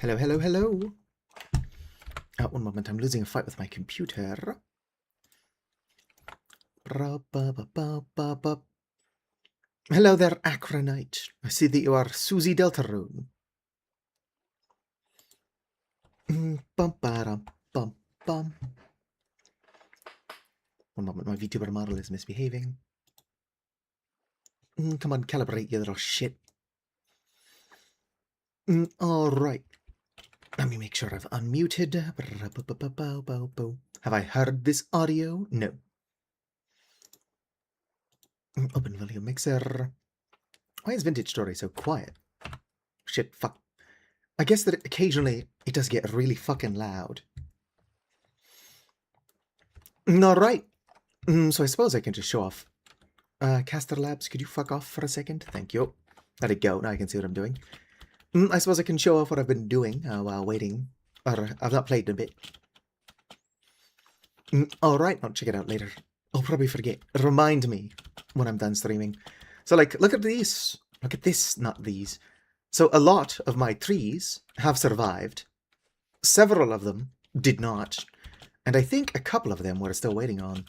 Hello, hello, hello. One moment, I'm losing a fight with my computer. Hello there, Acronite. I see that you are Susie Deltarune. Bum. One moment, my VTuber model is misbehaving. Come on, calibrate, you little shit. Alright. Let me make sure I've unmuted. Have I heard this audio? No. Open volume mixer. Why is Vintage Story so quiet? Shit, fuck. I guess that occasionally it does get really fucking loud. Alright. So I suppose I can just show off. Caster Labs, could you fuck off for a second? Thank you. Let it go. Now I can see what I'm doing. I suppose I can show off what I've been doing while waiting. Or I've not played in a bit. Alright, I'll check it out later. I'll probably forget. Remind me when I'm done streaming. So, like, look at these. Look at this, not these. So a lot of my trees have survived. Several of them did not. And I think a couple of them we're still waiting on.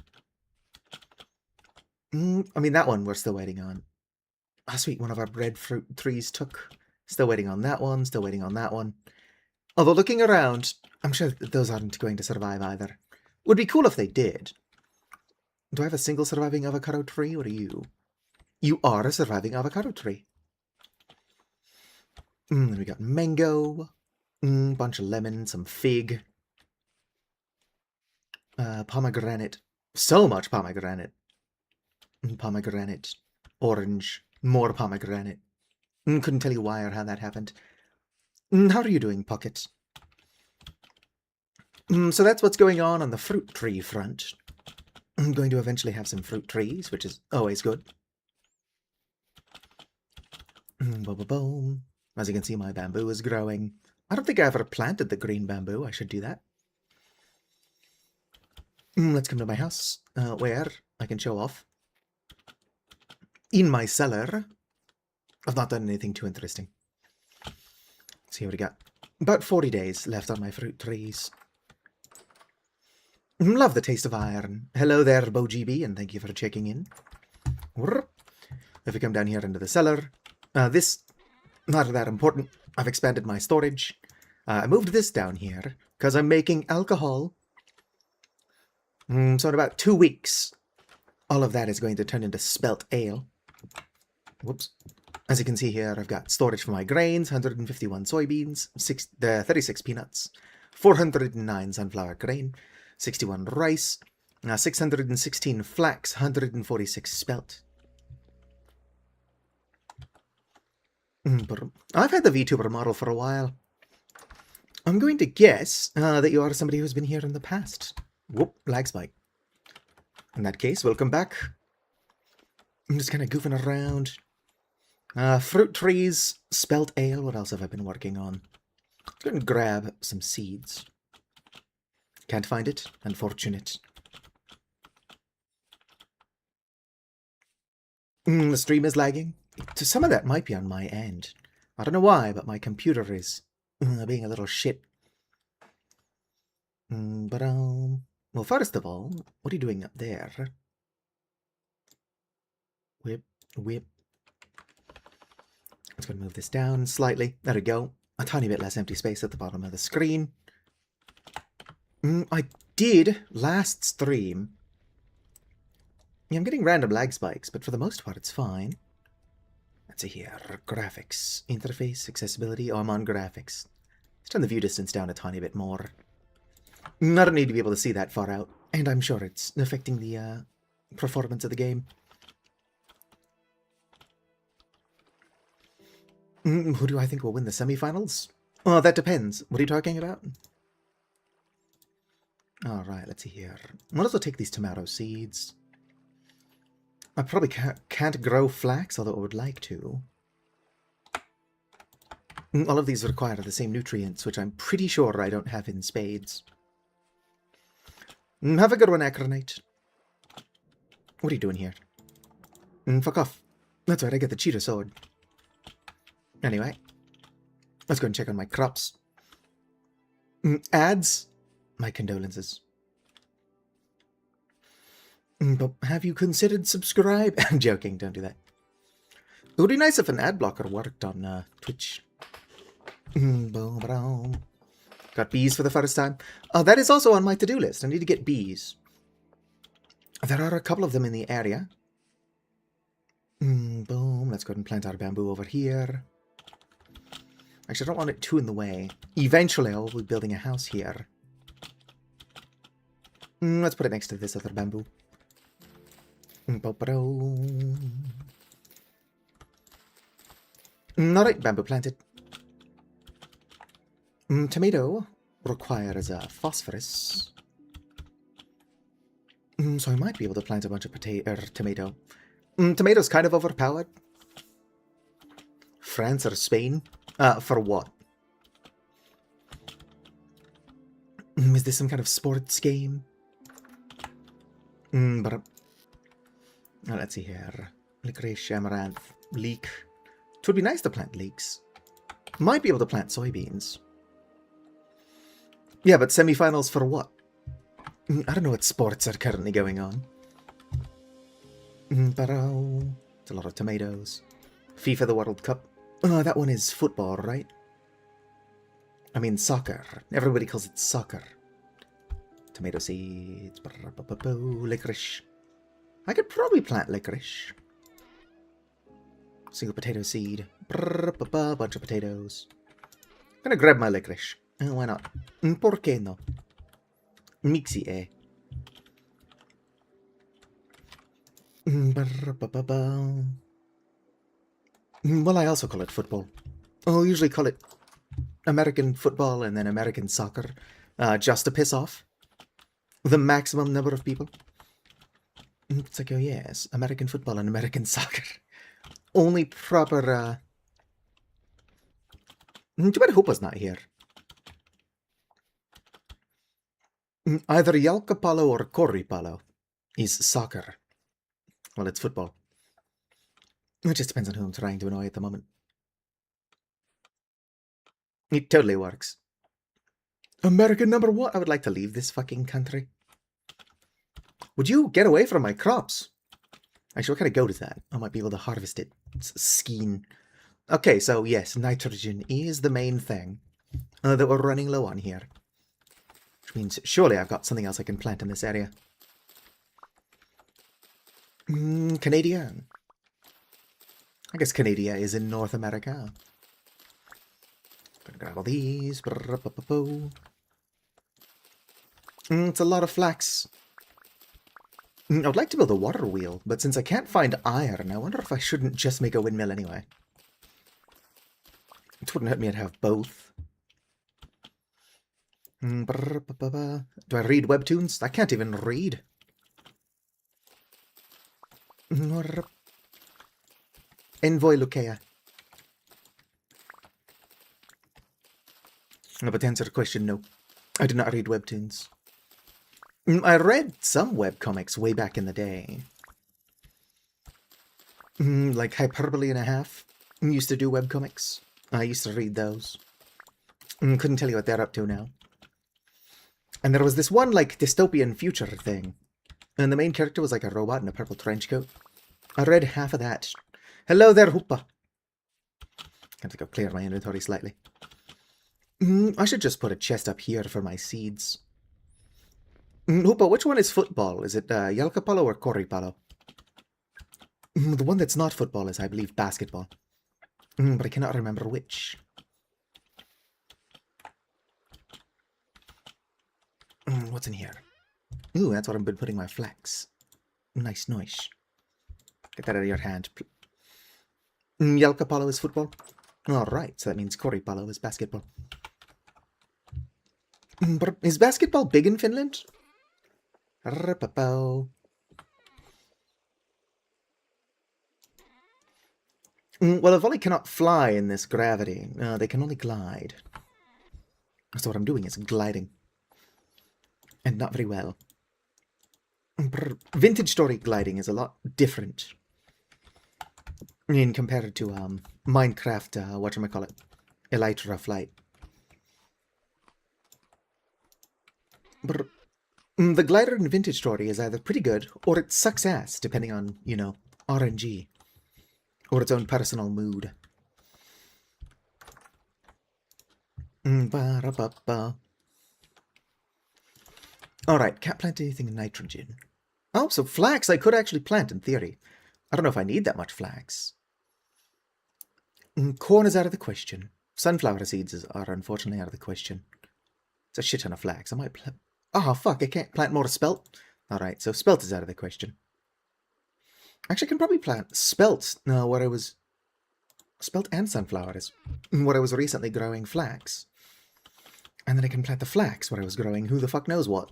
I mean, that one we're still waiting on. Ah, sweet, one of our breadfruit trees took. Still waiting on that one, still waiting on that one. Although looking around, I'm sure that those aren't going to survive either. Would be cool if they did. Do I have a single surviving avocado tree? What are you? You are a surviving avocado tree. Then we got mango. Bunch of lemon, some fig. Pomegranate. So much pomegranate. Pomegranate. Orange. More pomegranate. Couldn't tell you why or how that happened. How are you doing, Pocket? So that's what's going on the fruit tree front. I'm going to eventually have some fruit trees, which is always good. Boom. As you can see, my bamboo is growing. I don't think I ever planted the green bamboo. I should do that. Let's come to my house, where I can show off. In my cellar. I've not done anything too interesting. Let's see what we got. About 40 days left on my fruit trees. Love the taste of iron. Hello there, BoGB, and thank you for checking in. If we come down here into the cellar, this, not that important. I've expanded my storage. I moved this down here because I'm making alcohol. So in about 2 weeks, all of that is going to turn into spelt ale. Whoops. As you can see here, I've got storage for my grains, 151 soybeans, 36 peanuts, 409 sunflower grain, 61 rice, 616 flax, 146 spelt. I've had the VTuber model for a while. I'm going to guess that you are somebody who's been here in the past. Whoop, lag spike. In that case, welcome back. I'm just kind of goofing around. Fruit trees, spelt ale. What else have I been working on? Let's go and grab some seeds. Can't find it. Unfortunate. The stream is lagging. So some of that might be on my end. I don't know why, but my computer is being a little shit. Well, first of all, what are you doing up there? Whip. Let's go and move this down slightly. There we go. A tiny bit less empty space at the bottom of the screen. I did last stream. Yeah, I'm getting random lag spikes, but for the most part, it's fine. Let's see here. Graphics. Interface. Accessibility. Oh, I'm on graphics. Let's turn the view distance down a tiny bit more. I don't need to be able to see that far out. And I'm sure it's affecting the performance of the game. Who do I think will win the semifinals? Oh, that depends. What are you talking about? Alright, let's see here. I'll also take these tomato seeds. I probably can't grow flax, although I would like to. All of these require the same nutrients, which I'm pretty sure I don't have in spades. Have a good one, Acronite. What are you doing here? Fuck off. That's right, I get the cheetah sword. Anyway, let's go and check on my crops. Ads? My condolences. But have you considered subscribe? I'm joking, don't do that. It would be nice if an ad blocker worked on Twitch. Got bees for the first time. That is also on my to-do list. I need to get bees. There are a couple of them in the area. Boom. Let's go ahead and plant our bamboo over here. Actually, I don't want it too in the way. Eventually, I'll be building a house here. Let's put it next to this other bamboo. Alright, bamboo planted. Tomato requires phosphorus. So I might be able to plant a bunch of tomato. Tomato's kind of overpowered. France or Spain? For what? Is this some kind of sports game? Let's see here. Licorice, amaranth, leek. It would be nice to plant leeks. Might be able to plant soybeans. Yeah, but semifinals for what? I don't know what sports are currently going on. It's a lot of tomatoes. FIFA the World Cup. Oh, that one is football, right? I mean soccer. Everybody calls it soccer. Tomato seeds. Licorice. I could probably plant licorice. Single potato seed. Bunch of potatoes. I'm gonna grab my licorice. Why not? ¿Por qué no? Mixi, eh? Well, I also call it football. I'll usually call it American football and then American soccer, just to piss off the maximum number of people. It's like, oh yes, American football and American soccer. Only proper, Too bad Hoopa's not here. Either Yalkapalo or Koripalo is soccer. Well, it's football. It just depends on who I'm trying to annoy at the moment. It totally works. American number one? I would like to leave this fucking country. Would you get away from my crops? Actually, what kind of goat is that? I might be able to harvest it. It's skein. Okay, so yes, nitrogen is the main thing that we're running low on here. Which means surely I've got something else I can plant in this area. Canadian. I guess Canada is in North America. Gonna grab all these. It's a lot of flax. I would like to build a water wheel, but since I can't find iron, I wonder if I shouldn't just make a windmill anyway. It wouldn't hurt me to have both. Do I read webtoons? I can't even read. Envoy Lukea. But to answer the question, no. I do not read webtoons. I read some webcomics way back in the day. Like Hyperbole and a Half used to do webcomics. I used to read those. Couldn't tell you what they're up to now. And there was this one, like, dystopian future thing. And the main character was like a robot in a purple trench coat. I read half of that. Hello there, Hoopa. Have to go clear my inventory slightly. I should just put a chest up here for my seeds. Hoopa, which one is football? Is it Yalkapalo or Koripalo? The one that's not football is, I believe, basketball. But I cannot remember which. What's in here? Ooh, that's what I've been putting my flax. Nice, nice. Get that out of your hand. Yalkapalo is football. Alright, so that means Koripalo is basketball. But is basketball big in Finland? Well, a volley cannot fly in this gravity. They can only glide. So what I'm doing is gliding. And not very well. Vintage story gliding is a lot different. In compared to Minecraft, whatchamacallit, Elytra flight. Brr. The glider in Vintage Story is either pretty good, or it sucks ass, depending on, you know, RNG. Or its own personal mood. Ba-ra-ba-ba. Alright, can't plant anything in nitrogen. Oh, so flax I could actually plant in theory. I don't know if I need that much flax. Corn is out of the question. Sunflower seeds are unfortunately out of the question. It's a shit ton of flax. I might plant... Oh, fuck, I can't plant more spelt? Alright, so spelt is out of the question. Actually, I can probably plant spelt. No, what I was... Spelt and sunflower is what I was recently growing flax. And then I can plant the flax where I was growing who the fuck knows what.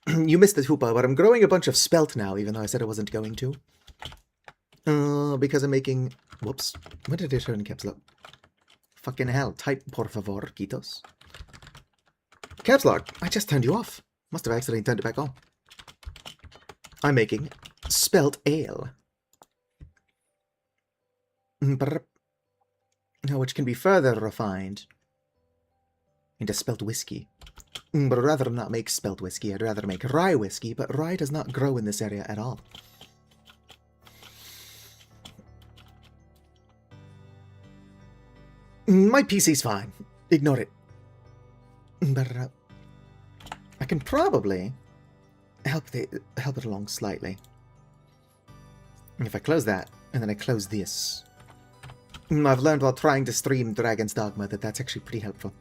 You missed the hoopa, but I'm growing a bunch of spelt now, even though I said I wasn't going to. Because I'm making... Whoops. When did I turn caps lock? Fucking hell. Type, por favor, quitos. Caps lock? I just turned you off. Must have accidentally turned it back on. I'm making spelt ale. Which can be further refined into spelt whiskey. But I'd rather not make spelt whiskey. I'd rather make rye whiskey, but rye does not grow in this area at all. My PC's fine. Ignore it. But I can probably help it along slightly. If I close that, and then I close this. I've learned while trying to stream Dragon's Dogma that that's actually pretty helpful.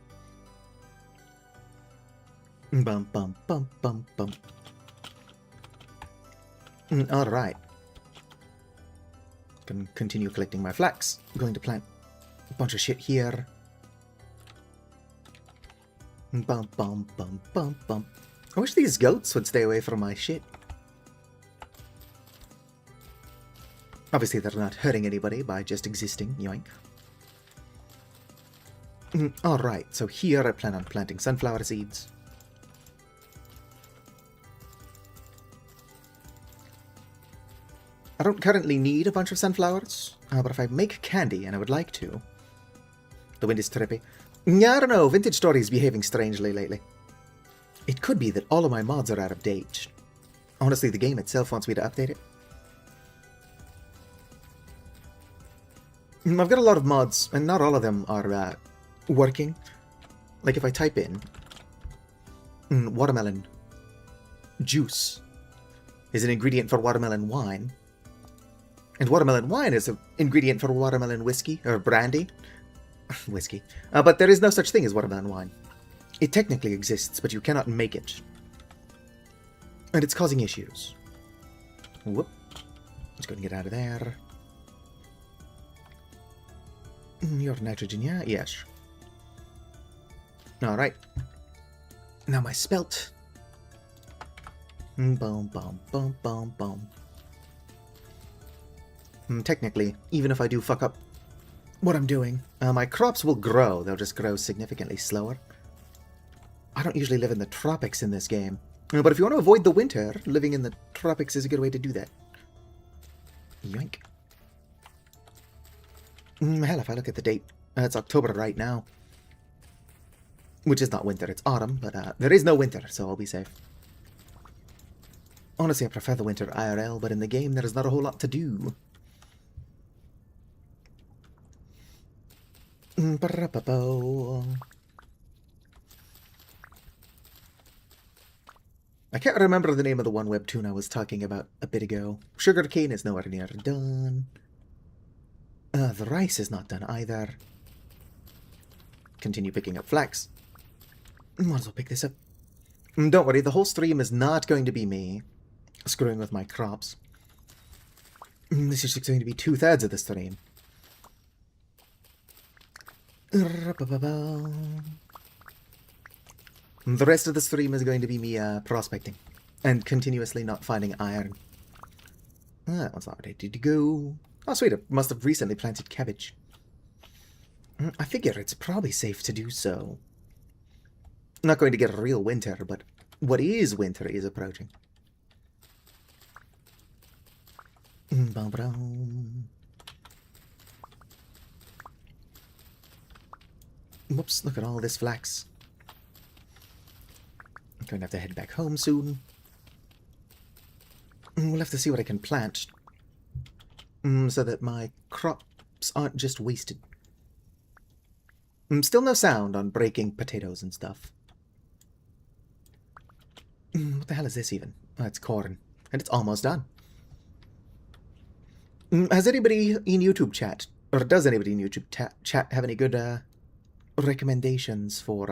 Bum bum bum bum bum. Alright. Can continue collecting my flax. I'm going to plant a bunch of shit here. Bum bum bum bum bum. I wish these goats would stay away from my shit. Obviously they're not hurting anybody by just existing, yoink. Alright, so here I plan on planting sunflower seeds. I don't currently need a bunch of sunflowers, but if I make candy, and I would like to... The wind is trippy. Yeah, I don't know, Vintage Story is behaving strangely lately. It could be that all of my mods are out of date. Honestly, the game itself wants me to update it. I've got a lot of mods, and not all of them are working. Like if I type in watermelon juice is an ingredient for watermelon wine, and watermelon wine is an ingredient for watermelon whiskey, or brandy. Whiskey. But there is no such thing as watermelon wine. It technically exists, but you cannot make it. And it's causing issues. Whoop. Let's go and get out of there. Your nitrogen, yeah? Yes. Alright. Now my spelt. Boom, boom, boom, boom, boom. Technically, even if I do fuck up what I'm doing, my crops will grow. They'll just grow significantly slower. I don't usually live in the tropics in this game. But if you want to avoid the winter, living in the tropics is a good way to do that. Yoink. Hell, if I look at the date, it's October right now. Which is not winter, it's autumn, but there is no winter, so I'll be safe. Honestly, I prefer the winter IRL, but in the game there is not a whole lot to do. I can't remember the name of the one webtoon I was talking about a bit ago. Sugarcane is nowhere near done. The rice is not done either. Continue picking up flax. Might as well pick this up. Don't worry, the whole stream is not going to be me screwing with my crops. This is just going to be 2/3 of the stream. The rest of the stream is going to be me prospecting and continuously not finding iron. That one's not ready to go. Oh, sweet, I must have recently planted cabbage. I figure it's probably safe to do so. I'm not going to get a real winter, but what is winter is approaching. Whoops, look at all this flax. Going to have to head back home soon. We'll have to see what I can plant. So that my crops aren't just wasted. Still no sound on breaking potatoes and stuff. What the hell is this even? Oh, it's corn. And it's almost done. Has anybody in YouTube chat, or does anybody in YouTube chat have any good recommendations for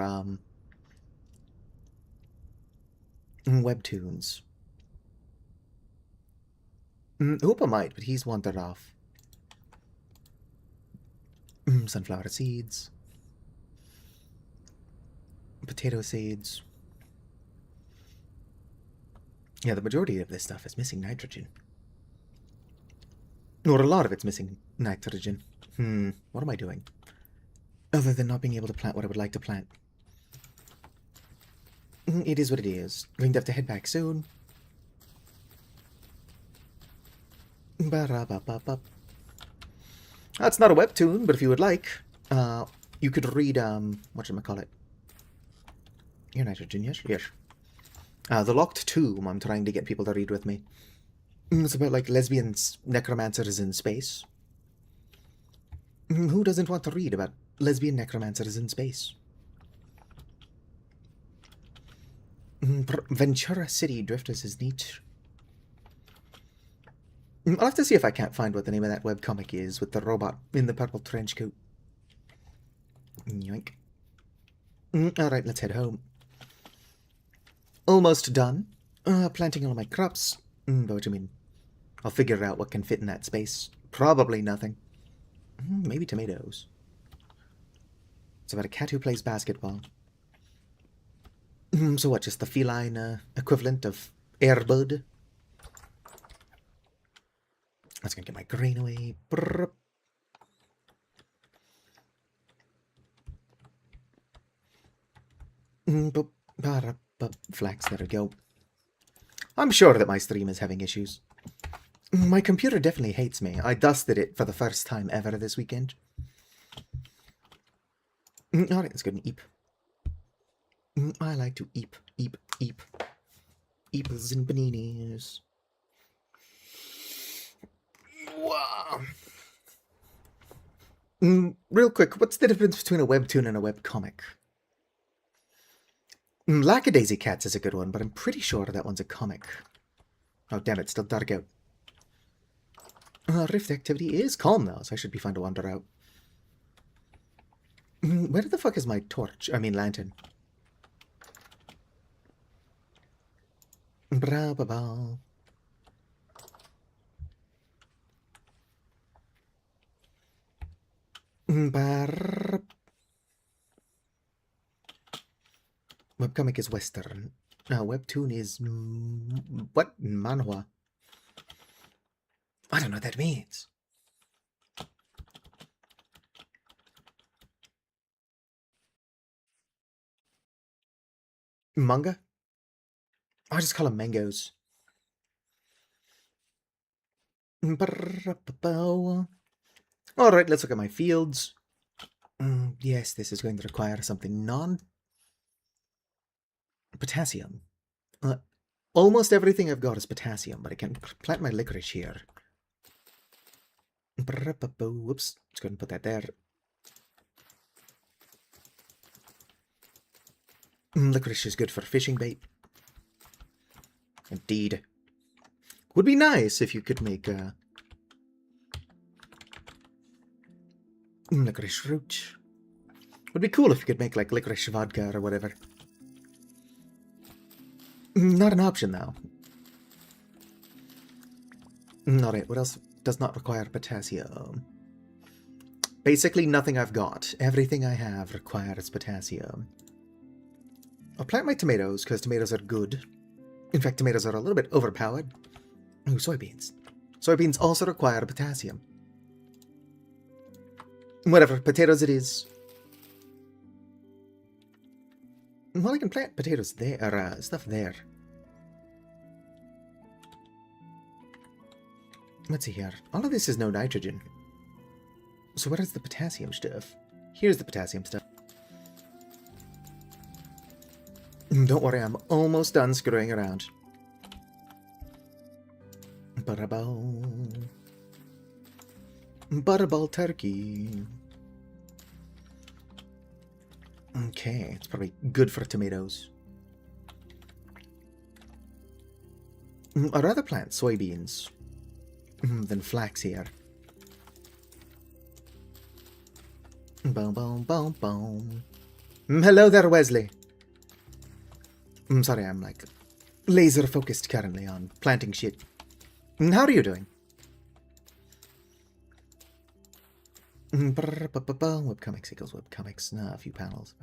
webtoons? Hoopa might, but he's wandered off. Sunflower seeds. Potato seeds. Yeah, the majority of this stuff is missing nitrogen. Or a lot of it's missing nitrogen. What am I doing? Other than not being able to plant what I would like to plant. It is what it is. Going to have to head back soon. That's not a webtoon, but if you would like, you could read, whatchamacallit? Your nitrogen, yes? Yes. The Locked Tomb, I'm trying to get people to read with me. It's about, like, lesbian necromancers in space. Who doesn't want to read about lesbian necromancers in space? Ventura City Drifters is neat. I'll have to see if I can't find what the name of that webcomic is with the robot in the purple trench coat. Yoink. Alright, let's head home. Almost done. Planting all of my crops. But what do you mean? I'll figure out what can fit in that space. Probably nothing. Maybe tomatoes. It's about a cat who plays basketball. So what, just the feline equivalent of Air Bud? That's gonna get my grain away. Brrr. Flax, there we go. I'm sure that my stream is having issues. My computer definitely hates me. I dusted it for the first time ever this weekend. Alright, let's go and eep. I like to eep. Eeples and bananas. Wow. Real quick, what's the difference between a webtoon and a webcomic? Lackadaisy Cats is a good one, but I'm pretty sure that one's a comic. Oh, damn it, still dark out. Rift activity is calm now, so I should be fine to wander out. Where the fuck is my torch? I mean, lantern. Bra-ba-ba. Webcomic is Western. Webtoon is... what? Manhwa. I don't know what that means. Manga? I just call them mangoes. Alright, let's look at my fields. Yes, this is going to require something non-potassium. Almost everything I've got is potassium, but I can plant my licorice here. Whoops, let's go ahead and put that there. Licorice is good for fishing bait. Indeed. Would be nice if you could make licorice root. Would be cool if you could make like licorice vodka or whatever. Not an option though. Alright, what else does not require potassium? Basically nothing I've got. Everything I have requires potassium. I'll plant my tomatoes, because tomatoes are good. In fact, tomatoes are a little bit overpowered. Ooh, soybeans. Soybeans also require potassium. Whatever, potatoes it is. Well, I can plant potatoes there, or stuff there. Let's see here. All of this is no nitrogen. So what is the potassium stuff? Here's the potassium stuff. Don't worry, I'm almost done screwing around. Butterball. Butterball turkey. Okay, it's probably good for tomatoes. I'd rather plant soybeans than flax here. Boom, boom, boom, boom. Hello there, Wesley. Sorry, I'm like laser focused currently on planting shit. How are you doing? Webcomics equals webcomics. Nah, a few panels.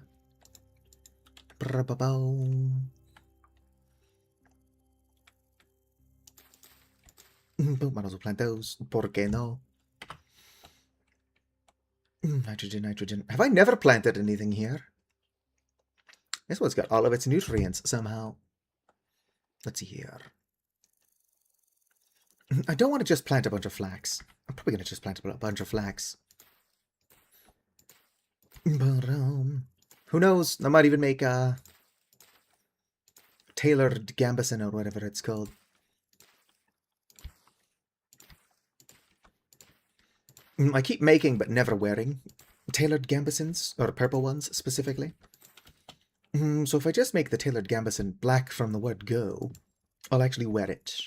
Might as well plant those. ¿Por qué no? Nitrogen, nitrogen. Have I never planted anything here? This one's got all of its nutrients somehow. Let's see here. I don't want to just plant a bunch of flax. I'm probably going to just plant a bunch of flax. Who knows? I might even make a tailored gambeson or whatever it's called. I keep making but never wearing tailored gambesons, or purple ones specifically. So if I just make the tailored gambeson black from the word go, I'll actually wear it.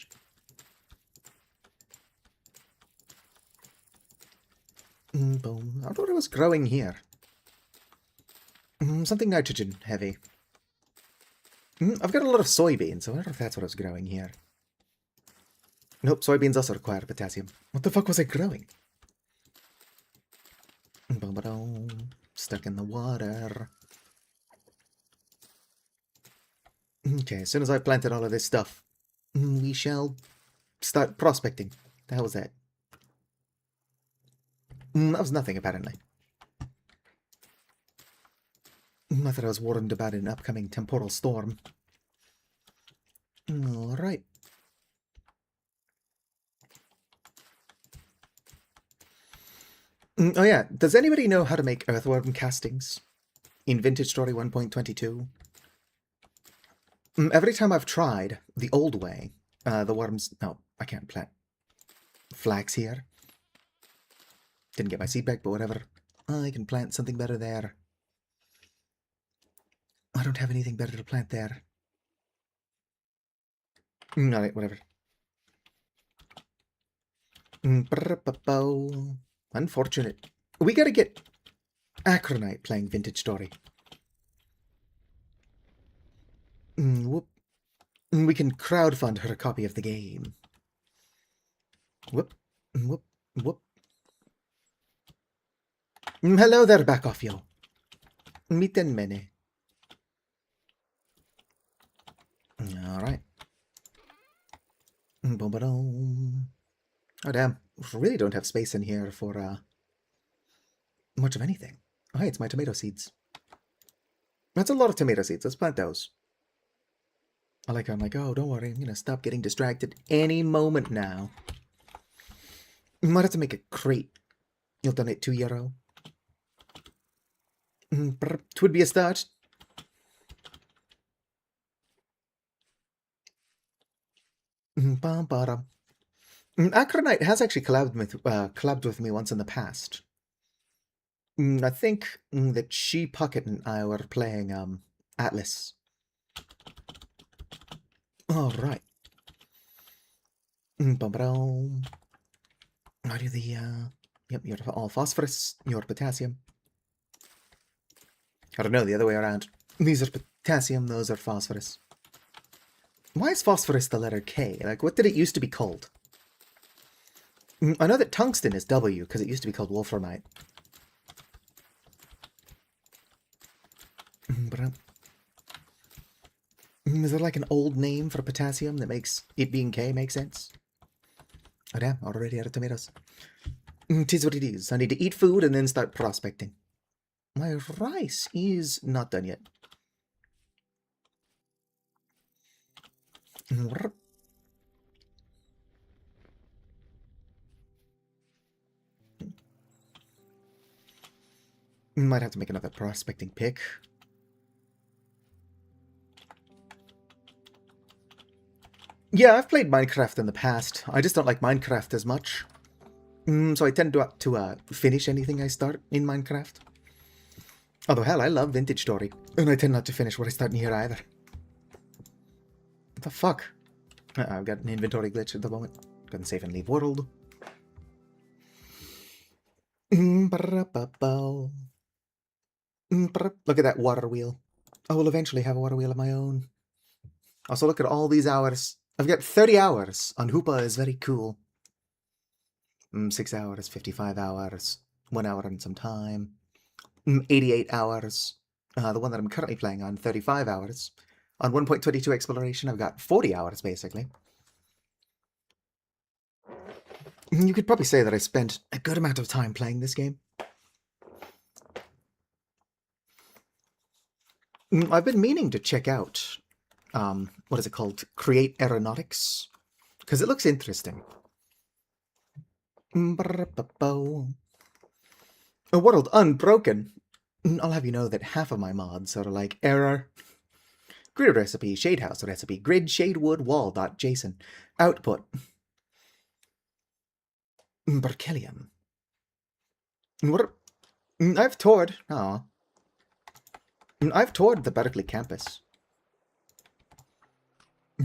Boom. I thought it was growing here. Something nitrogen heavy. I've got a lot of soybeans. I wonder if that's what I was growing here. Nope, soybeans also require potassium. What the fuck was I growing? Stuck in the water. Okay, as soon as I've planted all of this stuff, we shall start prospecting. The hell was that? That was nothing, apparently. I thought I was warned about an upcoming temporal storm. Alright. Oh yeah, does anybody know how to make earthworm castings in Vintage Story 1.22? Every time I've tried the old way, the worms... No, I can't plant flax here. Didn't get my seed back, but whatever. I can plant something better there. I don't have anything better to plant there. Alright, whatever. Unfortunate. We gotta get Acronite playing Vintage Story. Whoop. We can crowdfund her a copy of the game. Whoop. Whoop. Whoop. Hello there, back off, yo. Miten mene. Alright. Oh, damn. Really don't have space in here for, much of anything. Oh, hey, it's my tomato seeds. That's a lot of tomato seeds. Let's plant those. I'm like, oh, don't worry. I'm gonna stop getting distracted any moment now. Might have to make a crate. You'll donate €2. Twould be a start. Acronite has actually collabed with me once in the past. I think that She Pocket and I were playing Atlas. All right. I do the yep, your all phosphorus, your potassium. I don't know, the other way around. These are potassium, those are phosphorus. Why is phosphorus the letter K? Like, what did it used to be called? I know that tungsten is W, because it used to be called wolframite. Is there like an old name for potassium that makes it being K make sense? Oh damn, already out of tomatoes. Tis what it is. I need to eat food and then start prospecting. My rice is not done yet. Might have to make another prospecting pick. Yeah, I've played Minecraft in the past. I just don't like Minecraft as much. So I tend to finish anything I start in Minecraft. Although, hell, I love Vintage Story. And I tend not to finish what I start in here either. What the fuck? I've got an inventory glitch at the moment. Go and save and leave world. Look at that water wheel. I will eventually have a water wheel of my own. Also, look at all these hours. I've got 30 hours on Hoopa is very cool. 6 hours, 55 hours, 1 hour and some time. 88 hours. The one that I'm currently playing on, 35 hours. On 1.22 exploration, I've got 40 hours, basically. You could probably say that I spent a good amount of time playing this game. I've been meaning to check out, what is it called? Create Aeronautics. Because it looks interesting. A world unbroken. I'll have you know that half of my mods are like error. Grid recipe, shade house recipe, grid shade wood wall dot JSON. Output. Berkelium. What? I've toured. Aw. I've toured the Berkeley campus. I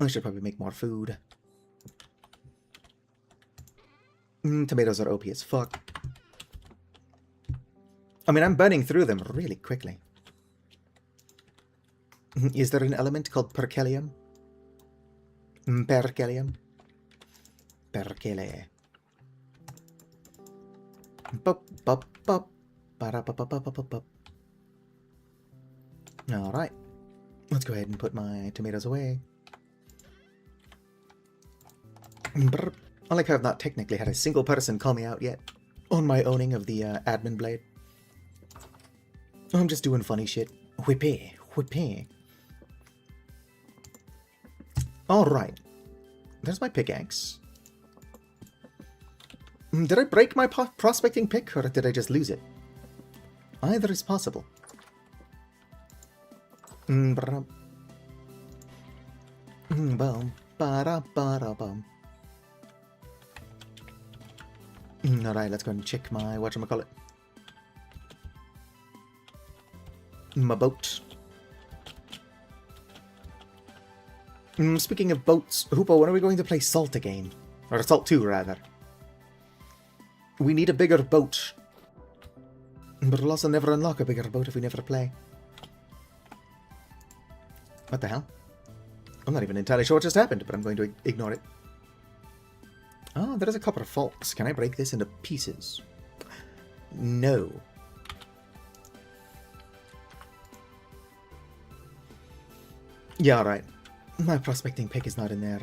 should probably make more food. Tomatoes are OP as fuck. I mean, I'm burning through them really quickly. Is there an element called perkelium? Perkelium? Perkele. Alright. Let's go ahead and put my tomatoes away. I like how I've not technically had a single person call me out yet on my owning of the admin blade. I'm just doing funny shit. Whippy. Whippy. Alright. There's my pickaxe. Did I break my prospecting pick, or did I just lose it? Either is possible. Alright, let's go and check my whatchamacallit. My boat. Speaking of boats, Hoopa, when are we going to play Salt again? Or Salt 2, rather. We need a bigger boat. But we'll also never unlock a bigger boat if we never play. What the hell? I'm not even entirely sure what just happened, but I'm going to ignore it. Oh, there is a copper faults. Can I break this into pieces? No. Yeah, alright. My prospecting pick is not in there.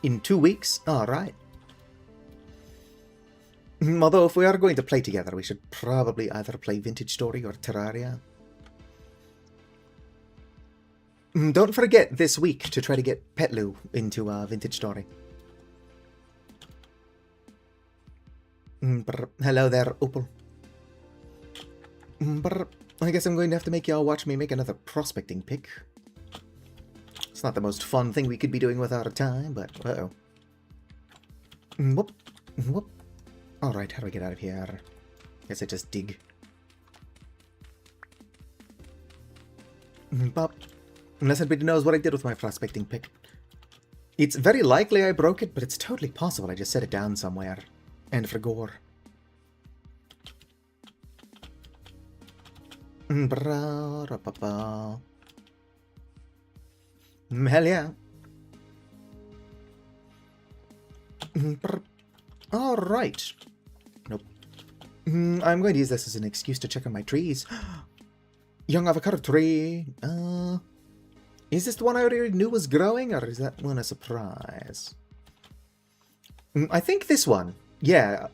In 2 weeks? Alright. Although, if we are going to play together, we should probably either play Vintage Story or Terraria. Don't forget this week to try to get Petlu into Vintage Story. Hello there, Opal. I guess I'm going to have to make y'all watch me make another prospecting pick. It's not the most fun thing we could be doing with our time, but uh-oh. Whoop. Whoop. Alright, how do I get out of here? Guess I just dig. Bop. Unless anybody knows what I did with my prospecting pick. It's very likely I broke it, but it's totally possible I just set it down somewhere. And for gore. Hell yeah. Alright. Nope. I'm going to use this as an excuse to check on my trees. Young avocado tree. Is this the one I already knew was growing, or is that one a surprise? I think this one. Yeah.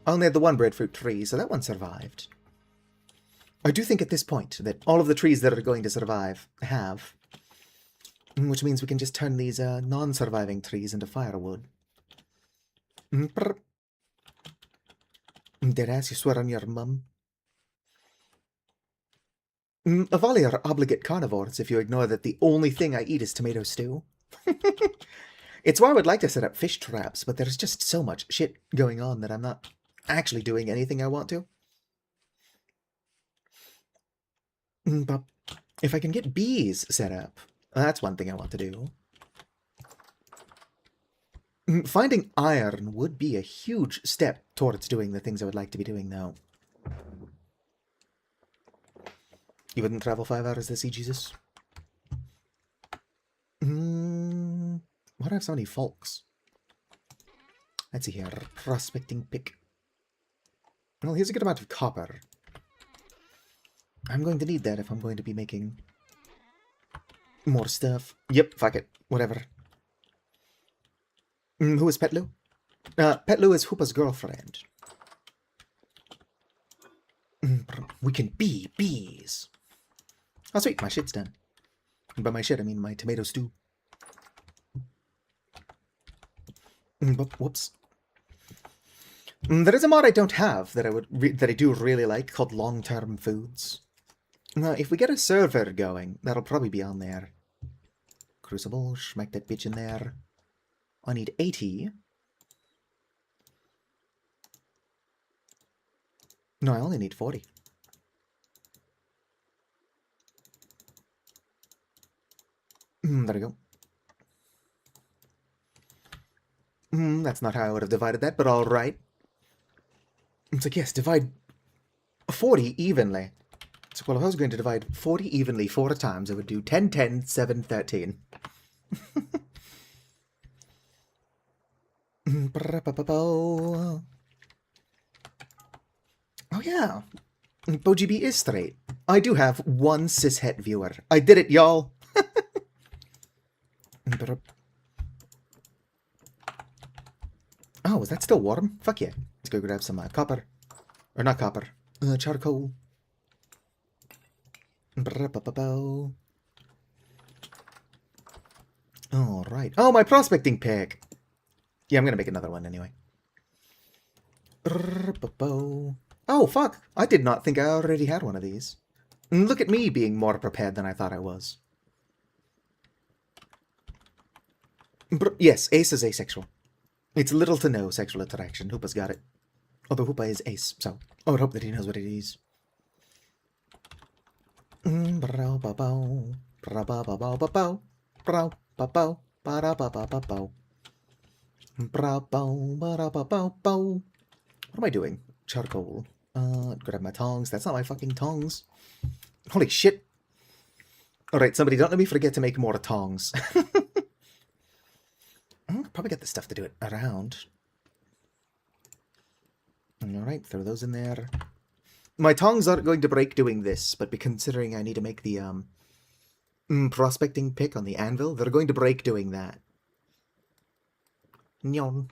I only had the one breadfruit tree, so that one survived. I do think at this point that all of the trees that are going to survive have. Which means we can just turn these non-surviving trees into firewood. Deadass, you swear on your mum? Avali are obligate carnivores if you ignore that the only thing I eat is tomato stew. It's why I would like to set up fish traps, but there's just so much shit going on that I'm not actually doing anything I want to. But if I can get bees set up, that's one thing I want to do. Finding iron would be a huge step towards doing the things I would like to be doing now. You wouldn't travel 5 hours to see Jesus? Why do I have so many folks? Let's see here. Prospecting pick. Well, here's a good amount of copper. I'm going to need that if I'm going to be making more stuff. Yep, fuck it. Whatever. Who is Petlu? Petlu is Hoopa's girlfriend. We can be bees. Oh, sweet. My shit's done. And by my shit, I mean my tomato stew. Whoops. There is a mod I don't have that I do really like called long-term foods. If we get a server going, that'll probably be on there. Crucible, smack that bitch in there. I need 80. No, I only need 40. There we go. That's not how I would have divided that, but alright. It's like, yes, divide 40 evenly. So, well, if I was going to divide 40 evenly 4 times, I would do 10, 10, 7, 13. Oh, yeah. BoGB is straight. I do have one cishet viewer. I did it, y'all. Oh, is that still warm? Fuck yeah. Let's go grab some copper. Or not copper. Charcoal. Alright. Oh, my prospecting pick! Yeah, I'm gonna make another one anyway. Oh, fuck! I did not think I already had one of these. Look at me being more prepared than I thought I was. Yes, Ace is asexual. It's little to no sexual interaction. Hoopa's got it. Although Hoopa is Ace, so I would hope that he knows what it is. What am I doing? Charcoal. Grab my tongs. That's not my fucking tongs. Holy shit. Alright, somebody don't let me forget to make more tongs. Probably got the stuff to do it around. Alright, throw those in there. My tongs aren't going to break doing this, but considering I need to make the prospecting pick on the anvil, they're going to break doing that. Nyon.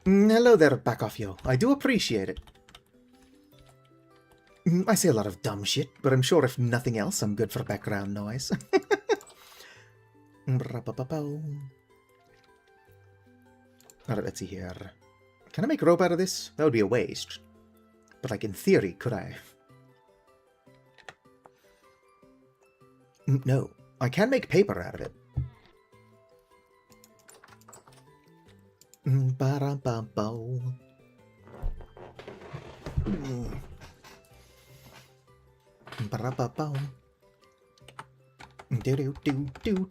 Hello there, Backofio. I do appreciate it. I say a lot of dumb shit, but I'm sure if nothing else, I'm good for background noise. Alright, let's see here. Can I make rope out of this? That would be a waste. But, like, in theory, could I? No. I can make paper out of it.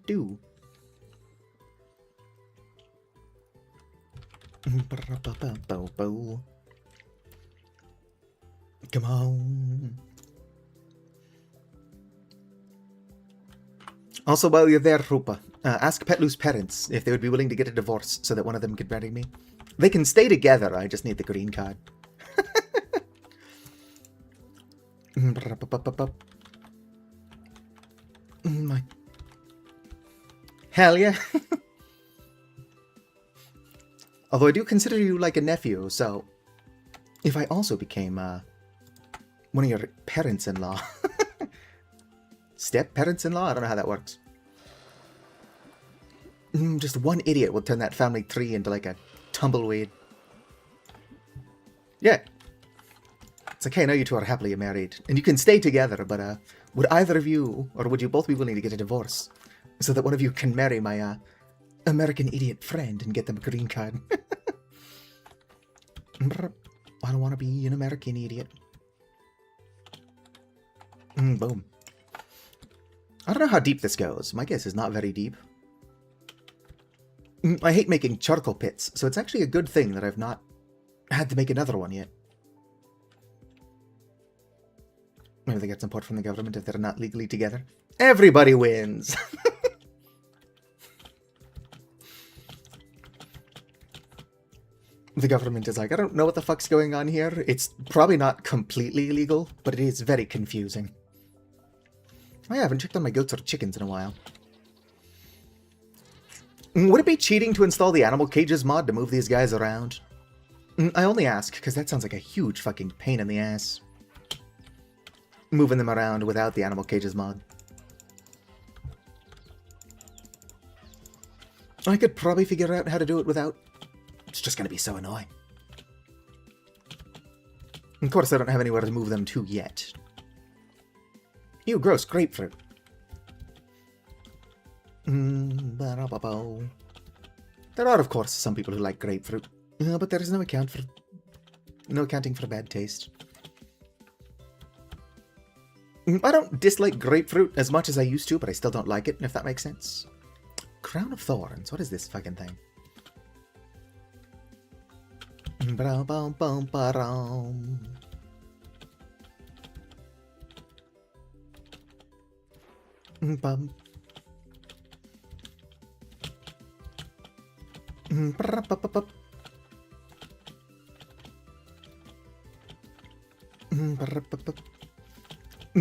Do. Come on. Also, while you're there, Rupa, ask Petlu's parents if they would be willing to get a divorce so that one of them could marry me. They can stay together, I just need the green card. Hell yeah. Although I do consider you like a nephew, so if I also became one of your parents-in-law, Step parents-in-law? I don't know how that works. Just one idiot will turn that family tree into like a tumbleweed. Yeah. It's okay, I know you two are happily married, and you can stay together, but would either of you, or would you both be willing to get a divorce, so that one of you can marry my American idiot friend and get them a green card? I don't want to be an American idiot. Boom. I don't know how deep this goes. My guess is not very deep. I hate making charcoal pits, so it's actually a good thing that I've not had to make another one yet. Maybe they get support from the government if they're not legally together. Everybody wins! The government is like, I don't know what the fuck's going on here. It's probably not completely illegal, but it is very confusing. Oh yeah, I haven't checked on my goats or chickens in a while. Would it be cheating to install the animal cages mod to move these guys around? I only ask, because that sounds like a huge fucking pain in the ass. Moving them around without the animal cages mod. I could probably figure out how to do it without. It's just going to be so annoying. Of course, I don't have anywhere to move them to yet. Ew, gross, grapefruit. There are, of course, some people who like grapefruit, but there is no accounting for bad taste. I don't dislike grapefruit as much as I used to, but I still don't like it, if that makes sense. Crown of Thorns, what is this fucking thing?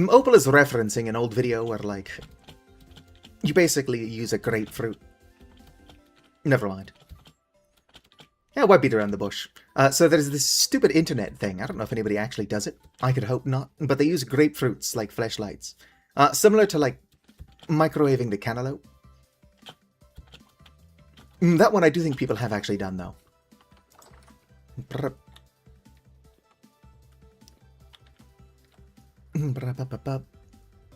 Opal is referencing an old video where, like, you basically use a grapefruit. Never mind. Yeah, why beat around the bush? So there's this stupid internet thing. I don't know if anybody actually does it. I could hope not. But they use grapefruits like fleshlights. Similar to, like, microwaving the cantaloupe. That one I do think people have actually done, though.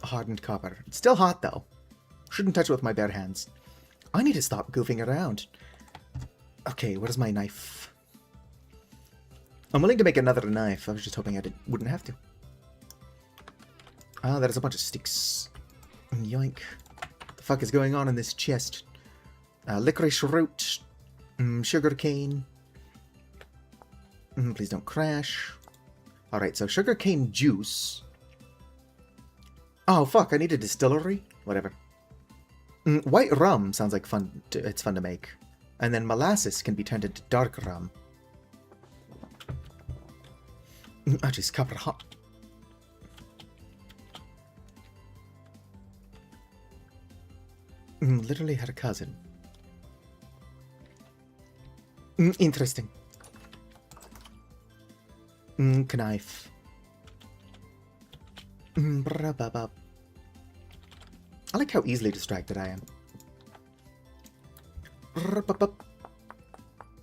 Hardened copper. It's still hot, though. Shouldn't touch it with my bare hands. I need to stop goofing around. Okay, where's my knife? I'm willing to make another knife. I was just hoping I wouldn't have to. Ah, there's a bunch of sticks. Yoink. What the fuck is going on in this chest? Licorice root. Sugar cane. Please don't crash. Alright, so sugar cane juice. Oh, fuck, I need a distillery? Whatever. White rum sounds like fun. It's fun to make. And then molasses can be turned into dark rum. Oh, jeez, copper hot. Literally had a cousin. Interesting. Knife. I like how easily distracted I am.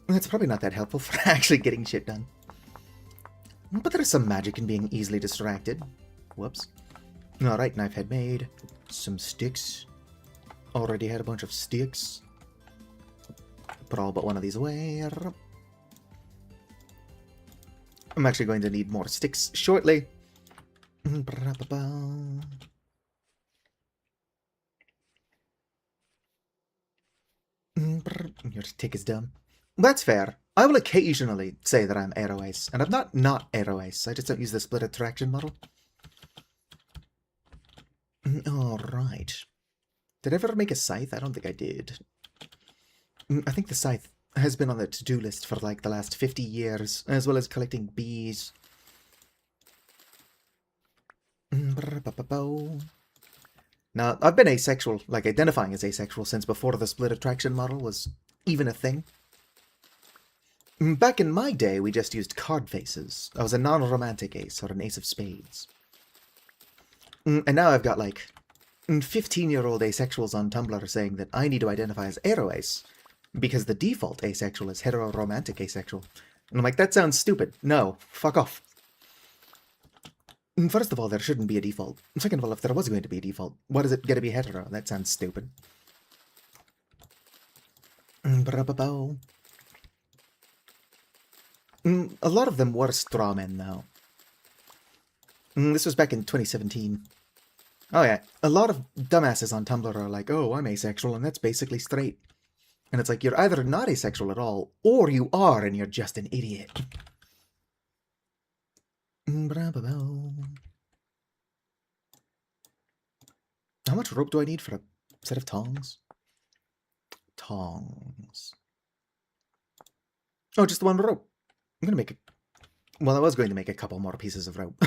It's probably not that helpful for actually getting shit done. But there's some magic in being easily distracted. Whoops. Alright, knife head made. Some sticks. Already had a bunch of sticks. Put all but one of these away. I'm actually going to need more sticks shortly. Your tick is dumb. That's fair. I will occasionally say that I'm Aero Ace, and I'm not Aero Ace. I just don't use the split attraction model. Alright. Did I ever make a scythe? I don't think I did. I think the scythe has been on the to-do list for like the last 50 years, as well as collecting bees. Now, I've been asexual, like identifying as asexual, since before the split attraction model was even a thing. Back in my day, we just used card faces. I was a non-romantic ace, or an ace of spades. And now I've got, like, 15-year-old asexuals on Tumblr are saying that I need to identify as ace because the default asexual is hetero-romantic asexual. And I'm like, that sounds stupid. No, fuck off. First of all, there shouldn't be a default. Second of all, if there was going to be a default, what is it going to be hetero? That sounds stupid. A lot of them were straw men, though. This was back in 2017. Oh yeah, a lot of dumbasses on Tumblr are like, oh, I'm asexual, and that's basically straight. And it's like, you're either not asexual at all, or you are, and you're just an idiot. How much rope do I need for a set of tongs? Tongs. Oh, just the one rope. I'm gonna make it. Well, I was going to make a couple more pieces of rope.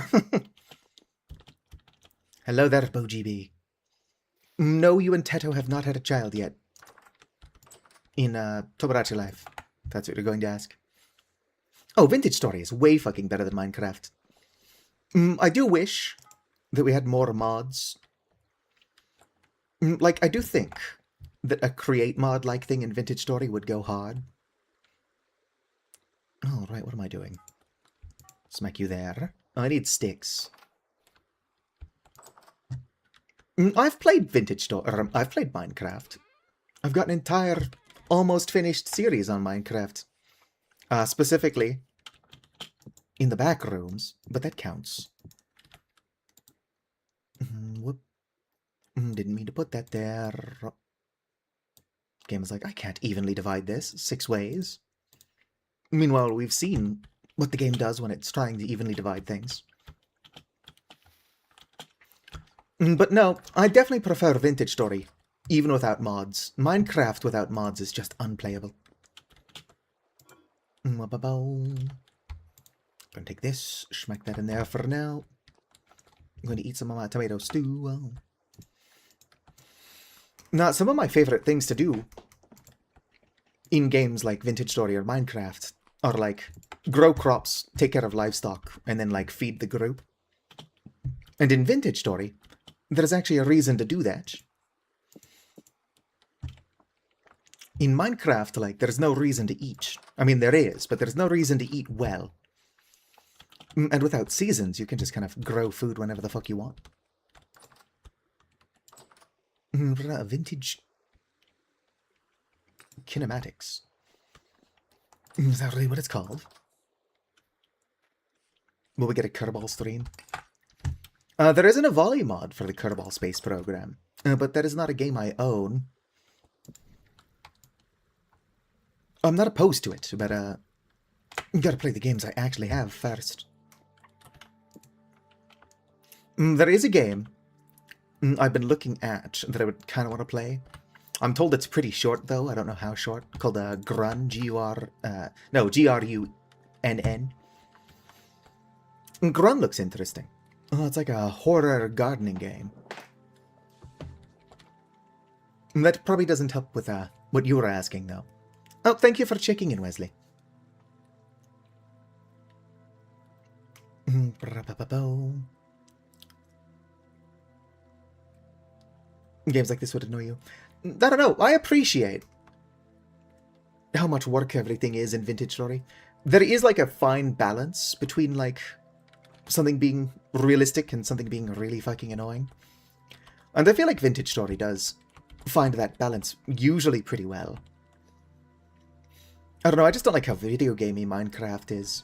Hello there, BoGB. No, you and Teto have not had a child yet. In Tomodachi Life. That's what you're going to ask. Oh, Vintage Story is way fucking better than Minecraft. I do wish that we had more mods. Like, I do think that a create mod-like thing in Vintage Story would go hard. Oh, right, what am I doing? Smack you there. Oh, I need sticks. I've played Vintage Story, or I've played Minecraft. I've got an entire, almost finished series on Minecraft. Specifically, in the back rooms, but that counts. Whoop. Didn't mean to put that there. Game is like, I can't evenly divide this 6 ways. Meanwhile, we've seen what the game does when it's trying to evenly divide things. But no, I definitely prefer Vintage Story, even without mods. Minecraft without mods is just unplayable. Gonna take this, smack that in there for now. I'm going to eat some of my tomato stew. Now, some of my favorite things to do in games like Vintage Story or Minecraft are like grow crops, take care of livestock, and then like feed the group. And in Vintage Story, there's actually a reason to do that. In Minecraft, like, there's no reason to eat. I mean, there is, but there's no reason to eat well. And without seasons, you can just kind of grow food whenever the fuck you want. Vintage kinematics. Is that really what it's called? Will we get a Kerbal stream? There isn't a volley mod for the Kerbal Space Program, but that is not a game I own. I'm not opposed to it, but you gotta play the games I actually have first. There is a game I've been looking at that I would kind of want to play. I'm told it's pretty short, though. I don't know how short. Called Grun, Grunn. Grun looks interesting. Oh, it's like a horror gardening game. That probably doesn't help with what you were asking, though. Oh, thank you for checking in, Wesley. Games like this would annoy you. I don't know. I appreciate how much work everything is in Vintage Story. There is like a fine balance between like something being realistic and something being really fucking annoying. And I feel like Vintage Story does find that balance usually pretty well. I don't know, I just don't like how video gamey Minecraft is.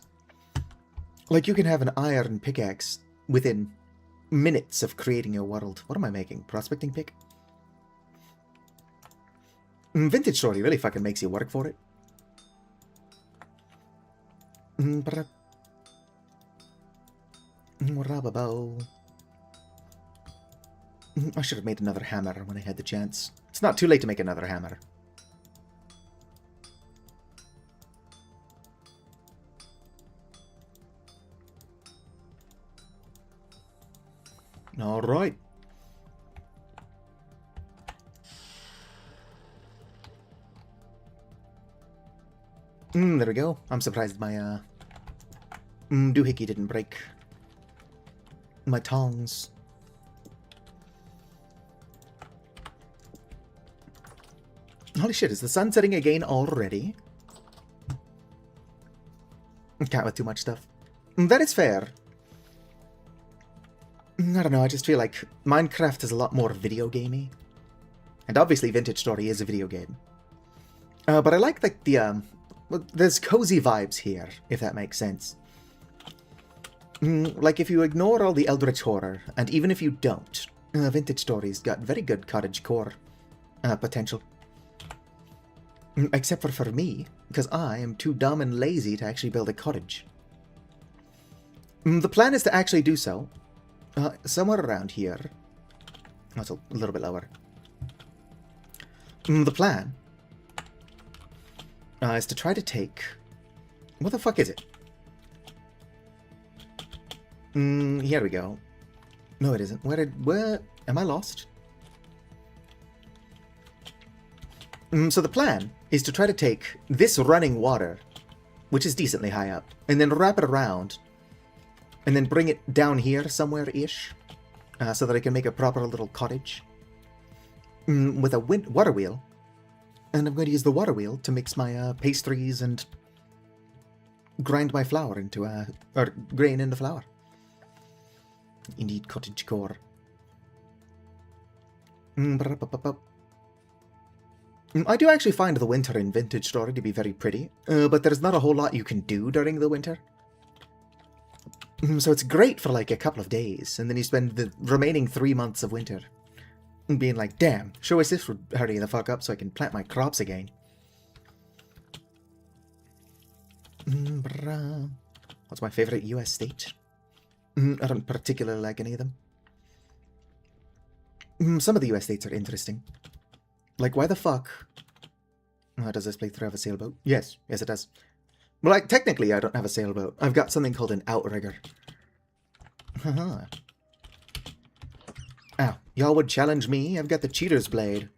Like, you can have an iron pickaxe within minutes of creating your world. What am I making? Prospecting pick? Vintage Story really fucking makes you work for it. I should have made another hammer when I had the chance. It's not too late to make another hammer. Alright. There we go. I'm surprised my doohickey didn't break. My tongs. Holy shit, is the sun setting again already? Can't with too much stuff. That is fair. I don't know, I just feel like Minecraft is a lot more video gamey. And obviously Vintage Story is a video game. But I like the well, there's cozy vibes here, if that makes sense. Like if you ignore all the Eldritch horror, and even if you don't, Vintage Story's got very good cottage core potential. Except for me, because I am too dumb and lazy to actually build a cottage. The plan is to actually do so. Somewhere around here. That's a little bit lower. The plan is to try to take... What the fuck is it? Here we go. No, it isn't. Where... Am I lost? So the plan is to try to take this running water, which is decently high up, and then wrap it around, and then bring it down here somewhere-ish, so that I can make a proper little cottage with a water wheel. And I'm going to use the water wheel to mix my pastries and grind my flour into or grain into flour. Indeed, cottage core. I do actually find the winter in Vintage Story to be very pretty, but there's not a whole lot you can do during the winter. So it's great for like a couple of days, and then you spend the remaining 3 months of winter being like, damn, sure wish this would hurry the fuck up so I can plant my crops again. What's my favorite US state? I don't particularly like any of them. Some of the US states are interesting. Like, why the fuck... does this playthrough have a sailboat? Yes, it does. Well, like, technically I don't have a sailboat. I've got something called an outrigger. Haha. Ow, y'all would challenge me? I've got the cheater's blade.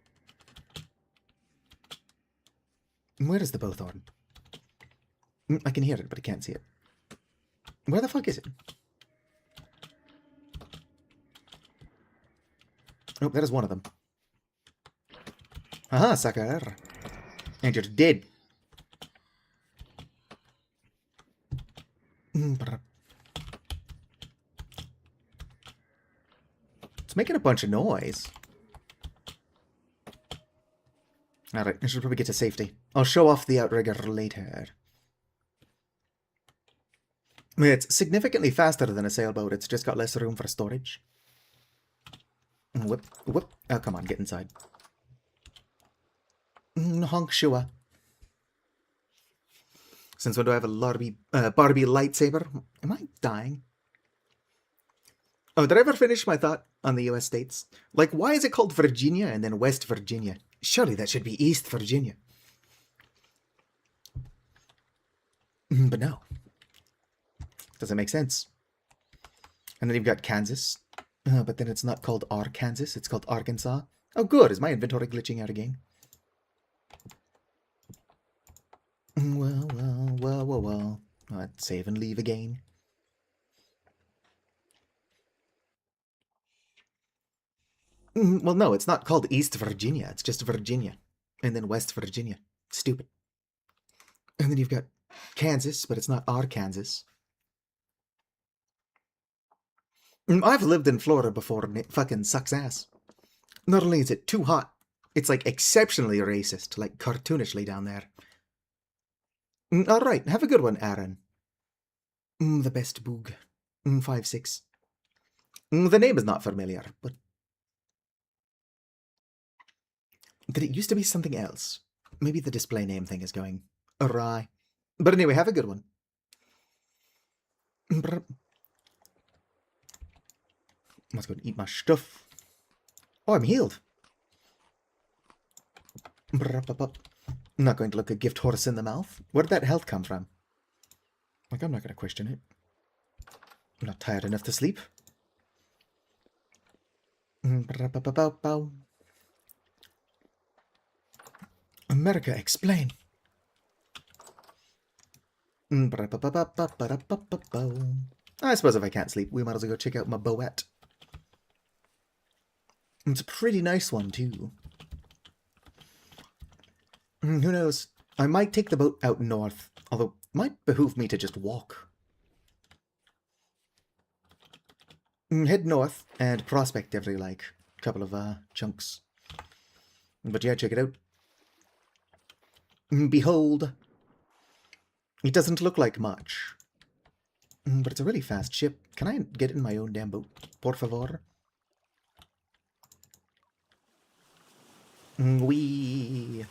Where is the bowthorn? I can hear it, but I can't see it. Where the fuck is it? Oh, that is one of them. Aha, sucker. And you're dead. It's making a bunch of noise. Alright, I should probably get to safety. I'll show off the outrigger later. It's significantly faster than a sailboat. It's just got less room for storage. Whoop, whoop. Oh, come on, get inside. Honk shua. Since when do I have a Barbie lightsaber? Am I dying? Oh, did I ever finish my thought on the US states? Like, why is it called Virginia and then West Virginia? Surely that should be East Virginia. But no. Doesn't make sense. And then you've got Kansas. But then it's not called Arkansas, it's called Arkansas. Oh, good. Is my inventory glitching out again? Well. Let's save and leave again. Well, no, it's not called East Virginia. It's just Virginia. And then West Virginia. Stupid. And then you've got Kansas, but it's not Arkansas. I've lived in Florida before, and it fucking sucks ass. Not only is it too hot, it's like exceptionally racist, like cartoonishly down there. Alright, have a good one, Aaron. The best boog. 5-6. The name is not familiar, but... Did it used to be something else? Maybe the display name thing is going awry. But anyway, have a good one. Let's go and eat my stuff. Oh, I'm healed. I'm not going to look a gift horse in the mouth. Where did that health come from? Like, I'm not going to question it. I'm not tired enough to sleep. America, explain. I suppose if I can't sleep, we might as well go check out my boat. It's a pretty nice one, too. Who knows? I might take the boat out north, although it might behoove me to just walk. Head north and prospect every, couple of, chunks. But yeah, check it out. Behold. It doesn't look like much. But it's a really fast ship. Can I get in my own damn boat? Por favor? Wee.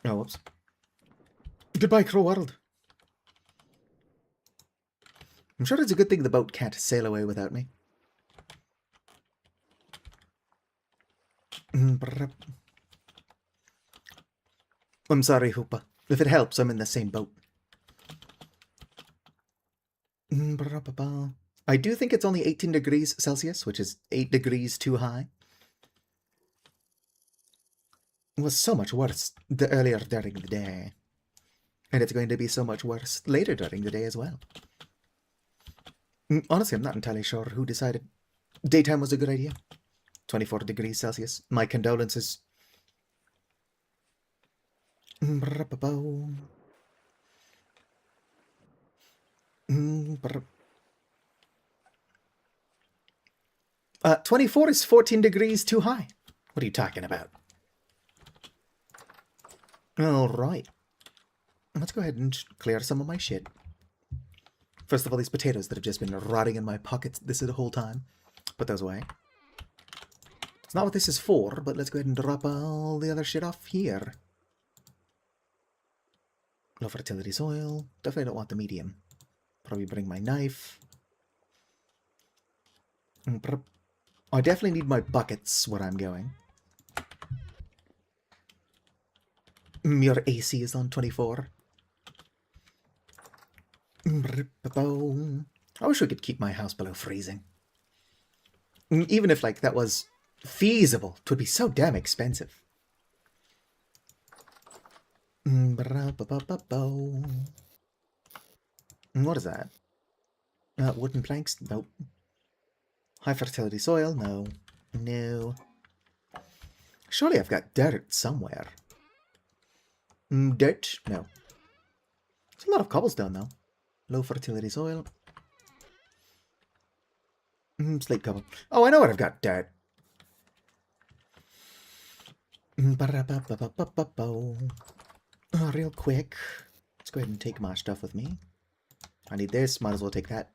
Oh, whoops. Goodbye, Crow World. I'm sure it's a good thing the boat can't sail away without me. I'm sorry, Hoopa. If it helps, I'm in the same boat. I do think it's only 18 degrees Celsius, which is 8 degrees too high. It was so much worse earlier during the day. And it's going to be so much worse later during the day as well. Honestly, I'm not entirely sure who decided daytime was a good idea. 24 degrees Celsius. My condolences. 24 is 14 degrees too high. What are you talking about? Alright. Let's go ahead and clear some of my shit. First of all, these potatoes that have just been rotting in my pockets this whole time. Put those away. It's not what this is for, but let's go ahead and drop all the other shit off here. Low fertility soil. Definitely don't want the medium. Probably bring my knife. I definitely need my buckets where I'm going. Your AC is on 24. I wish we could keep my house below freezing. Even if, that was feasible, it would be so damn expensive. What is that? Wooden planks? Nope. High fertility soil? No. No. Surely I've got dirt somewhere. Dirt? No. It's a lot of cobblestone, though. Low fertility soil. Slate cobble. Oh, I know what I've got. Dirt. Real quick. Let's go ahead and take my stuff with me. I need this. Might as well take that.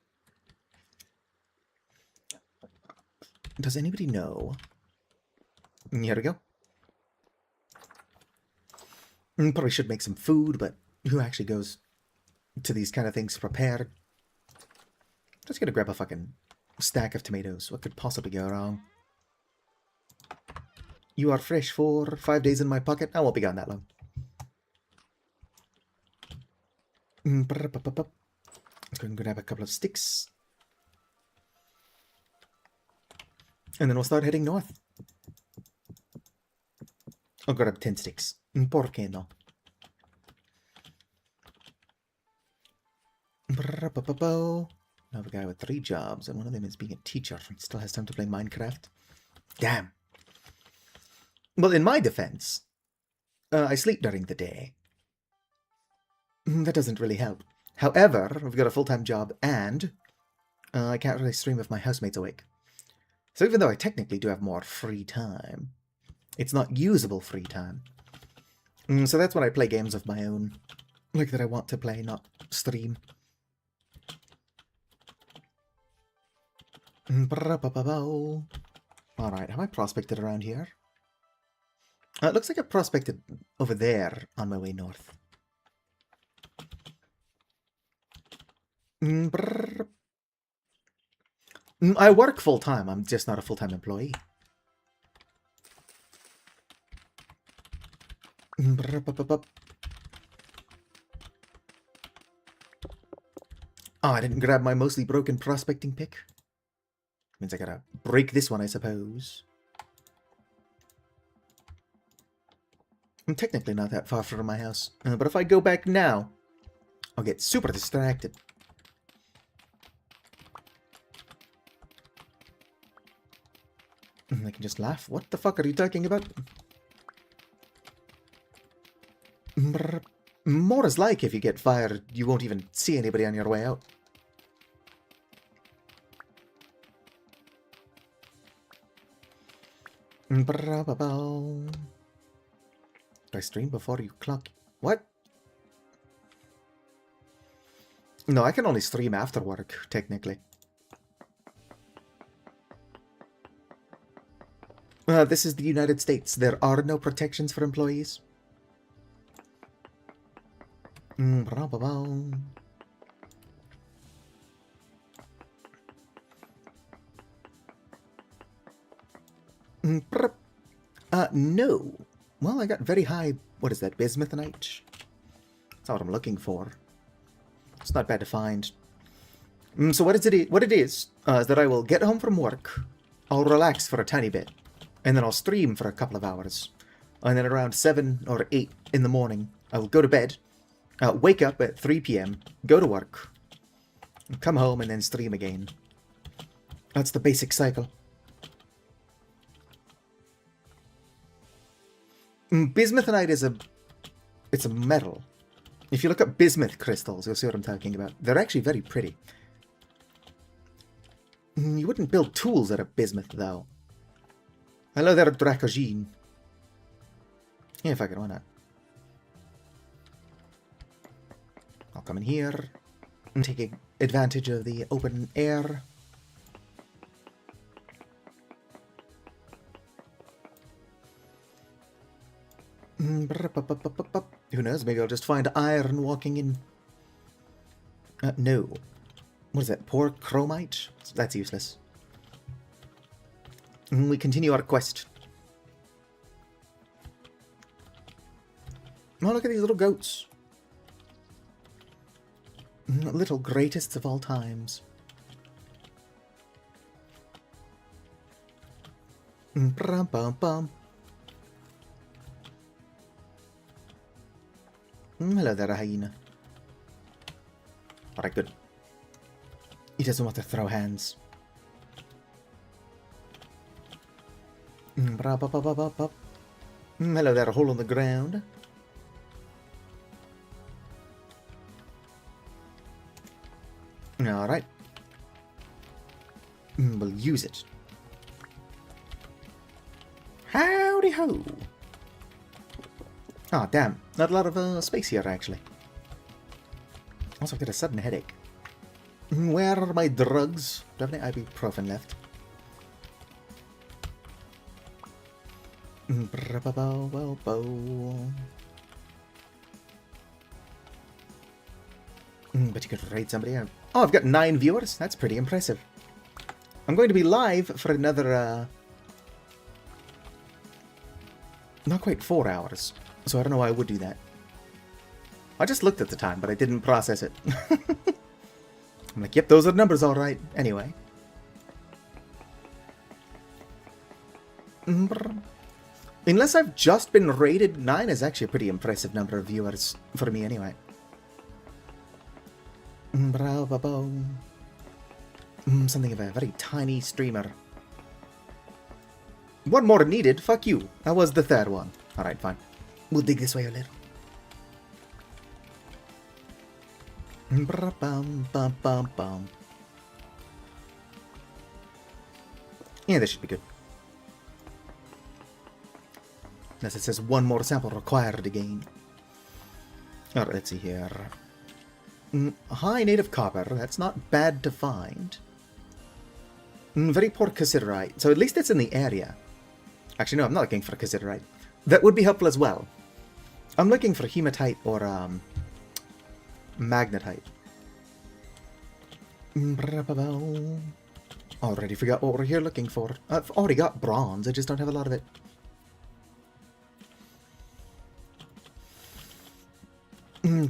Does anybody know? Here we go. Probably should make some food, but who actually goes to these kind of things prepared? Just gonna grab a fucking stack of tomatoes. What could possibly go wrong? You are fresh for 5 days in my pocket. I won't be gone that long. Let's go and grab a couple of sticks. And then we'll start heading north. I'll grab 10 sticks. ¿Por qué no? I have a guy with 3 jobs, and one of them is being a teacher. He still has time to play Minecraft. Damn. Well, in my defense, I sleep during the day. That doesn't really help. However, I've got a full-time job, and I can't really stream if my housemate's awake. So even though I technically do have more free time, it's not usable free time. So that's when I play games of my own. Like that I want to play, not stream. Alright, have I prospected around here? It looks like I prospected over there on my way north. I work full-time, I'm just not a full-time employee. Oh, I didn't grab my mostly broken prospecting pick. Means I gotta break this one, I suppose. I'm technically not that far from my house, but if I go back now, I'll get super distracted. I can just laugh. What the fuck are you talking about? Brr. More is like if you get fired, you won't even see anybody on your way out. Do I stream before you clock? What? No, I can only stream after work, technically. This is the United States. There are no protections for employees. No. Well, I got very high, what is that, bismuthinite? That's what I'm looking for. It's not bad to find. So what it is that I will get home from work, I'll relax for a tiny bit, and then I'll stream for a couple of hours. And then around 7 or 8 in the morning, I'll go to bed, wake up at 3 p.m., go to work, come home, and then stream again. That's the basic cycle. Bismuthinite it's a metal. If you look at bismuth crystals, you'll see what I'm talking about. They're actually very pretty. You wouldn't build tools out of bismuth, though. Hello there, Dracogene. Yeah, fuck it, why not? I'll come in here and take advantage of the open air. Who knows, maybe I'll just find iron walking in. No. What is that, poor chromite? That's useless. We continue our quest. Oh, look at these little goats. Little greatest of all times. Hello there, hyena. Alright, good. He doesn't want to throw hands. Hello there, a hole in the ground. Alright. We'll use it. Howdy ho! Ah, damn. Not a lot of space here, actually. Also, I've got a sudden headache. Where are my drugs? Do I have any ibuprofen left? But you could raid somebody out. Oh, I've got 9 viewers. That's pretty impressive. I'm going to be live for another, not quite 4 hours. So I don't know why I would do that. I just looked at the time, but I didn't process it. I'm like, yep, those are the numbers all right. Anyway. Unless I've just been rated, 9 is actually a pretty impressive number of viewers for me anyway. Something of a very tiny streamer. One more needed, fuck you. That was the 3rd one. Alright, fine. We'll dig this way a little. Yeah, this should be good. Unless it says 1 more sample required again. Alright, let's see here. High native copper, that's not bad to find. Very poor cassiterite, so at least it's in the area. Actually, no, I'm not looking for cassiterite. That would be helpful as well. I'm looking for hematite or magnetite. Already forgot what we're here looking for. I've already got bronze, I just don't have a lot of it.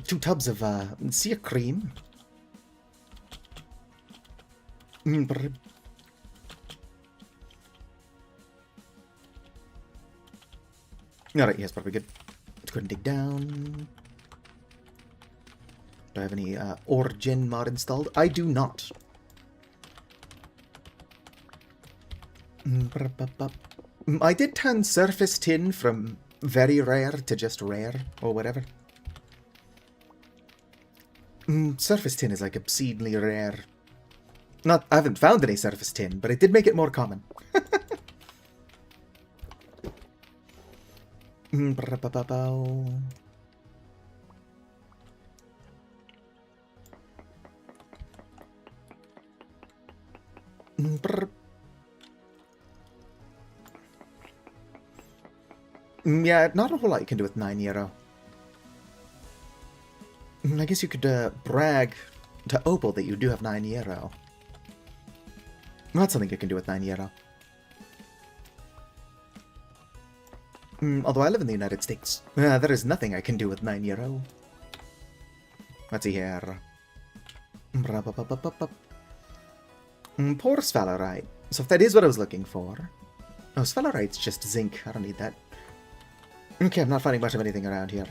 Two tubs of sea cream. Alright, yes, probably good. Let's go and dig down. Do I have any Origin mod installed? I do not. I did turn surface tin from very rare to just rare, or whatever. Surface tin is like obscenely rare. Not, I haven't found any surface tin, but it did make it more common. Yeah, not a whole lot you can do with 9 euro. I guess you could brag to Opal that you do have 9 euro. That's something you can do with 9 euro. Although I live in the United States, there is nothing I can do with 9 euro. Let's see here. Poor sphalerite. So if that is what I was looking for... Oh, sphalerite's just zinc. I don't need that. Okay, I'm not finding much of anything around here.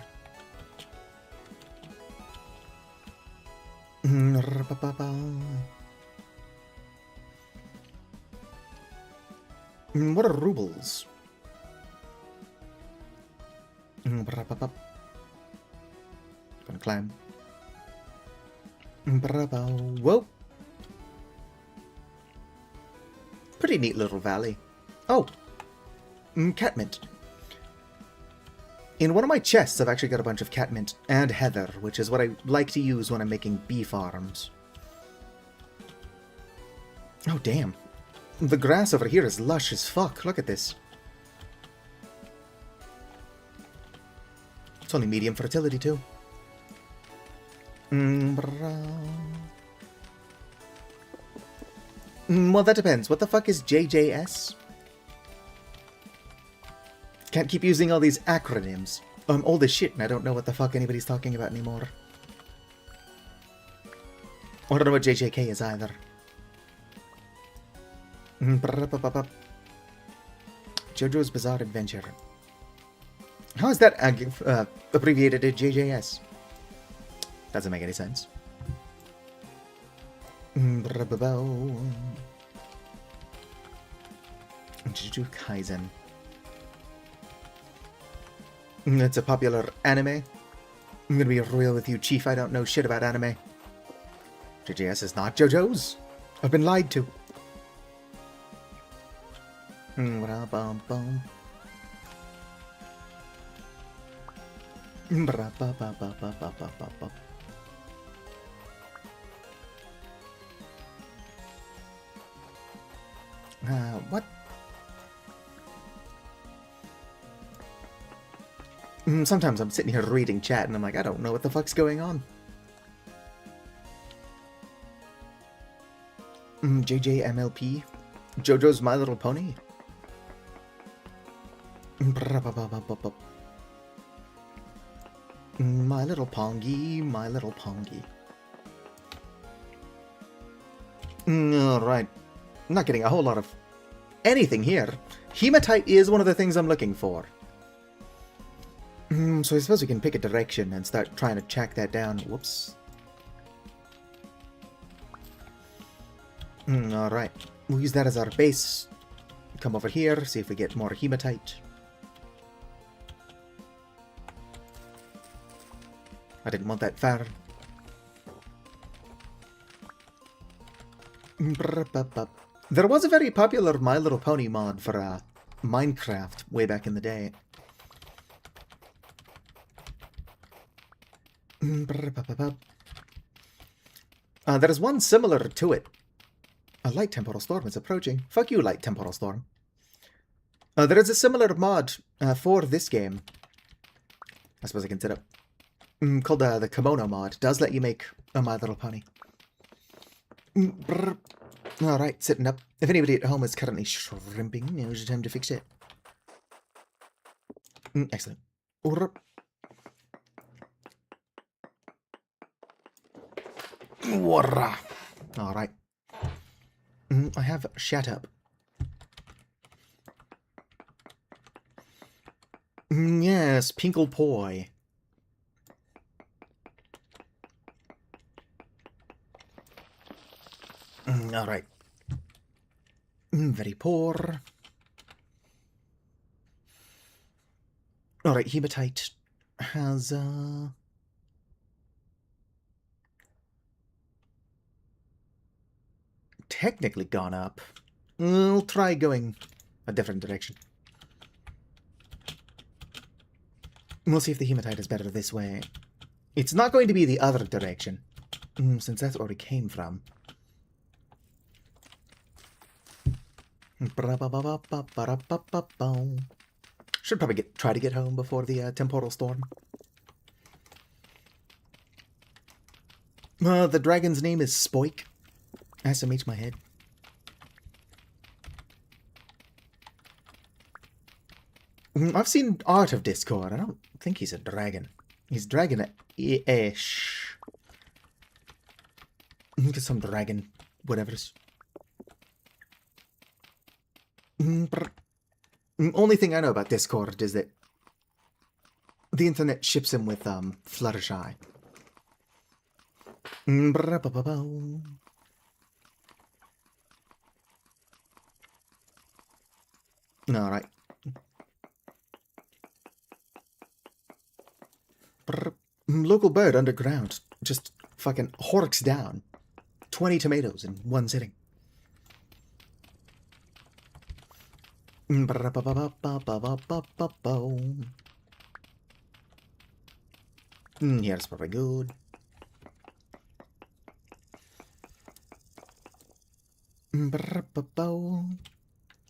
What are rubles? Gonna climb. Whoa! Pretty neat little valley. Oh! Catmint. In one of my chests, I've actually got a bunch of catmint and heather, which is what I like to use when I'm making bee farms. Oh, damn. The grass over here is lush as fuck. Look at this. It's only medium fertility, too. Well, that depends. What the fuck is JJS? Can't keep using all these acronyms. I'm old as shit and I don't know what the fuck anybody's talking about anymore. I don't know what JJK is either. JoJo's Bizarre Adventure. How is that abbreviated to JJS? Doesn't make any sense. Jujutsu Kaisen. It's a popular anime. I'm gonna be real with you, Chief. I don't know shit about anime. JJS is not JoJo's. I've been lied to. What? Sometimes I'm sitting here reading chat and I'm like, I don't know what the fuck's going on. JJMLP? JoJo's My Little Pony? My Little Pongy, My Little Pongy. Alright. I'm not getting a whole lot of anything here. Hematite is one of the things I'm looking for. So I suppose we can pick a direction and start trying to track that down. Whoops. Alright. We'll use that as our base. Come over here, see if we get more hematite. I didn't want that far. There was a very popular My Little Pony mod for Minecraft way back in the day. There is one similar to it. A light temporal storm is approaching. Fuck you, light temporal storm. There is a similar mod for this game. I suppose I can set up. Called the Kimono mod. It does let you make a My Little Pony. Alright, sitting up. If anybody at home is currently shrimping, now's the time to fix it. Excellent. Alright. I have shut up. Yes, Pinkle Poi. Alright. Very poor. Alright, hematite has technically gone up. We'll try going a different direction. We'll see if the hematite is better this way. It's not going to be the other direction, since that's where we came from. Should probably try to get home before the temporal storm. The dragon's name is Spoik. SMH my head. I've seen art of Discord. I don't think he's a dragon. He's dragon-ish. Get some dragon, whatever's. Only thing I know about Discord is that the internet ships him with Fluttershy. Alright. Local bird underground. Just fucking horks down. 20 tomatoes in one sitting. Here's probably good.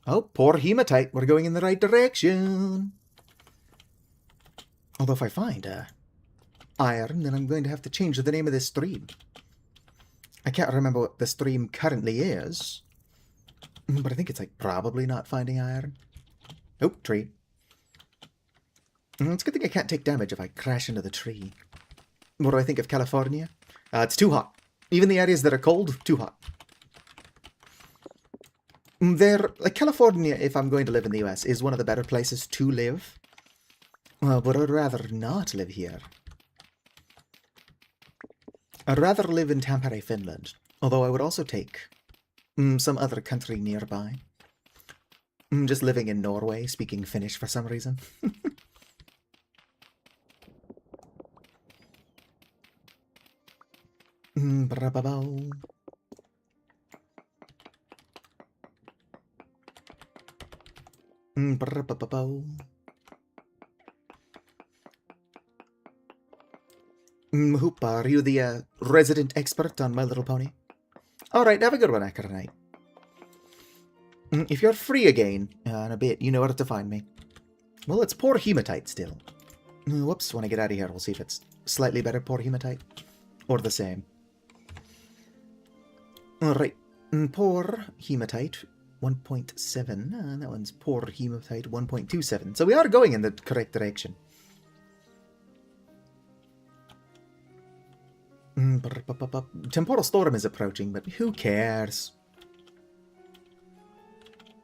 Oh, poor hematite. We're going in the right direction. Although if I find iron, then I'm going to have to change the name of this stream. I can't remember what the stream currently is. But I think it's like probably not finding iron. Oh, tree. It's a good thing I can't take damage if I crash into the tree. What do I think of California? It's too hot. Even the areas that are cold, too hot. Like California, if I'm going to live in the US, is one of the better places to live. But I'd rather not live here. I'd rather live in Tampere, Finland. Although I would also take some other country nearby. Just living in Norway, speaking Finnish for some reason. Hoopa, are you the resident expert on My Little Pony? Alright, have a good one, Acarnite. If you're free again in a bit, you know where to find me. Well, it's poor hematite still. Whoops, when I get out of here, we'll see if it's slightly better poor hematite. Or the same. Alright, poor hematite 1.7. That one's poor hematite 1.27. So we are going in the correct direction. Temporal storm is approaching, but who cares?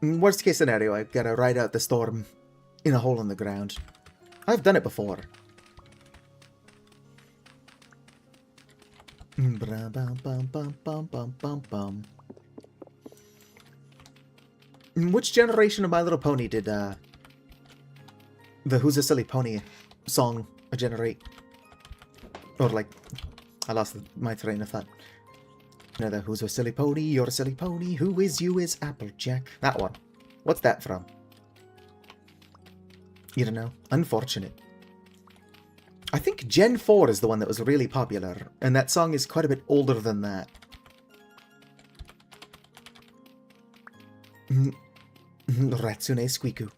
Worst case scenario, I've got to ride out the storm in a hole in the ground. I've done it before. Which generation of My Little Pony did the Who's a Silly Pony song generate? Or like, I lost my train of thought. You know, the Who's a Silly Pony, You're a Silly Pony, Who is You is Applejack. That one. What's that from? You don't know? Unfortunate. I think Gen 4 is the one that was really popular, and that song is quite a bit older than that. Ratsune Squiku.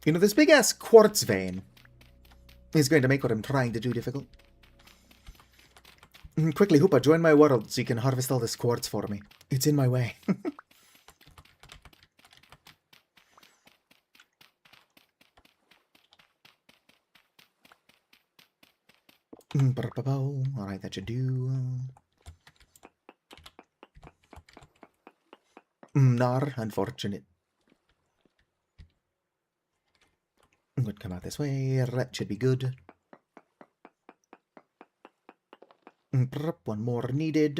You know, this big-ass quartz vein is going to make what I'm trying to do difficult. Quickly, Hoopa, join my world so you can harvest all this quartz for me. It's in my way. Alright, that should do. Nar, unfortunate. Would come out this way. That should be good. One more needed.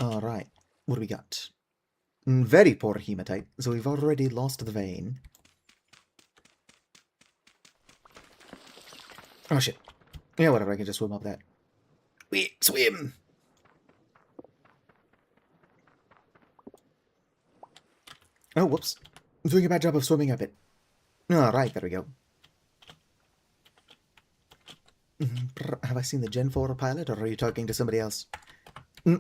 Alright, what do we got? Very poor hematite, so we've already lost the vein. Oh, shit. Yeah, whatever, I can just swim up that. Wait, swim! Oh, whoops. I'm doing a bad job of swimming up it. Alright, there we go. Have I seen the Gen 4 pilot, or are you talking to somebody else?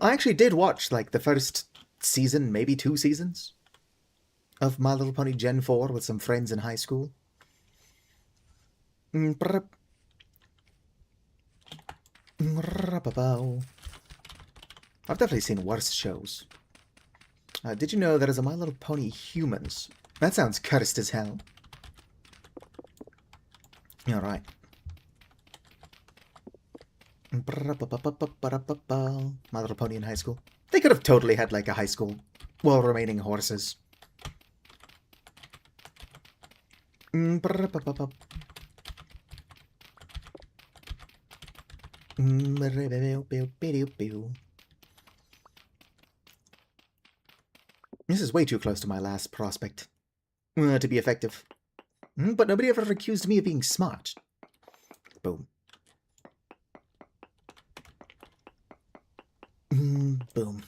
I actually did watch, like, the first season, maybe 2 seasons, of My Little Pony Gen 4 with some friends in high school. I've definitely seen worse shows. Did you know there is a My Little Pony Humans? That sounds cursed as hell. Alright. My Little Pony in high school. They could have totally had, like, a high school while remaining horses. This is way too close to my last prospect to be effective. But nobody ever accused me of being smart. Boom. Boom.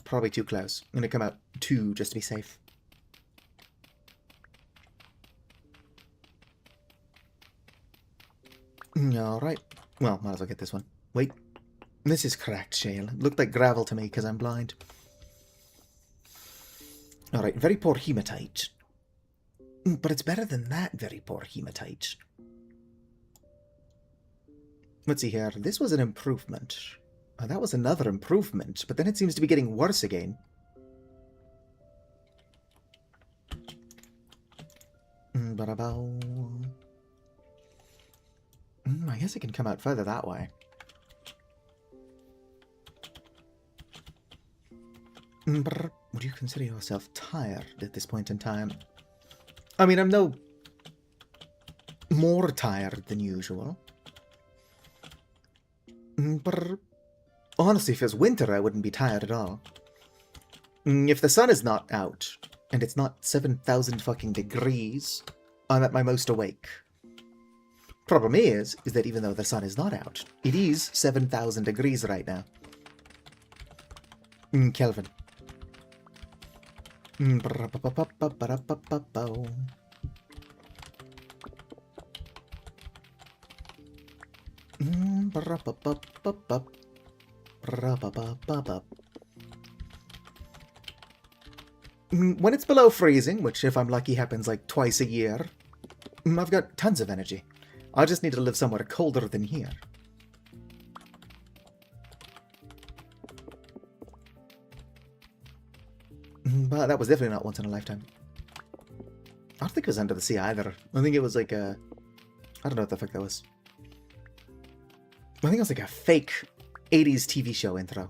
Probably too close. I'm gonna come out 2 just to be safe. Alright. Well, might as well get this one. Wait. This is cracked shale. It looked like gravel to me because I'm blind. Alright, very poor hematite. But it's better than that very poor hematite. Let's see here. This was an improvement. That was another improvement, but then it seems to be getting worse again. I guess it can come out further that way. Would you consider yourself tired at this point in time? I mean, I'm no more tired than usual. But honestly, if it was winter, I wouldn't be tired at all. If the sun is not out, and it's not 7,000 fucking degrees, I'm at my most awake. Problem is that even though the sun is not out, it is 7,000 degrees right now. Kelvin. When it's below freezing, which if I'm lucky happens like twice a year, I've got tons of energy. I just need to live somewhere colder than here. But that was definitely not once in a lifetime. I don't think it was Under the Sea either. I think it was like a... I don't know what the fuck that was. I think it was like a fake 80s TV show intro.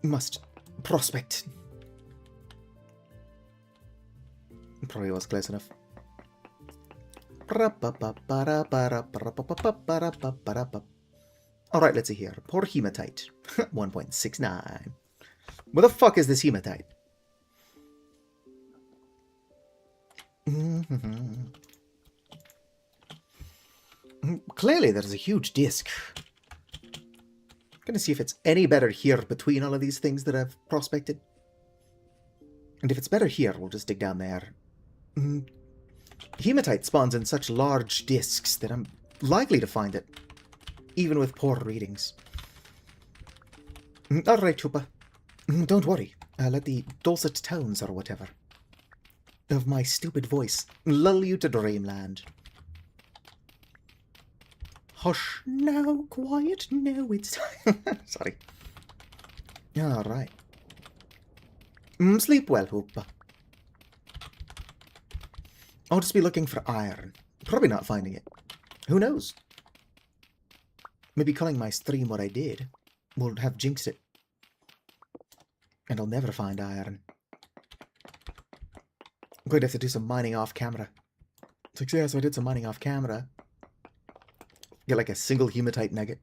Must prospect. Probably was close enough. Alright, let's see here. Poor hematite. 1.69. What the fuck is this hematite? Clearly there's a huge disc. I'm gonna see if it's any better here between all of these things that I've prospected. And if it's better here, we'll just dig down there. Hematite spawns in such large discs that I'm likely to find it, even with poor readings. Alright, Chupa. Don't worry. Let the dulcet tones or whatever of my stupid voice lull you to dreamland. Hush now, quiet now, it's time. Sorry. Alright. Sleep well, Chupa. I'll just be looking for iron. Probably not finding it. Who knows? Maybe calling my stream what I did will have jinxed it. And I'll never find iron. I'm going to have to do some mining off camera. It's like, yeah, so I did some mining off camera. Get like a single hematite nugget.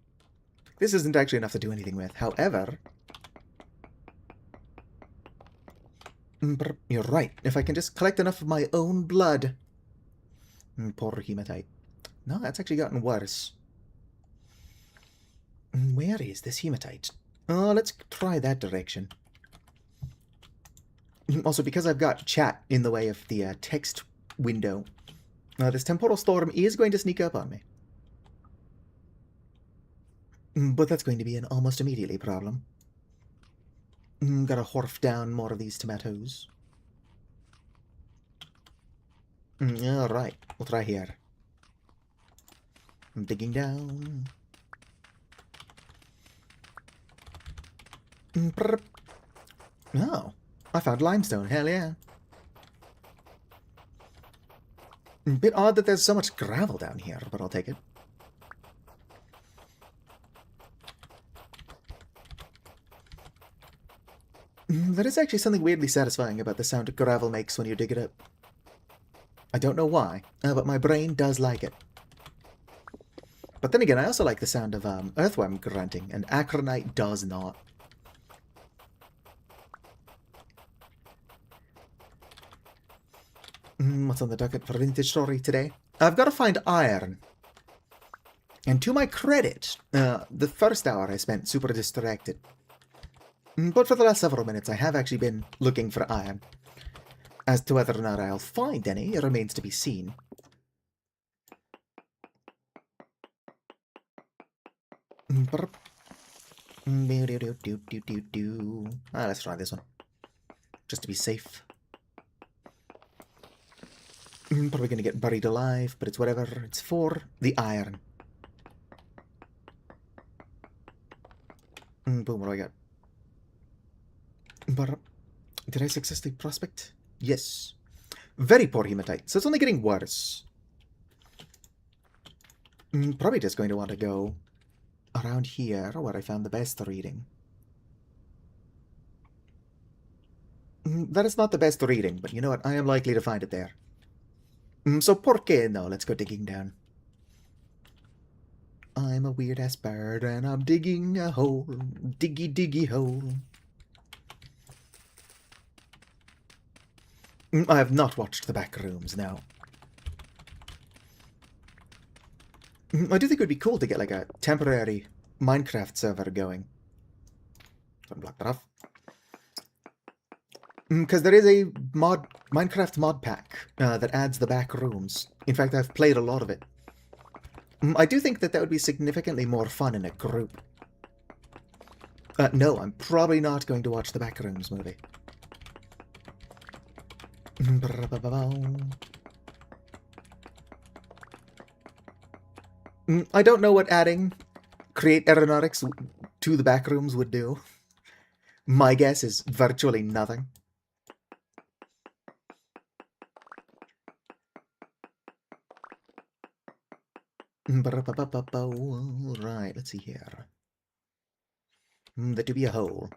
This isn't actually enough to do anything with. However... You're right. If I can just collect enough of my own blood... Poor hematite. No, that's actually gotten worse. Where is this hematite? Oh, let's try that direction. Also, because I've got chat in the way of the text window, this temporal storm is going to sneak up on me. But that's going to be an almost immediately problem. Gotta horf down more of these tomatoes. Alright, we'll try here. I'm digging down. Oh, I found limestone, hell yeah. Bit odd that there's so much gravel down here, but I'll take it. There is actually something weirdly satisfying about the sound gravel makes when you dig it up. I don't know why, but my brain does like it. But then again, I also like the sound of earthworm grunting, and acronite does not. What's on the docket for Vintage Story today? I've got to find iron. And to my credit, the first hour I spent super distracted. But for the last several minutes, I have actually been looking for iron. As to whether or not I'll find any, it remains to be seen. Let's try this one. Just to be safe. Probably gonna get buried alive, but it's whatever. It's for the iron. Boom, what do I got? Did I successfully prospect? Yes. Very poor hematite, so it's only getting worse. Probably just going to want to go around here, where I found the best reading. That is not the best reading, but you know what? I am likely to find it there. So por qué no? Let's go digging down. I'm a weird-ass bird, and I'm digging a hole. Diggy, diggy hole. I have not watched the back rooms, now. I do think it would be cool to get, like, a temporary Minecraft server going. Block that off. Because there is a Minecraft mod pack that adds the back rooms. In fact, I've played a lot of it. I do think that that would be significantly more fun in a group. No, I'm probably not going to watch the Backrooms movie. I don't know what adding Create Aeronautics to the Backrooms would do. My guess is virtually nothing. Right, let's see here. That to be a hole.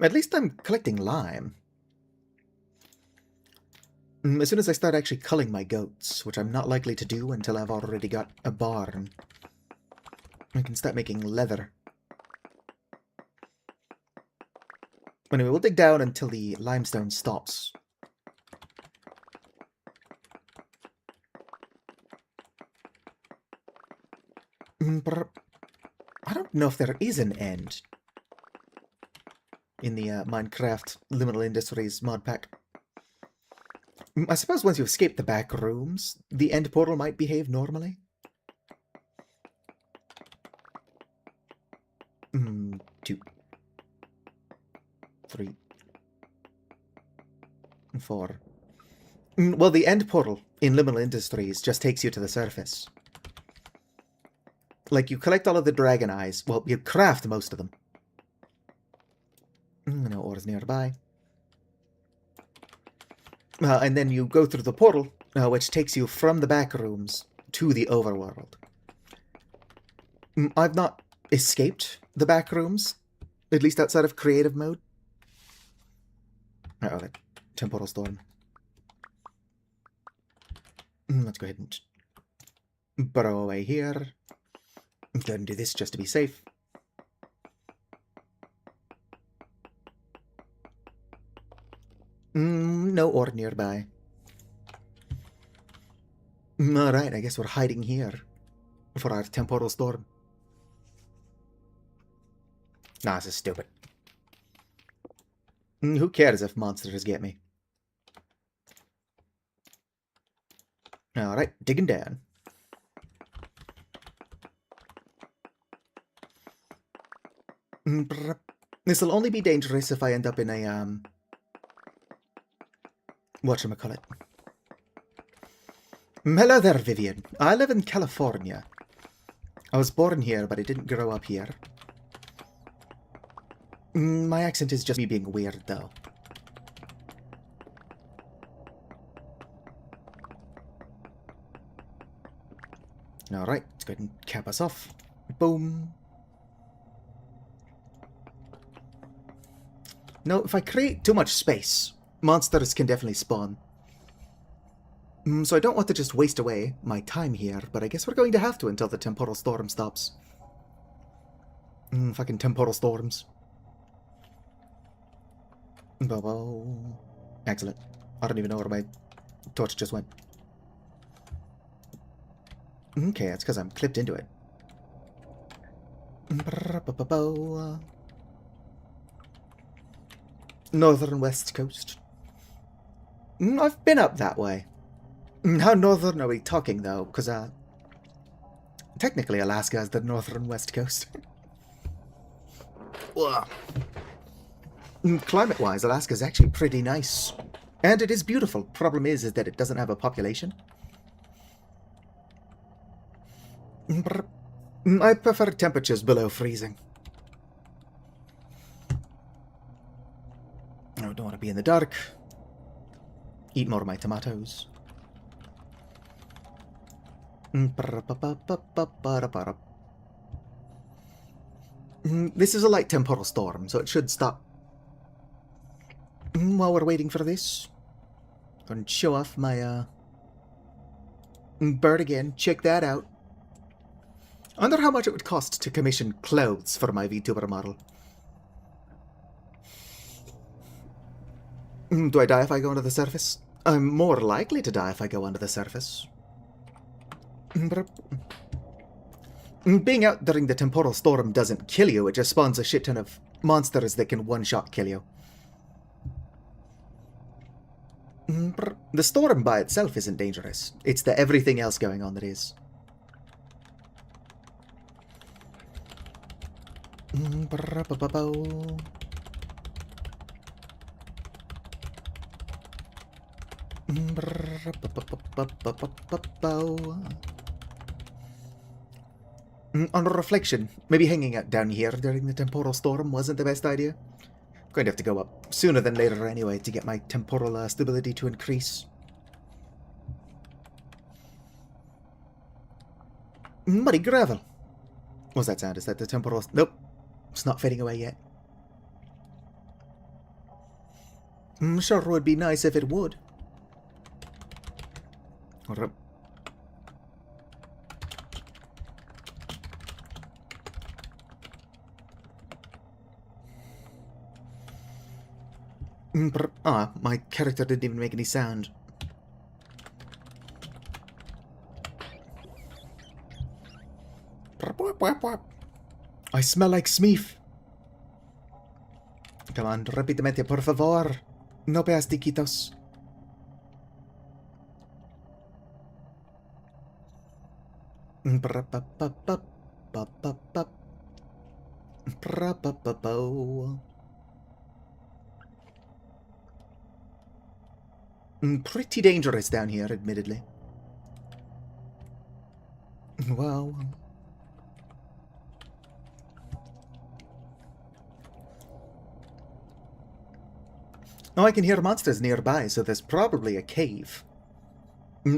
At least I'm collecting lime. As soon as I start actually culling my goats, which I'm not likely to do until I've already got a barn, I can start making leather. Anyway, we'll dig down until the limestone stops. I don't know if there is an end in the Minecraft Liminal Industries mod pack. I suppose once you escape the back rooms, the end portal might behave normally. 2, 3, 4. Well, the end portal in Liminal Industries just takes you to the surface. Like, you collect all of the dragon eyes. Well, you craft most of them. No ores nearby. And then you go through the portal, which takes you from the back rooms to the overworld. I've not escaped the back rooms, at least outside of creative mode. Uh-oh, that temporal storm. Let's go ahead and burrow away here. Go ahead and do this just to be safe. No ore nearby. Alright, I guess we're hiding here for our temporal storm. Nah, this is stupid. Who cares if monsters get me? Alright, digging down. This will only be dangerous if I end up in a, whatchamacallit. Hello there, Vivian. I live in California. I was born here, but I didn't grow up here. My accent is just me being weird, though. Alright, let's go ahead and cap us off. Boom. No, if I create too much space, monsters can definitely spawn. So I don't want to just waste away my time here, but I guess we're going to have to until the temporal storm stops. Fucking temporal storms. Excellent. I don't even know where my torch just went. Okay, that's because I'm clipped into it. Northern West Coast. I've been up that way. How northern are we talking, though? Because, technically Alaska is the northern West Coast. Climate-wise, Alaska is actually pretty nice. And it is beautiful. Problem is that it doesn't have a population. I prefer temperatures below freezing. I don't want to be in the dark. Eat more of my tomatoes. This is a light temporal storm, so it should stop. While we're waiting for this, go and show off my bird again. Check that out. I wonder how much it would cost to commission clothes for my VTuber model. Do I die if I go under the surface? I'm more likely to die if I go under the surface. Being out during the temporal storm doesn't kill you, it just spawns a shit ton of monsters that can one-shot kill you. The storm by itself isn't dangerous. It's the everything else going on that is. On reflection, maybe hanging out down here during the temporal storm wasn't the best idea. Going to have to go up sooner than later anyway to get my temporal stability to increase. Muddy gravel. What's that sound? Is that the temporal... Nope. It's not fading away yet. Sure would be nice if it would. My character didn't even make any sound. I smell like Smeef. Come on, rápidamente, por favor. No veas tiquitos. Pretty dangerous down here, admittedly. Wow. Oh, I can hear monsters nearby, so there's probably a cave.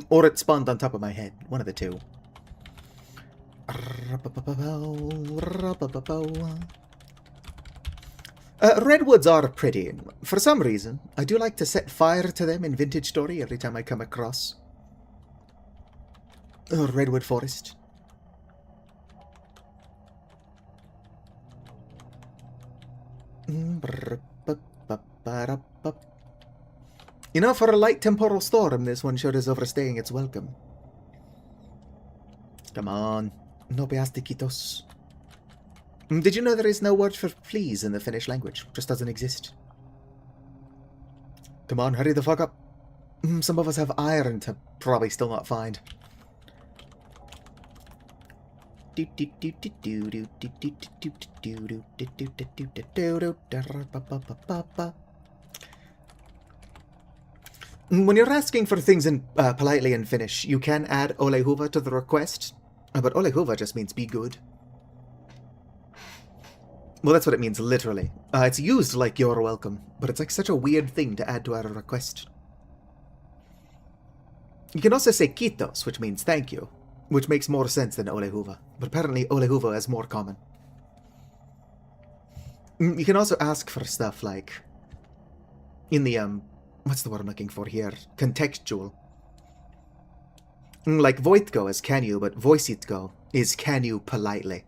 Or it spawned on top of my head. One of the two. Redwoods are pretty. For some reason, I do like to set fire to them in Vintage Story every time I come across. redwood forest. You know, for a light temporal storm, this one sure is overstaying its welcome. Come on. No beastiquitos. Did you know there is no word for please in the Finnish language? Just doesn't exist. Come on, hurry the fuck up. Some of us have iron to probably still not find. When you're asking for things in politely in Finnish, you can add ole hyvä to the request, but ole hyvä just means be good. Well, that's what it means literally. It's used like you're welcome, but it's like such a weird thing to add to our request. You can also say kiitos, which means thank you, which makes more sense than ole hyvä, but apparently ole hyvä is more common. You can also ask for stuff like, in the, what's the word I'm looking for here? Contextual. Like voitko is can you, but voisitko is can you politely.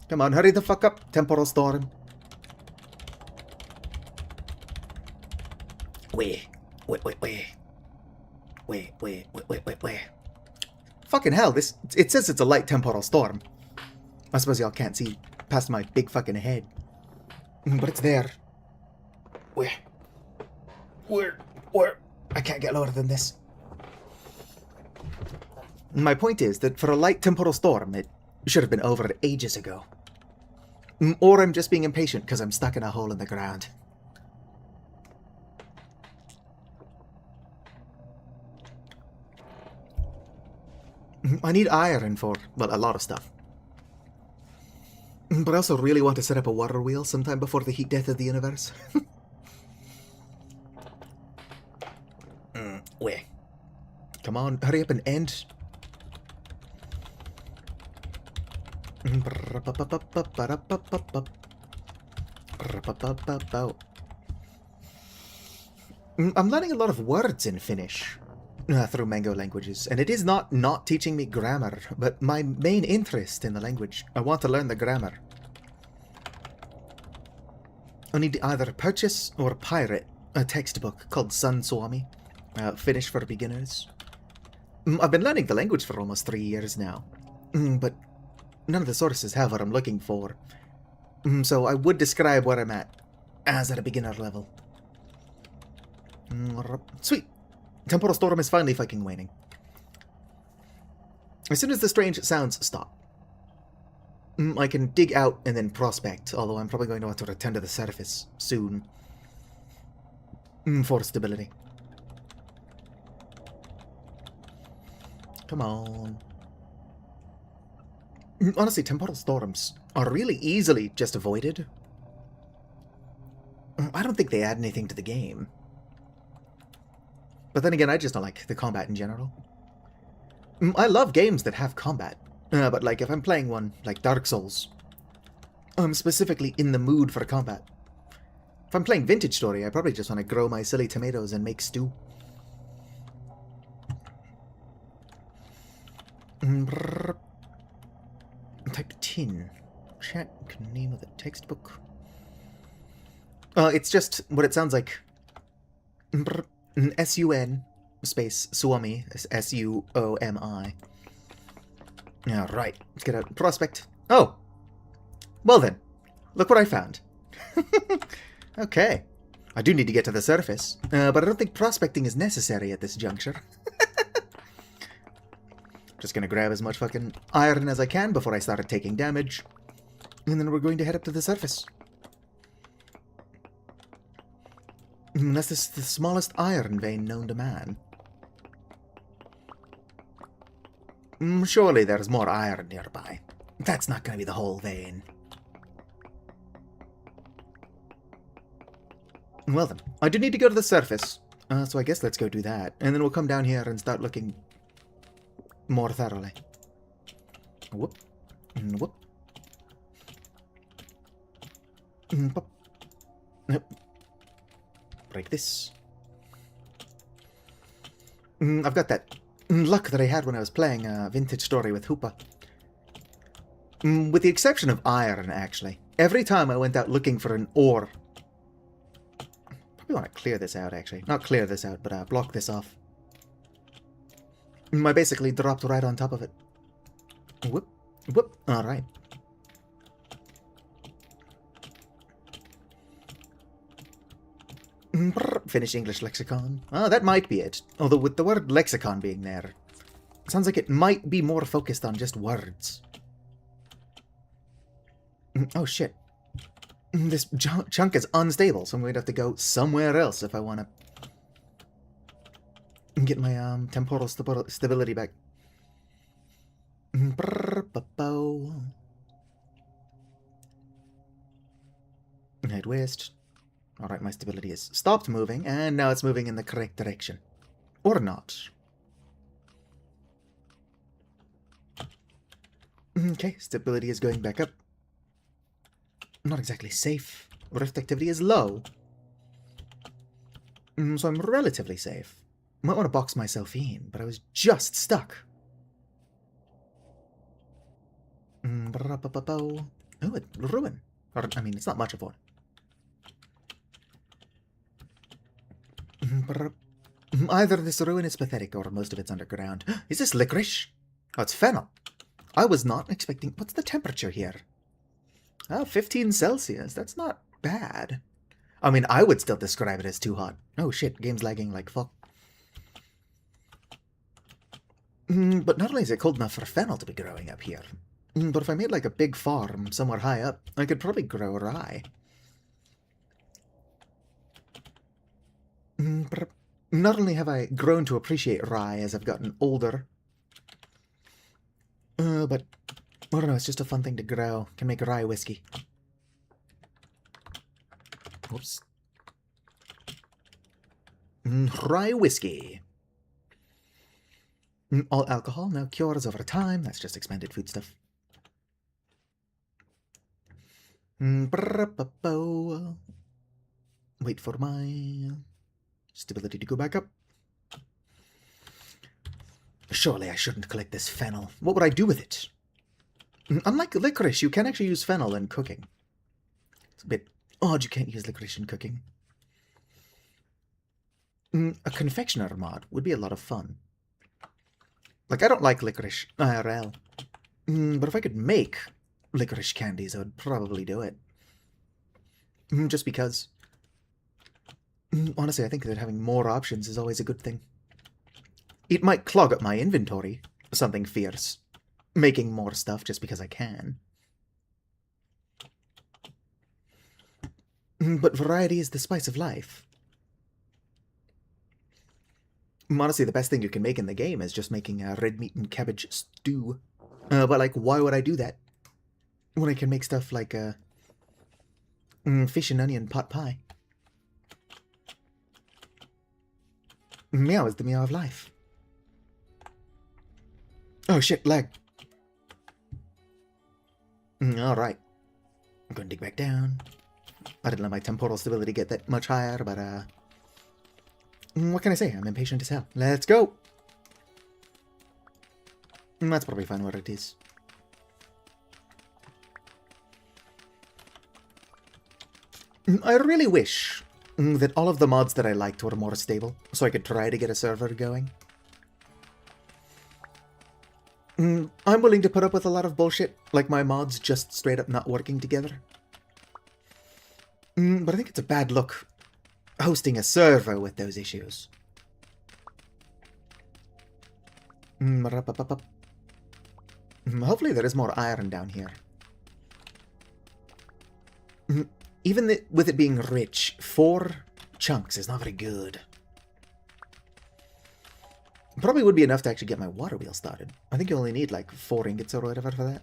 Come on, hurry the fuck up, temporal storm. Wait. Fucking hell, it says it's a light temporal storm. I suppose y'all can't see past my big fucking head. But it's there. Where? I can't get lower than this. My point is that for a light temporal storm, it should have been over ages ago. Or I'm just being impatient because I'm stuck in a hole in the ground. I need iron for, well, a lot of stuff. But I also really want to set up a water wheel sometime before the heat death of the universe. Wait. Come on, hurry up and end. I'm learning a lot of words in Finnish through Mango Languages, and it is not teaching me grammar, but my main interest in the language. I want to learn the grammar. I need to either purchase or pirate a textbook called Sun Suomi, Finnish for Beginners. I've been learning the language for almost 3 years now, but none of the sources have what I'm looking for. So I would describe where I'm at as at a beginner level. Sweet! Temporal storm is finally fucking waning. As soon as the strange sounds stop, I can dig out and then prospect, although I'm probably going to want to return to the surface soon. For stability. Come on. Honestly, temporal storms are really easily just avoided. I don't think they add anything to the game. But then again, I just don't like the combat in general. I love games that have combat, but like if I'm playing one like Dark Souls, I'm specifically in the mood for combat. If I'm playing Vintage Story, I probably just want to grow my silly tomatoes and make stew. Type tin. Check name of the textbook. It's just what it sounds like. S-U-N space Suomi, S-U-O-M-I. Yeah, right. Let's get out. Prospect. Oh! Well then. Look what I found. Okay. I do need to get to the surface, but I don't think prospecting is necessary at this juncture. Just gonna grab as much fucking iron as I can before I started taking damage, and then we're going to head up to the surface. That's the smallest iron vein known to man. Surely there's more iron nearby. That's not gonna be the whole vein. Well then, I do need to go to the surface, so I guess let's go do that, and then we'll come down here and start looking more thoroughly. Whoop. Whoop. Nope. Break this. I've got that luck that I had when I was playing Vintage Story with Hoopa. With the exception of iron, actually. Every time I went out looking for an ore... Probably want to clear this out, actually. Not clear this out, but block this off. I basically dropped right on top of it. Whoop. Whoop. Alright. Finish English lexicon. Ah, that might be it. Although with the word lexicon being there, it sounds like it might be more focused on just words. Oh shit. This chunk is unstable, so I'm going to have to go somewhere else if I want to get my temporal stability back. Head west. Alright, my stability has stopped moving, and now it's moving in the correct direction. Or not. Okay, stability is going back up. Not exactly safe. Rift activity is low. So I'm relatively safe. Might want to box myself in, but I was just stuck. Oh, a ruin. Or, I mean, it's not much of one. Either this ruin is pathetic or most of it's underground. Is this licorice? Oh, it's fennel. I was not expecting... What's the temperature here? Oh, 15 Celsius. That's not bad. I mean, I would still describe it as too hot. Oh shit, game's lagging like fuck. But not only is it cold enough for fennel to be growing up here, but if I made like a big farm somewhere high up, I could probably grow rye. Not only have I grown to appreciate rye as I've gotten older, but I don't know, it's just a fun thing to grow. Can make rye whiskey. Oops. Rye whiskey. All alcohol now cures over time. That's just expanded food stuff. Wait for my stability to go back up. Surely I shouldn't collect this fennel. What would I do with it? Unlike licorice, you can actually use fennel in cooking. It's a bit odd you can't use licorice in cooking. A confectioner mod would be a lot of fun. Like, I don't like licorice IRL. But if I could make licorice candies, I would probably do it. Just because. Honestly, I think that having more options is always a good thing. It might clog up my inventory, something fierce. Making more stuff just because I can. But variety is the spice of life. Honestly, the best thing you can make in the game is just making a red meat and cabbage stew. But, like, why would I do that? When I can make stuff like, fish and onion pot pie. Meow is the meow of life. Oh shit, lag. Alright. I'm gonna dig back down. I didn't let my temporal stability get that much higher, but, what can I say? I'm impatient as hell. Let's go! That's probably fine where it is. I really wish that all of the mods that I liked were more stable, so I could try to get a server going. I'm willing to put up with a lot of bullshit, like my mods just straight up not working together. But I think it's a bad look hosting a server with those issues. Hopefully there is more iron down here. Even with it being rich, 4 chunks is not very good. Probably would be enough to actually get my water wheel started. I think you only need like 4 ingots or whatever for that.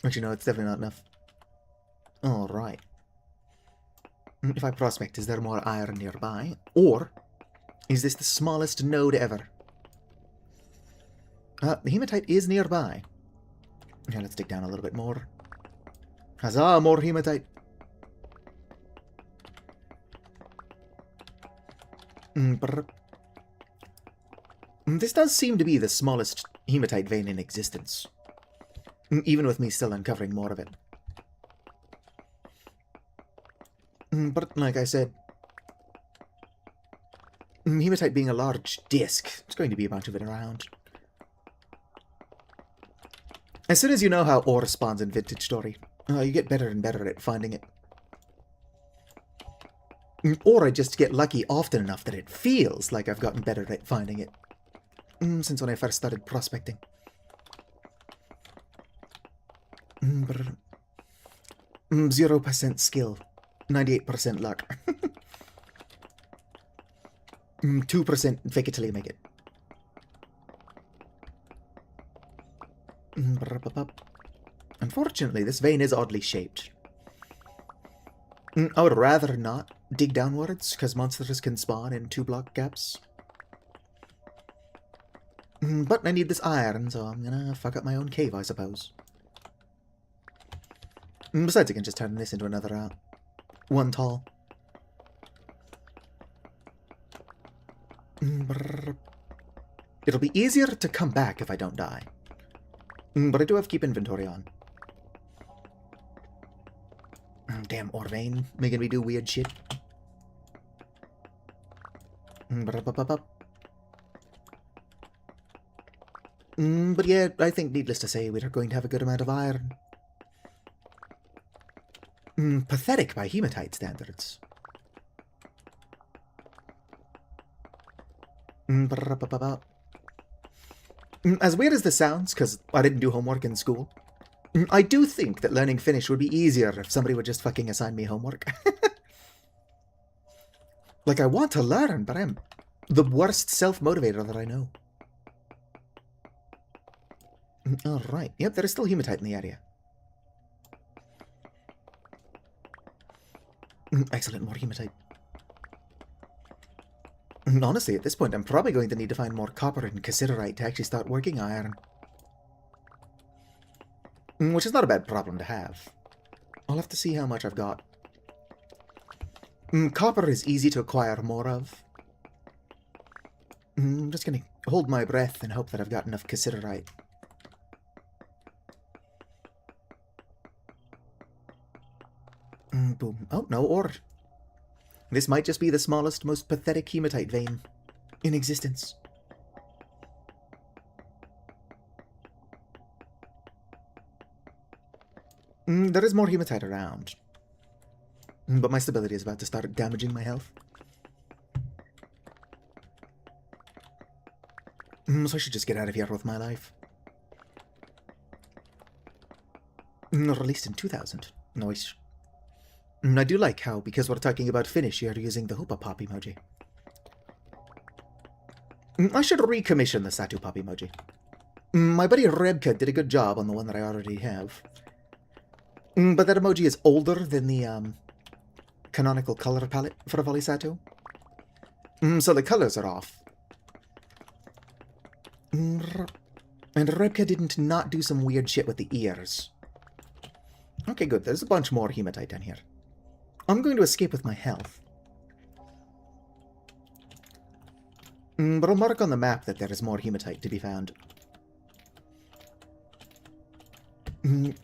Actually, no, it's definitely not enough. Alright. If I prospect, is there more iron nearby? Or is this the smallest node ever? The hematite is nearby. Okay, let's dig down a little bit more. Huzzah, more hematite. This does seem to be the smallest hematite vein in existence, even with me still uncovering more of it. But like I said, hematite being a large disc, there's going to be a bunch of it around. As soon as you know how ore spawns in Vintage Story, you get better and better at finding it. Or I just get lucky often enough that it feels like I've gotten better at finding it. Since when I first started prospecting. 0% skill. 98% luck. 2% fake it till you make it. Unfortunately, this vein is oddly shaped. I would rather not dig downwards, because monsters can spawn in 2-block gaps. But I need this iron, so I'm gonna fuck up my own cave, I suppose. Besides, I can just turn this into another, one tall. It'll be easier to come back if I don't die. But I do have to keep inventory on. Damn ore vein, making me do weird shit. But yeah, I think needless to say, we're going to have a good amount of iron. Pathetic by hematite standards. As weird as this sounds, because I didn't do homework in school, I do think that learning Finnish would be easier if somebody would just fucking assign me homework. Like, I want to learn, but I'm the worst self-motivator that I know. Alright, yep, there is still hematite in the area. Excellent, more hematite. Honestly, at this point, I'm probably going to need to find more copper and cassiterite to actually start working iron. Which is not a bad problem to have. I'll have to see how much I've got. Copper is easy to acquire more of. I'm just gonna hold my breath and hope that I've got enough cassiterite. Boom. Oh, no ore. This might just be the smallest, most pathetic hematite vein in existence. There is more hematite around. But my stability is about to start damaging my health. So I should just get out of here with my life. Released in 2000. Nice. I do like how, because we're talking about Finnish, you're using the Hoopa Pop emoji. I should recommission the Satu Pop emoji. My buddy Rebka did a good job on the one that I already have. But that emoji is older than the canonical color palette for Volley Satu. So the colors are off. And Rebka didn't not do some weird shit with the ears. Okay, good. There's a bunch more hematite down here. I'm going to escape with my health. But I'll mark on the map that there is more hematite to be found.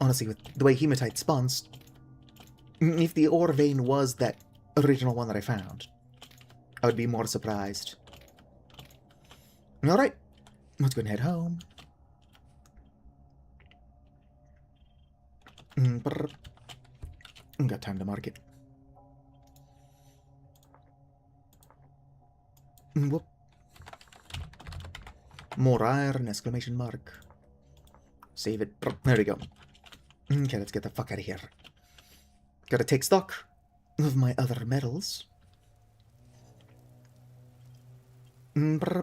Honestly, with the way hematite spawns, if the ore vein was that original one that I found, I would be more surprised. Alright, let's go and head home. Got time to mark it. Whoop. More iron, exclamation mark. Save it. There we go. Okay, let's get the fuck out of here. Gotta take stock of my other metals. The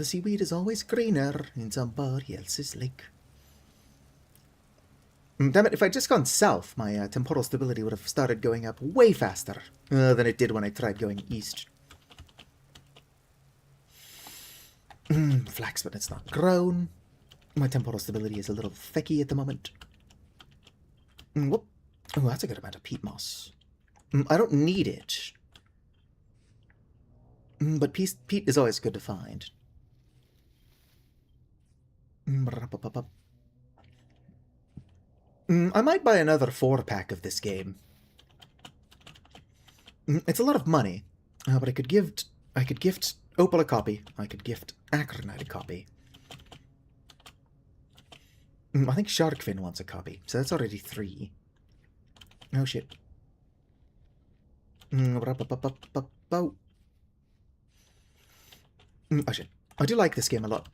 seaweed is always greener in somebody else's lake. Damn it, if I'd just gone south, my temporal stability would have started going up way faster than it did when I tried going east. Flax, but it's not grown. My temporal stability is a little thicky at the moment. Whoop. Oh, that's a good amount of peat moss. I don't need it. But peat is always good to find. I might buy another 4-pack of this game. It's a lot of money, but I could gift Opal a copy. I could gift Acronite a copy. I think Sharkfin wants a copy, so that's already 3. Oh shit. Oh shit. I do like this game a lot.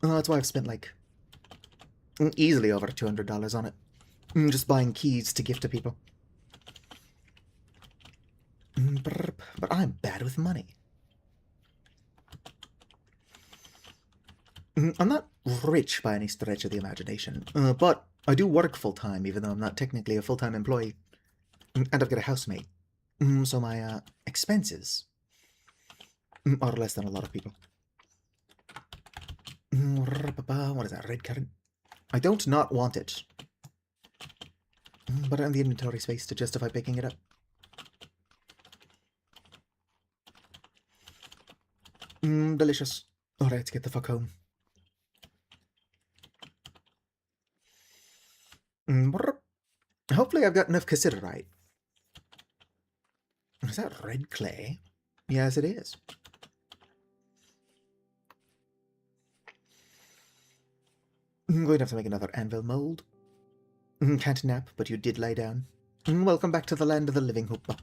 That's why I've spent like easily over $200 on it. Just buying keys to gift to people. But I'm bad with money. I'm not rich by any stretch of the imagination, but I do work full-time, even though I'm not technically a full-time employee. And I've got a housemate. So my expenses are less than a lot of people. What is that, red currant? I don't not want it. But I have the inventory space to justify picking it up. Delicious. Alright, let's get the fuck home. Hopefully I've got enough cassiterite. Is that red clay? Yes, it is. I'm going to have to make another anvil mold. Can't nap, but you did lie down. Welcome back to the land of the living, Hoopa.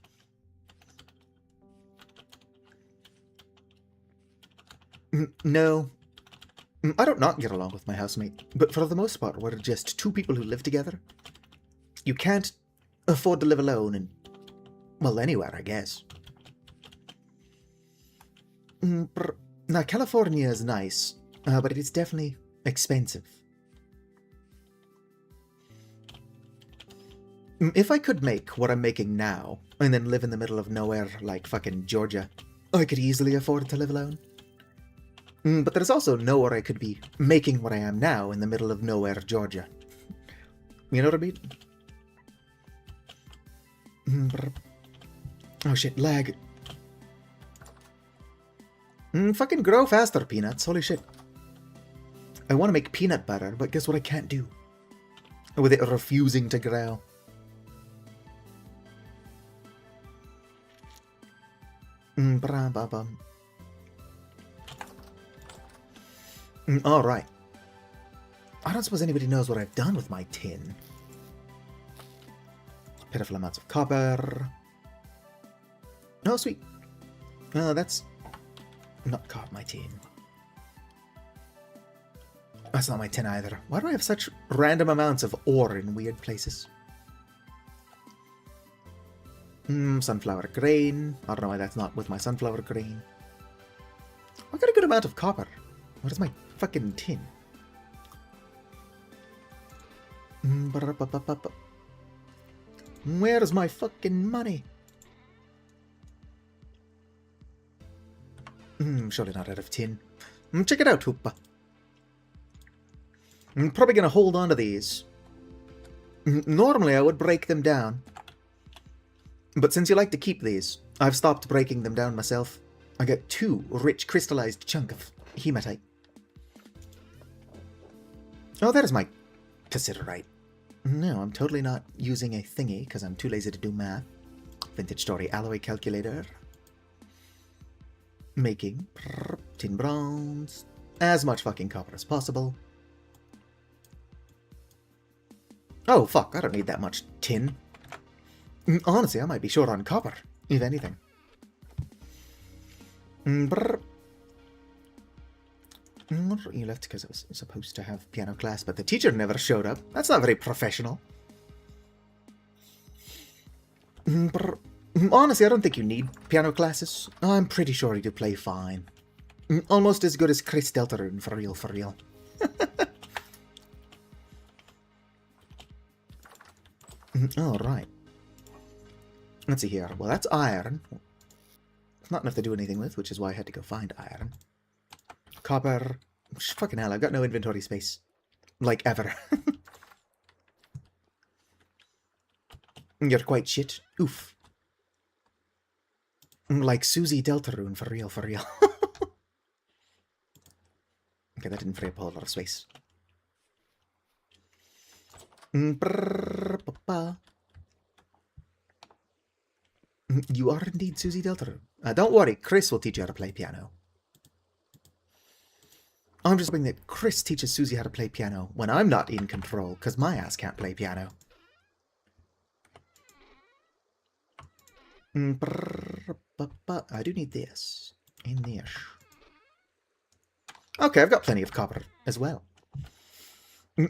No. I don't not get along with my housemate, but for the most part, we're just 2 people who live together. You can't afford to live alone and, well, anywhere, I guess. Now, California is nice, but it is definitely expensive. If I could make what I'm making now, and then live in the middle of nowhere like fucking Georgia, I could easily afford to live alone. But there's also nowhere I could be making what I am now in the middle of nowhere, Georgia. You know what I mean? Oh shit, lag. Fucking grow faster, peanuts. Holy shit. I want to make peanut butter, but guess what I can't do? With it refusing to grow. Alright. I don't suppose anybody knows what I've done with my tin. Pitiful amounts of copper. Oh, sweet. That's not my tin. That's not my tin either. Why do I have such random amounts of ore in weird places? Sunflower grain. I don't know why that's not with my sunflower grain. I got a good amount of copper. What is my fucking tin? Where is my fucking money? Surely not out of tin. Check it out, Hoopa. I'm probably going to hold on to these. Normally I would break them down. But since you like to keep these, I've stopped breaking them down myself. I got 2 rich crystallized chunk of hematite. Oh, that is my cassiterite. No, I'm totally not using a thingy because I'm too lazy to do math. Vintage story alloy calculator. Making tin bronze. As much fucking copper as possible. Oh, fuck, I don't need that much tin. Honestly, I might be short on copper, if anything. You left because I was supposed to have piano class, but the teacher never showed up. That's not very professional. Honestly, I don't think you need piano classes. I'm pretty sure you do play fine. Almost as good as Chris Deltarune, for real, for real. Alright. Let's see here. Well, that's iron. It's not enough to do anything with, which is why I had to go find iron. Copper. Fucking hell, I've got no inventory space. Like, ever. You're quite shit. Oof. Like Susie Deltarune, for real, for real. Okay, that didn't free up a whole lot of space. You are indeed Susie Deltarune. Don't worry, Chris will teach you how to play piano. I'm just hoping that Chris teaches Susie how to play piano when I'm not in control, because my ass can't play piano. I do need this. And this. Okay, I've got plenty of copper as well.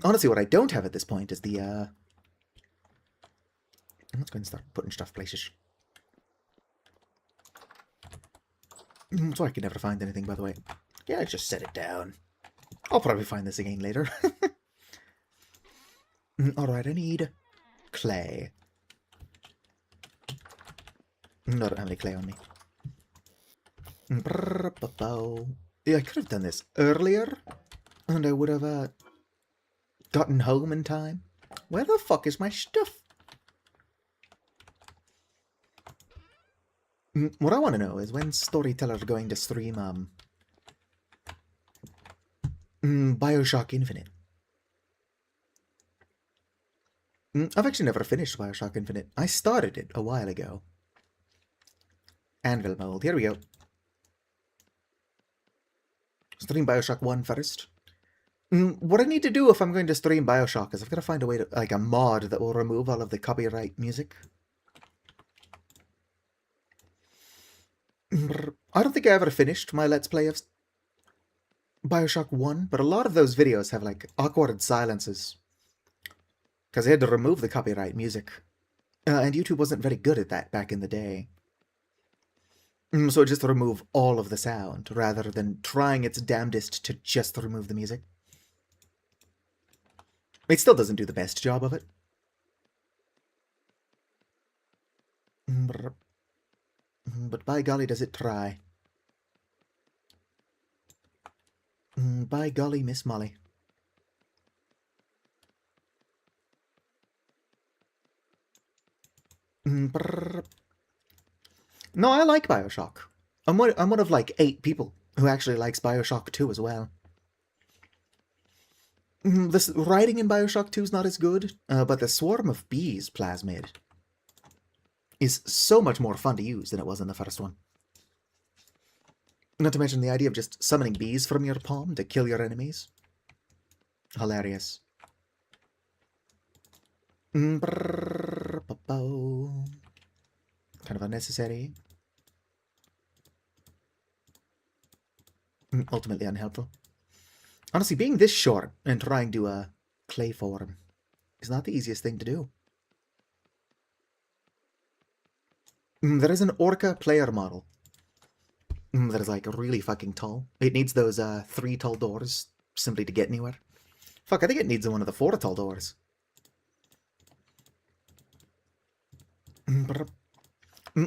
Honestly, what I don't have at this point is the, let's go and start putting stuff places. So I can never find anything, by the way. Yeah, just set it down. I'll probably find this again later. Alright, I need clay. No, I don't have any clay on me. Yeah, I could have done this earlier, and I would have gotten home in time. Where the fuck is my stuff? What I want to know is when Storyteller are going to stream Bioshock Infinite. I've actually never finished Bioshock Infinite. I started it a while ago. Anvil mold. Here we go. Stream Bioshock 1 first. What I need to do if I'm going to stream Bioshock is I've got to find a way to, like, a mod that will remove all of the copyright music. I don't think I ever finished my Let's Play of Bioshock 1, but a lot of those videos have, like, awkward silences. Because they had to remove the copyright music. And YouTube wasn't very good at that back in the day. So it just remove all of the sound, rather than trying its damnedest to just remove the music. It still doesn't do the best job of it. But by golly does it try. By golly, Miss Molly. No, I like Bioshock. I'm one of like 8 people who actually likes Bioshock 2 as well. The writing in Bioshock 2 is not as good, but the swarm of bees plasmid is so much more fun to use than it was in the first one. Not to mention the idea of just summoning bees from your palm to kill your enemies. Hilarious. Kind of unnecessary. Ultimately unhelpful. Honestly, being this short and trying to clay form is not the easiest thing to do. There is an Orca player model that is like really fucking tall. It needs those 3 tall doors simply to get anywhere. Fuck, I think it needs one of the 4 tall doors.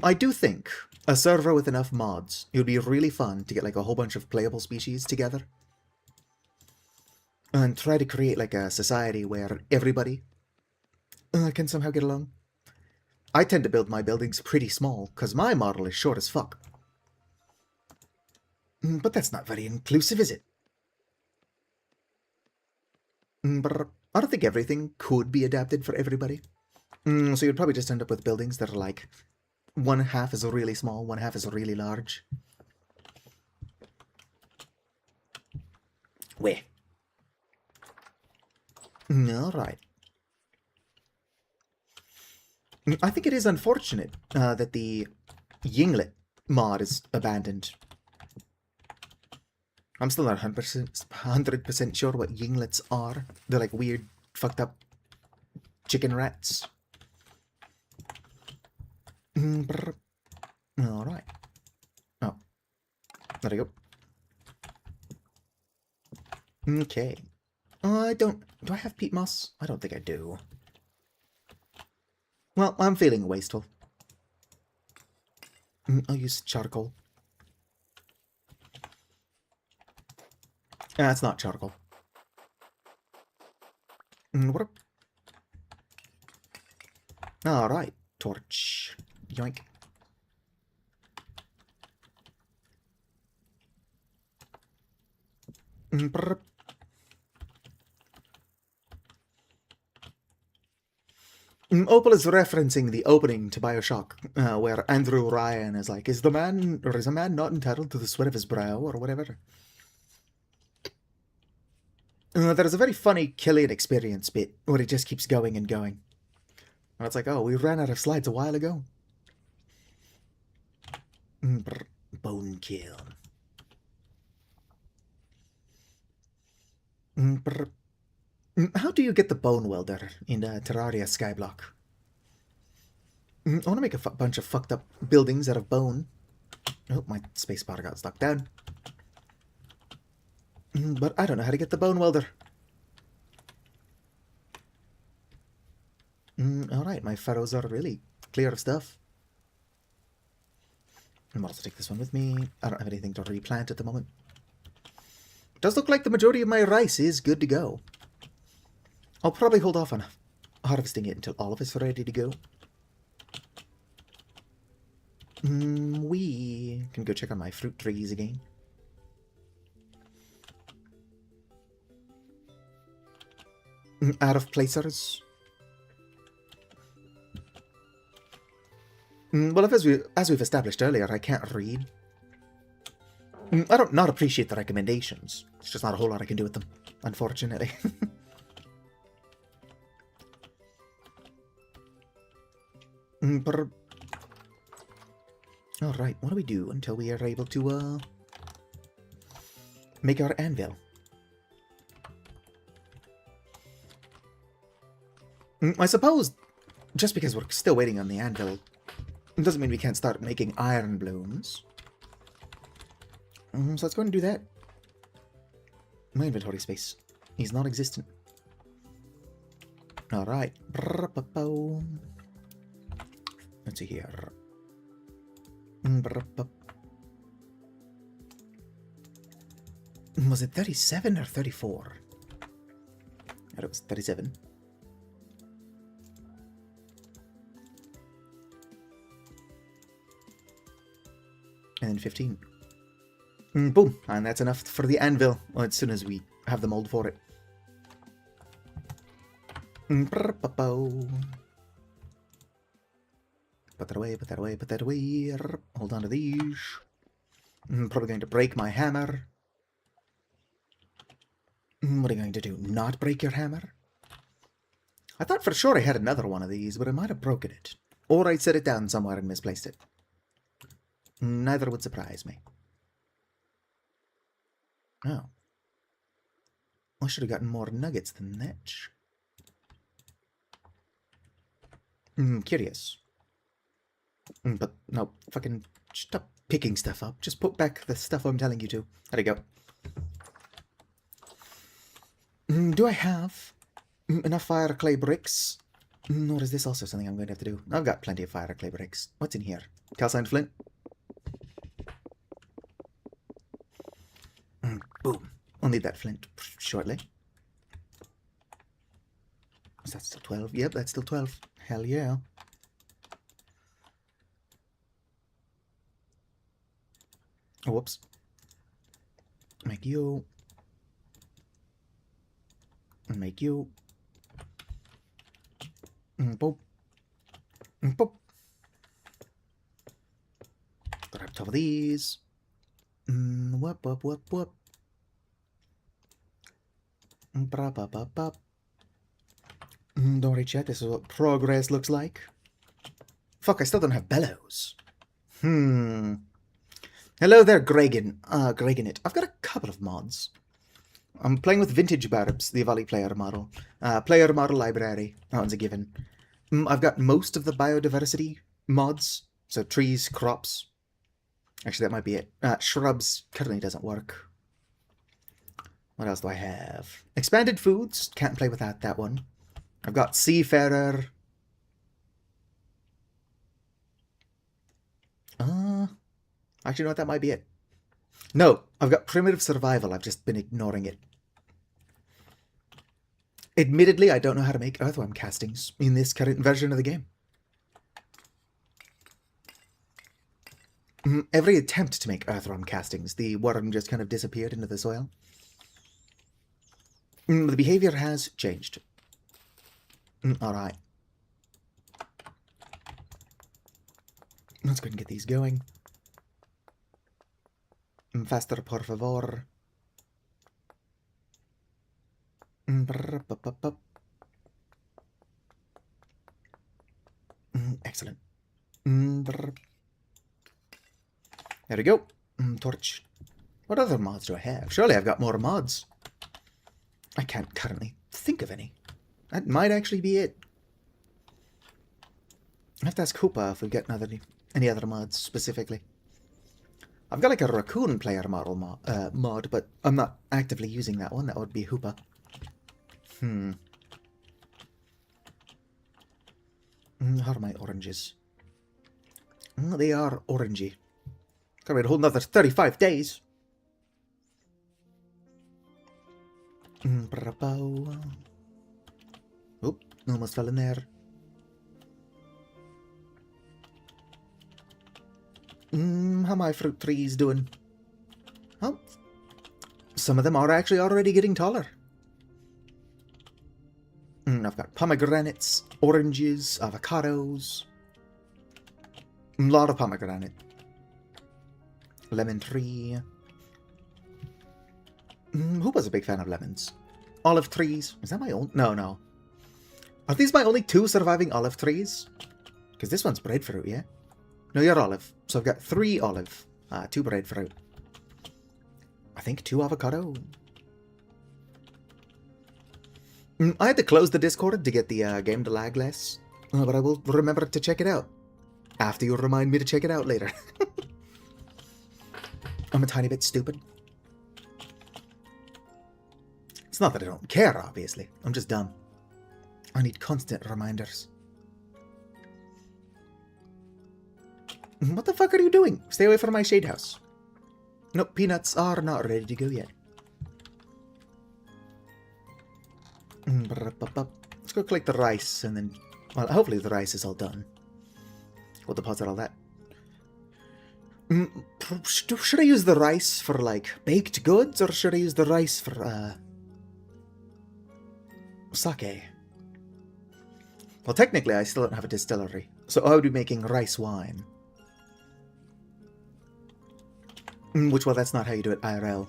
I do think a server with enough mods, it would be really fun to get like a whole bunch of playable species together. And try to create like a society where everybody can somehow get along. I tend to build my buildings pretty small, because my model is short as fuck. But that's not very inclusive, is it? But I don't think everything could be adapted for everybody. So you'd probably just end up with buildings that are like, 1/2 is really small, 1/2 is really large. Where? Alright. I think it is unfortunate that the Yinglet mod is abandoned. I'm still not 100% sure what Yinglets are. They're like weird, fucked up chicken rats. Alright. Oh. There we go. Okay. Do I have peat moss? I don't think I do. Well, I'm feeling wasteful. I'll use charcoal. It's not charcoal. What? Alright. Torch. Yoink. Brr. Opal is referencing the opening to Bioshock, where Andrew Ryan is like, is a man not entitled to the sweat of his brow, or whatever? There's a very funny Killian experience bit, where it just keeps going and going. And it's like, oh, we ran out of slides a while ago. Brr. Bone kill. Brr. How do you get the bone welder in the Terraria Skyblock? I want to make a bunch of fucked up buildings out of bone. Oh, my spacebar got stuck down. But I don't know how to get the bone welder. Alright, my furrows are really clear of stuff. I'll also take this one with me. I don't have anything to replant at the moment. It does look like the majority of my rice is good to go. I'll probably hold off on harvesting it until all of it's ready to go. We can go check on my fruit trees again. Out of placers. Well, as we've established earlier, I can't read. I don't not appreciate the recommendations. It's just not a whole lot I can do with them, unfortunately. Alright, what do we do until we are able to, make our anvil? I suppose, just because we're still waiting on the anvil, it doesn't mean we can't start making iron blooms. So let's go and do that. My inventory space is non-existent. Alright. Let's see here. Was it 37 or 34? I thought it was 37. And then 15. Boom. And that's enough for the anvil, well, as soon as we have the mold for it. Put that away, put that away, put that away. Hold on to these. I'm probably going to break my hammer. What are you going to do? Not break your hammer? I thought for sure I had another one of these, but I might have broken it. Or I set it down somewhere and misplaced it. Neither would surprise me. Oh. I should have gotten more nuggets than that. Curious. But no, fucking stop picking stuff up. Just put back the stuff I'm telling you to. There you go. Do I have enough fire clay bricks? Or is this also something I'm going to have to do? I've got plenty of fire clay bricks. What's in here? Calcined flint. Boom. I'll need that flint shortly. Is that still 12? Yep, that's still 12. Hell yeah. Oh, whoops. Make you. Make you. Boop. Boop. Grab top of these. Whoop, whoop, whoop, whoop. Don't worry, chat. This is what progress looks like. Fuck, I still don't have bellows. Hello there, Gregan. Greganit. I've got a couple of mods. I'm playing with Vintage Barbs, the Avali player model. Player model library. That one's a given. I've got most of the biodiversity mods. So trees, crops. Actually, that might be it. Shrubs currently doesn't work. What else do I have? Expanded foods. Can't play without that one. I've got Seafarer. Actually, you know what? That might be it. No, I've got Primitive Survival. I've just been ignoring it. Admittedly, I don't know how to make earthworm castings in this current version of the game. Every attempt to make earthworm castings, the worm just kind of disappeared into the soil. The behavior has changed. Alright. Let's go and get these going. Faster, por favor. Excellent. There we go. Torch. What other mods do I have? Surely I've got more mods. I can't currently think of any. That might actually be it. I have to ask Hoopa if we've got any other mods specifically. I've got like a raccoon player model mod, but I'm not actively using that one. That would be Hoopa. How are my oranges? They are orangey. Gotta wait a whole another 35 days. Oop, almost fell in there. How my fruit trees doing? Oh, some of them are actually already getting taller. I've got pomegranates, oranges, avocados. A lot of pomegranate. Lemon tree. Who was a big fan of lemons? Olive trees. Is that my own? No. Are these my only 2 surviving olive trees? Because this one's breadfruit, yeah? No, you're olive. So I've got 3 olive. 2 breadfruit. I think 2 avocado. I had to close the Discord to get the game to lag less. But I will remember to check it out. After you remind me to check it out later. I'm a tiny bit stupid. It's not that I don't care, obviously. I'm just dumb. I need constant reminders. What the fuck are you doing? Stay away from my shade house. Nope, peanuts are not ready to go yet. Let's go collect the rice and then... Well, hopefully the rice is all done. We'll deposit all that. Should I use the rice for, like, baked goods, or should I use the rice for, sake? Well, technically, I still don't have a distillery, so I would be making rice wine. Which, well, that's not how you do it IRL.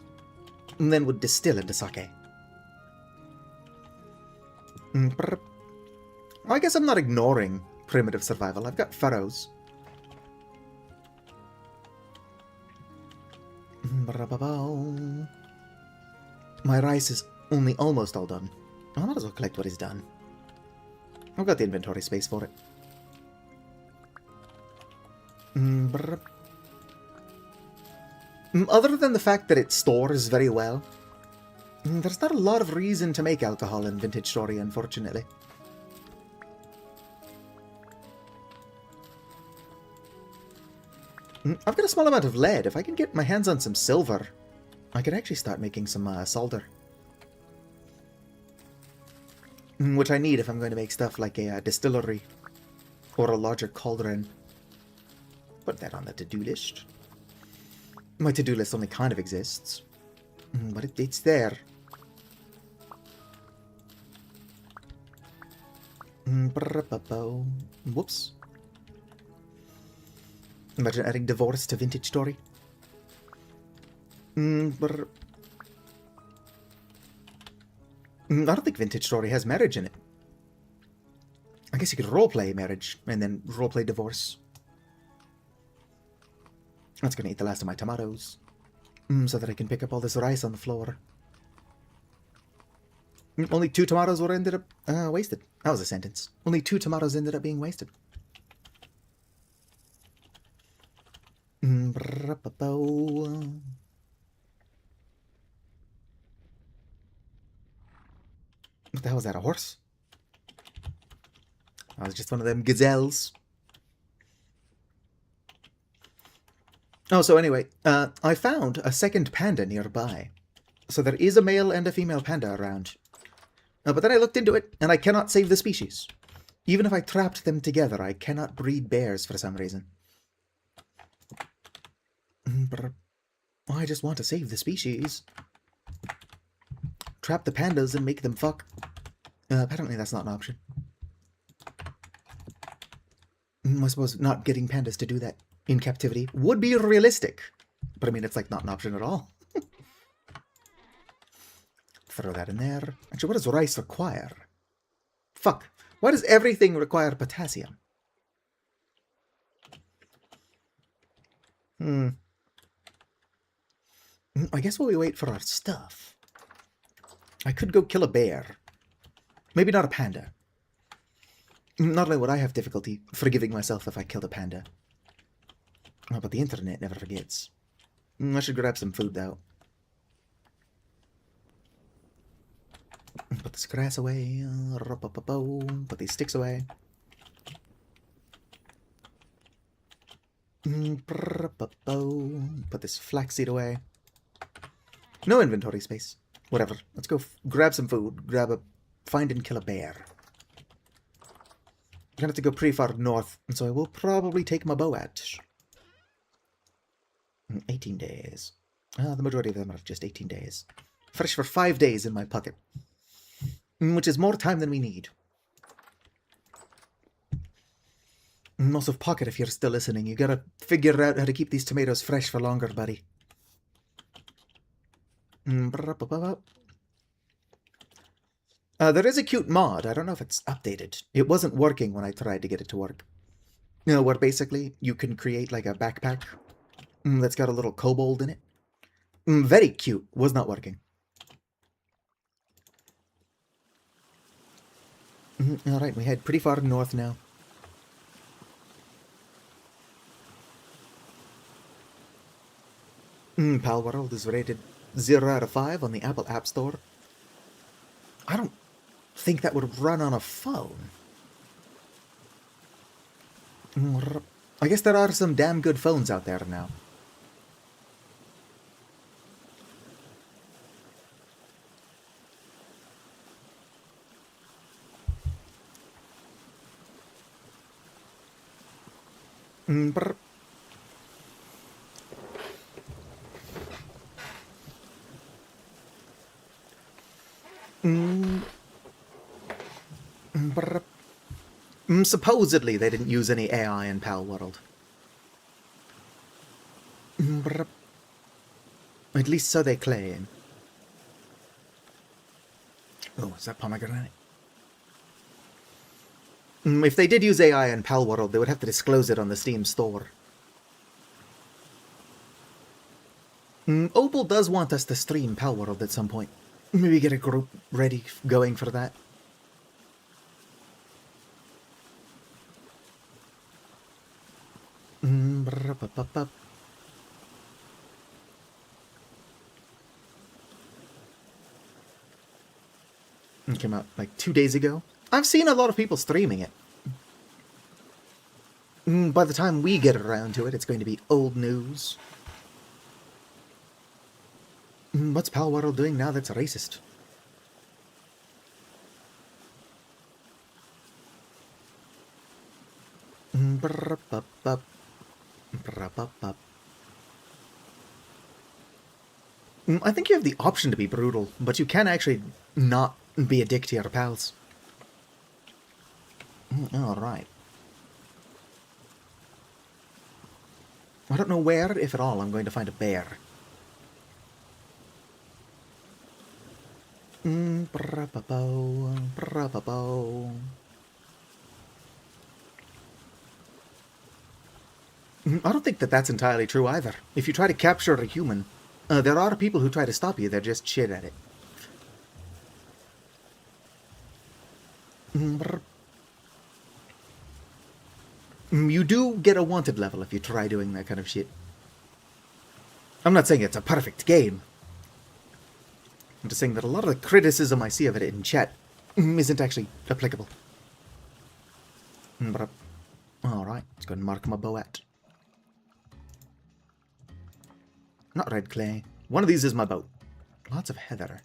And then would distill into sake. I guess I'm not ignoring primitive survival. I've got furrows. My rice is only almost all done. I might as well collect what is done. I've got the inventory space for it. Other than the fact that it stores very well, there's not a lot of reason to make alcohol in Vintage Story, unfortunately. I've got a small amount of lead. If I can get my hands on some silver, I could actually start making some solder. Which I need if I'm going to make stuff like a distillery or a larger cauldron. Put that on the to-do list. My to-do list only kind of exists, but it's there. Whoops. Imagine adding divorce to Vintage Story. I don't think Vintage Story has marriage in it. I guess you could roleplay marriage and then roleplay divorce. That's gonna eat the last of my tomatoes. So that I can pick up all this rice on the floor. Only 2 tomatoes were ended up wasted. That was a sentence. Only 2 tomatoes ended up being wasted. What the hell was that, a horse? That was just one of them gazelles. Oh, so anyway, I found a second panda nearby. So there is a male and a female panda around. But then I looked into it, and I cannot save the species. Even if I trapped them together, I cannot breed bears for some reason. I just want to save the species. trap the pandas and make them fuck. Apparently that's not an option. I suppose not getting pandas to do that in captivity would be realistic. But I mean, it's like not an option at all. Throw that in there. Actually, what does rice require? Fuck. Why does everything require potassium? I guess while we wait for our stuff, I could go kill a bear. Maybe not a panda. Not only would I have difficulty forgiving myself if I killed a panda. Oh, but the internet never forgets. I should grab some food, though. Put this grass away. Put these sticks away. Put this flaxseed away. No inventory space. Whatever. Let's go grab some food. Find and kill a bear. I'm gonna have to go pretty far north, and so I will probably take my bow out. 18 days. The majority of them are just 18 days. Fresh for 5 days in my pocket. Which is more time than we need. Also, pocket, if you're still listening, you gotta figure out how to keep these tomatoes fresh for longer, buddy. There is a cute mod. I don't know if it's updated. It wasn't working when I tried to get it to work. You know, where basically you can create like a backpack that's got a little kobold in it. Very cute. Was not working. Alright, we head pretty far north now. Pal World is rated 0 out of 5 on the Apple App Store. I don't think that would run on a phone. I guess there are some damn good phones out there now. Supposedly they didn't use any AI in Pal World. At least so they claim. Oh, is that pomegranate? If they did use AI in Pal World, they would have to disclose it on the Steam store. Opal does want us to stream Pal World at some point. Maybe get a group ready going for that. It came out like 2 days ago. I've seen a lot of people streaming it. By the time we get around to it, it's going to be old news. What's Pal World doing now that's racist? I think you have the option to be brutal, but you can actually not be a dick to your pals. Alright. I don't know where, if at all, I'm going to find a bear. I don't think that that's entirely true either. If you try to capture a human, there are people who try to stop you, they're just shit at it. You do get a wanted level if you try doing that kind of shit. I'm not saying it's a perfect game. I'm just saying that a lot of the criticism I see of it in chat isn't actually applicable. Alright, let's go and mark my bow out. Not red clay. One of these is my boat. Lots of heather.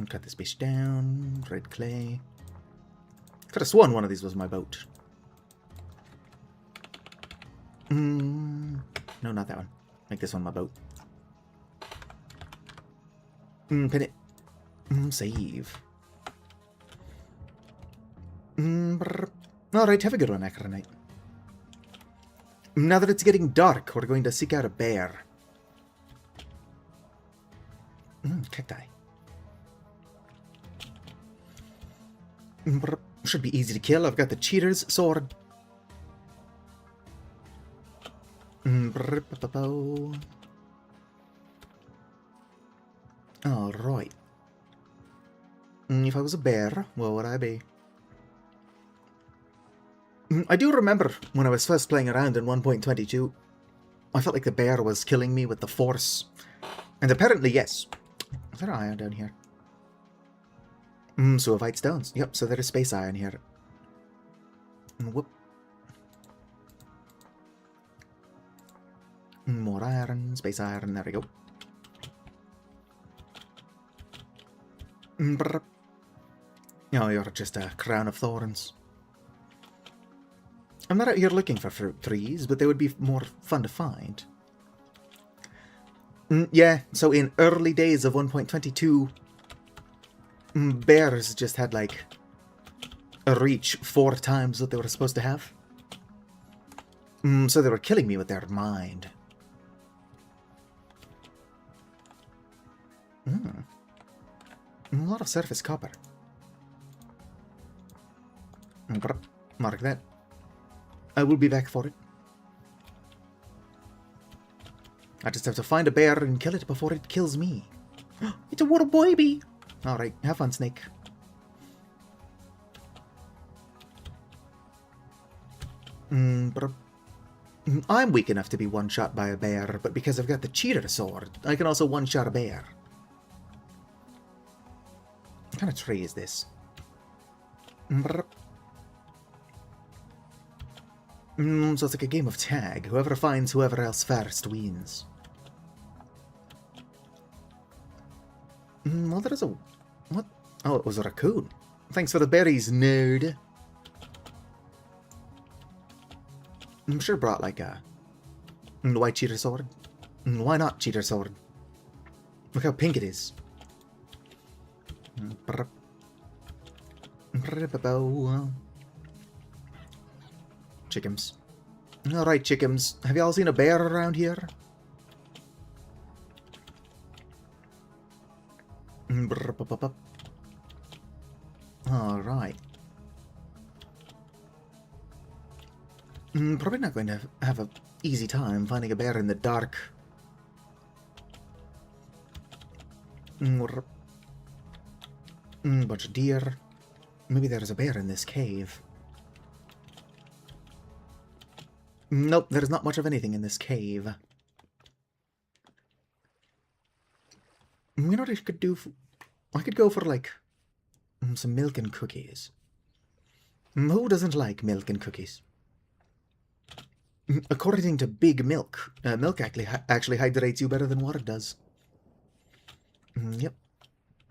Cut this bitch down. Red clay. Could have sworn one of these was my boat. No, not that one. Make this one my boat. Pin it. Save. Alright, have a good one, Acronite. Now that it's getting dark, we're going to seek out a bear. Cacti. Should be easy to kill. I've got the cheater's sword. Alright. If I was a bear, what would I be? I do remember when I was first playing around in 1.22, I felt like the bear was killing me with the force. And apparently, yes. Is there iron down here? Suavite stones. Yep, so there is space iron here. Whoop. More iron, space iron, there we go. Oh, you're just a crown of thorns. I'm not out here looking for fruit trees, but they would be more fun to find. Yeah, so in early days of 1.22, bears just had, like, a reach 4 times what they were supposed to have. So they were killing me with their mind. A lot of surface copper. Mark that. I will be back for it. I just have to find a bear and kill it before it kills me. It's a little baby! Alright, have fun, Snake. I'm weak enough to be one-shot by a bear, but because I've got the cheater sword, I can also one-shot a bear. What kind of tree is this? So it's like a game of tag. Whoever finds whoever else first wins. Well, there is a... What? Oh, it was a raccoon. Thanks for the berries, nerd. I'm sure brought like a... Why cheater sword? Why not cheater sword? Look how pink it is. Chickens. Alright, chickens. Have y'all seen a bear around here? Alright. Probably not going to have an easy time finding a bear in the dark. Bunch of deer. Maybe there's a bear in this cave. Nope, there's not much of anything in this cave. You know what I could do? I could go for, like, some milk and cookies. Who doesn't like milk and cookies? According to Big Milk, milk actually hydrates you better than water does. Yep.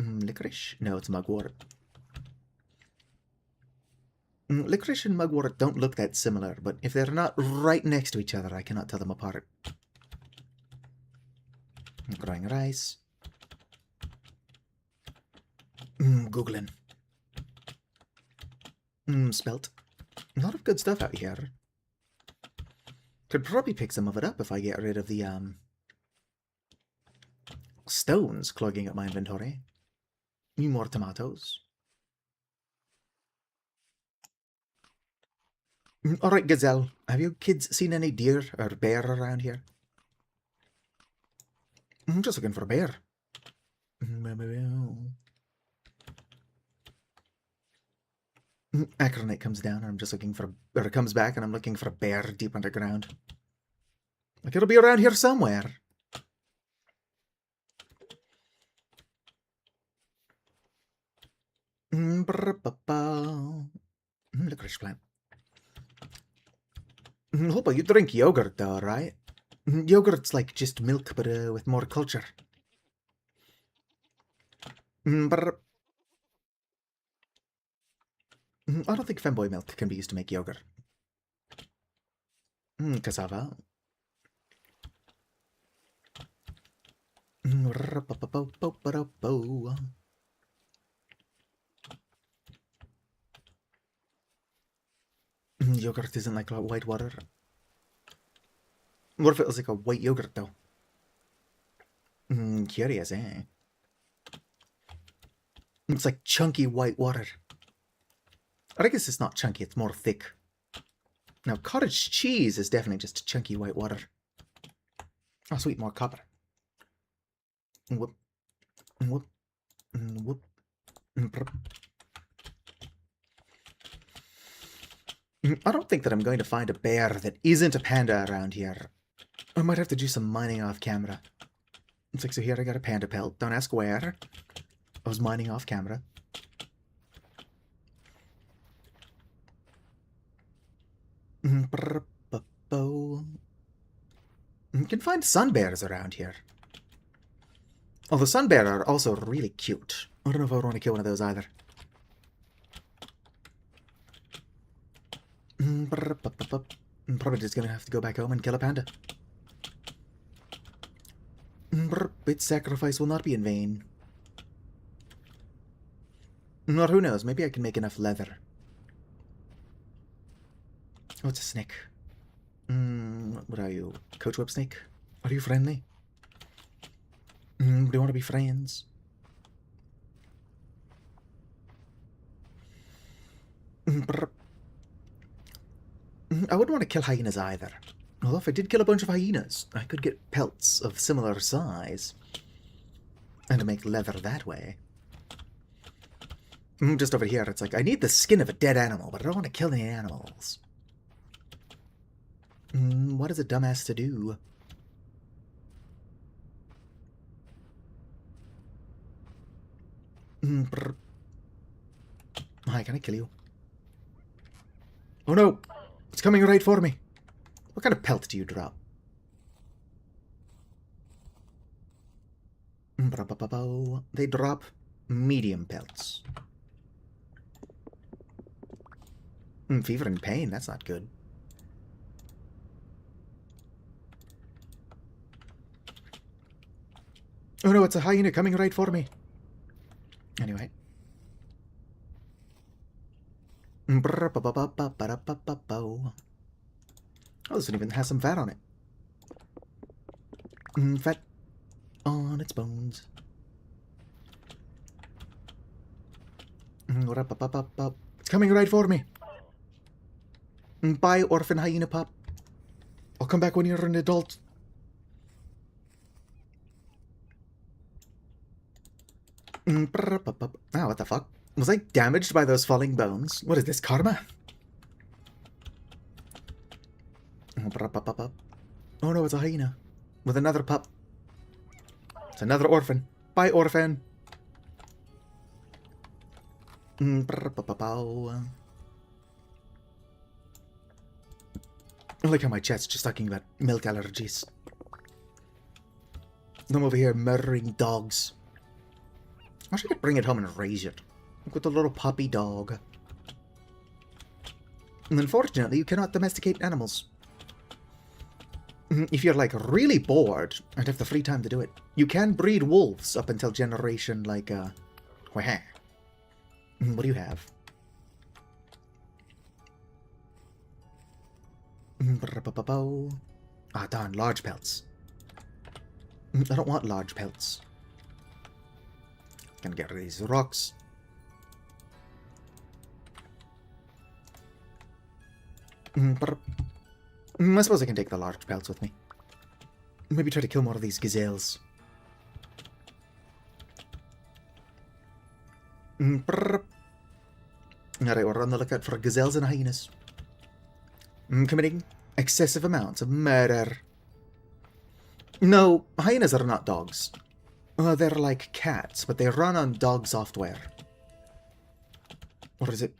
Licorice? No, it's mugwort. Licorice and mugwort don't look that similar, but if they're not right next to each other, I cannot tell them apart. Growing rice. Googling. Spelt. A lot of good stuff out here. Could probably pick some of it up if I get rid of the, stones clogging up my inventory. More tomatoes. Alright, Gazelle. Have you kids seen any deer or bear around here? I'm just looking for a bear. Acronite comes down and I'm just looking for... Or it comes back and I'm looking for a bear deep underground. Like, it'll be around here somewhere. Licorice plant. Hope you drink yogurt though, right? Yogurt's like just milk, but with more culture. I don't think femboy milk can be used to make yogurt. Cassava. Yogurt isn't like white water. What if it was like a white yogurt, though? Curious, eh? It's like chunky white water. I guess it's not chunky, it's more thick. Now, cottage cheese is definitely just chunky white water. Oh, sweet, more copper. Whoop. Whoop. Whoop. I don't think that I'm going to find a bear that isn't a panda around here. I might have to do some mining off camera. It's like, so here I got a panda pelt. Don't ask where. I was mining off camera. You can find sun bears around here. Although sun bears are also really cute. I don't know if I would want to kill one of those either. Probably just gonna have to go back home and kill a panda. Its sacrifice will not be in vain. Or who knows, maybe I can make enough leather. Oh, it's a snake. What are you? Coach whip snake? Are you friendly? Do you want to be friends? I wouldn't want to kill hyenas either. Although if I did kill a bunch of hyenas, I could get pelts of similar size. And make leather that way. Just over here, it's like, I need the skin of a dead animal, but I don't want to kill any animals. What is a dumbass to do? Hi, can I kill you? Oh no! It's coming right for me! What kind of pelt do you drop? They drop medium pelts. Fever and pain, that's not good. Oh no, it's a hyena coming right for me. Anyway. Oh, this one even has some fat on it. Fat on its bones. It's coming right for me. Bye, orphan hyena pup. I'll come back when you're an adult. Oh, what the fuck? Was I damaged by those falling bones? What is this, karma? Oh no, it's a hyena. With another pup. It's another orphan. Bye, orphan. I like how my chat's just talking about milk allergies. I'm over here murdering dogs. I wish I could bring it home and raise it. Look with a little puppy dog. And unfortunately, you cannot domesticate animals. If you're, like, really bored and have the free time to do it, you can breed wolves up until generation, like, what do you have? Ah, darn, large pelts. I don't want large pelts. Gonna get rid of these rocks. I suppose I can take the large pelts with me. Maybe try to kill more of these gazelles. Alright, we're on the lookout for gazelles and hyenas. Committing excessive amounts of murder. No, hyenas are not dogs. They're like cats, but they run on dog software. Or is it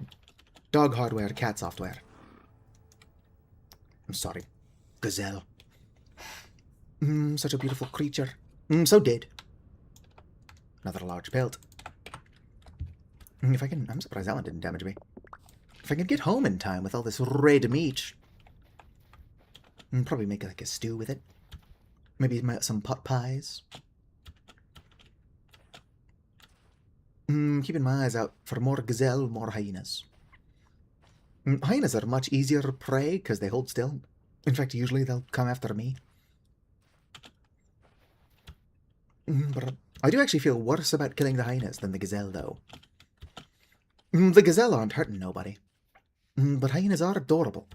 dog hardware, cat software? I'm sorry. Gazelle. Such a beautiful creature. So dead. Another large pelt. If I can... I'm surprised that one didn't damage me. If I can get home in time with all this red meat... probably make like a stew with it. Maybe some pot pies. Keeping my eyes out for more gazelle, more hyenas. Hyenas are much easier prey because they hold still. In fact, usually they'll come after me. But I do actually feel worse about killing the hyenas than the gazelle, though. The gazelle aren't hurting nobody. But hyenas are adorable.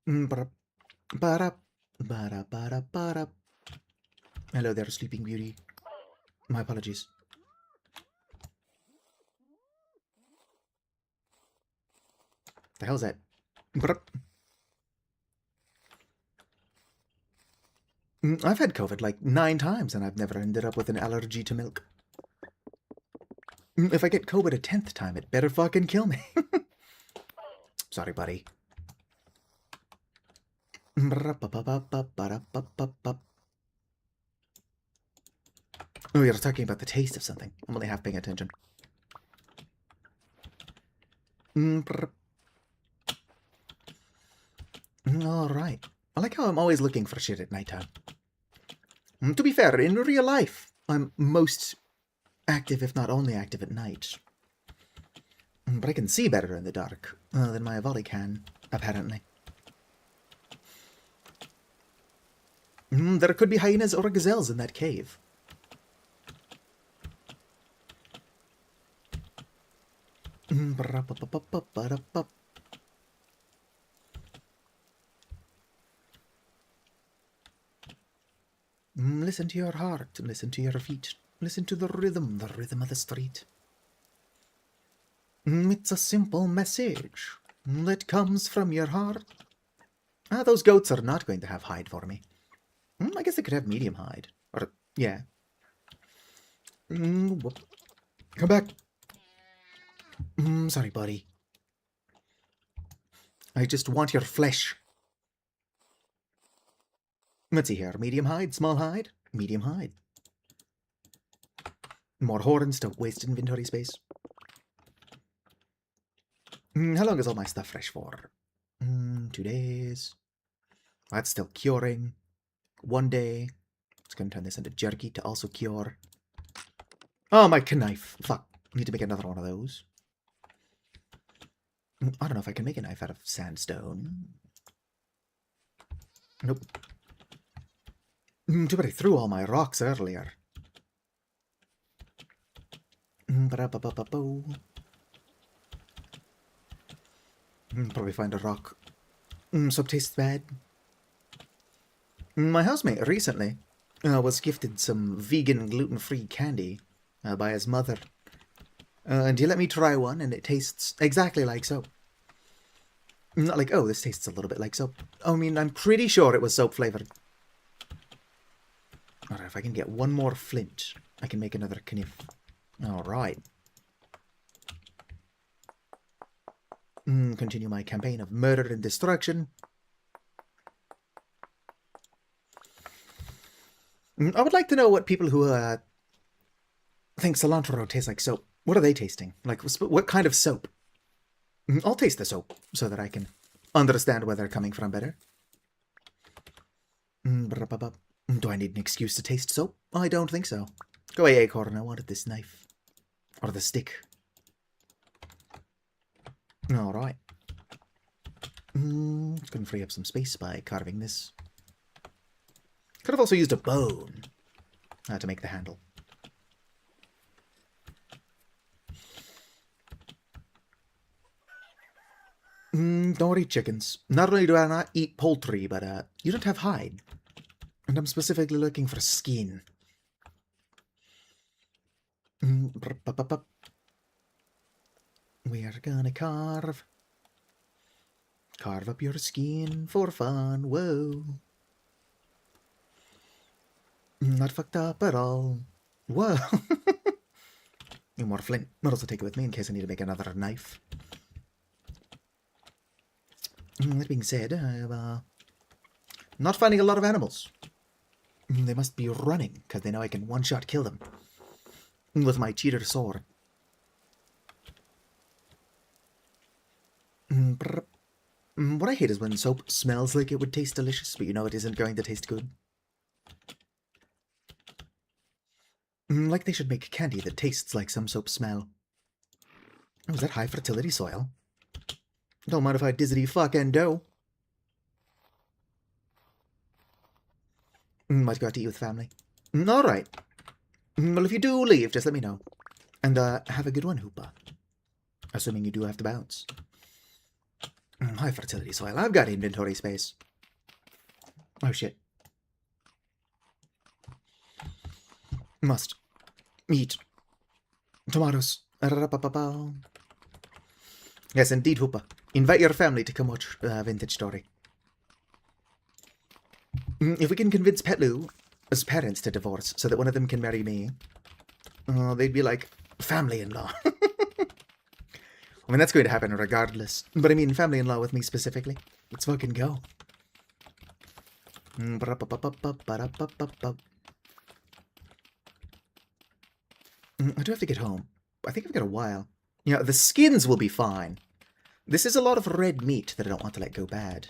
Hello there, Sleeping Beauty. My apologies. The hell's that? I've had COVID like 9 times and I've never ended up with an allergy to milk. If I get COVID a 10th time, it better fucking kill me. Sorry, buddy. Oh, you're talking about the taste of something. I'm only half paying attention. Alright. I like how I'm always looking for shit at nighttime. To be fair, in real life, I'm most active, if not only active, at night. But I can see better in the dark than my volley can, apparently. There could be hyenas or gazelles in that cave. Listen to your heart, listen to your feet, listen to the rhythm of the street. It's a simple message that comes from your heart. Those goats are not going to have hide for me. I guess they could have medium hide. Or, yeah. Whoop. Come back. Sorry, buddy. I just want your flesh. Let's see here. Medium hide, small hide, medium hide. More horns, don't waste inventory space. How long is all my stuff fresh for? 2 days. That's still curing. 1 day. It's going to turn this into jerky to also cure. Oh, my knife. Fuck. Need to make another one of those. I don't know if I can make a knife out of sandstone. Nope. Too bad I threw all my rocks earlier. Probably find a rock. Soap tastes bad. My housemate recently was gifted some vegan gluten-free candy by his mother. And he let me try one, and it tastes exactly like soap. Not like, oh, this tastes a little bit like soap. I mean, I'm pretty sure it was soap-flavored. Alright, if I can get one more flint, I can make another kniff. Alright. Continue my campaign of murder and destruction. I would like to know what people who think cilantro tastes like soap. What are they tasting? Like, what kind of soap? I'll taste the soap so that I can understand where they're coming from better. Do I need an excuse to taste soap? I don't think so. Go away, Acorn. I wanted this knife. Or the stick. Alright. Gonna free up some space by carving this. Could have also used a bone to make the handle. Don't eat chickens. Not only do I not eat poultry, but you don't have hide. And I'm specifically looking for skin. We are gonna carve. Carve up your skin for fun. Whoa. Not fucked up at all. Whoa. Need more flint. I'll also take it with me in case I need to make another knife. That being said, I'm not finding a lot of animals. They must be running, because they know I can one-shot kill them. With my cheater sword. What I hate is when soap smells like it would taste delicious, but you know it isn't going to taste good. Like they should make candy that tastes like some soap smell. Oh, is that high fertility soil? Don't mind if I dizzity fucking do. Might go out to eat with family. Alright. Well, if you do leave, just let me know. And, have a good one, Hoopa. Assuming you do have to bounce. High fertility soil. I've got inventory space. Oh, shit. Must eat tomatoes. Yes, indeed, Hoopa. Invite your family to come watch Vintage Story. If we can convince Petlu's parents to divorce so that one of them can marry me, they'd be like, family-in-law. I mean, that's going to happen regardless. But I mean, family-in-law with me specifically. Let's fucking go. I do have to get home. I think I've got a while. Yeah, the skins will be fine. This is a lot of red meat that I don't want to let go bad.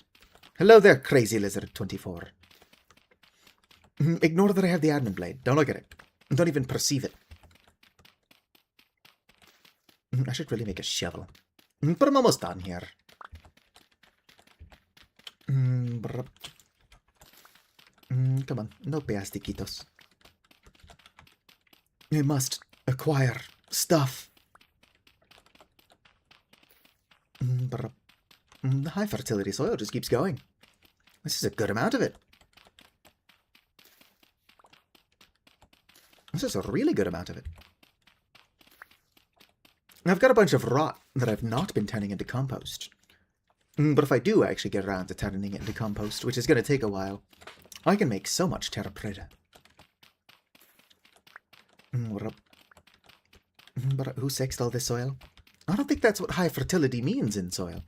Hello there, crazy lizard 24. Ignore that I have the admin blade. Don't look at it. Don't even perceive it. I should really make a shovel. But I'm almost done here. Come on, no plastiquitos. I must acquire stuff. The high fertility soil just keeps going. This is a good amount of it. This is a really good amount of it. I've got a bunch of rot that I've not been turning into compost. But if I do actually get around to turning it into compost, which is going to take a while, I can make so much terra preta. But who sexed all this soil? I don't think that's what high fertility means in soil.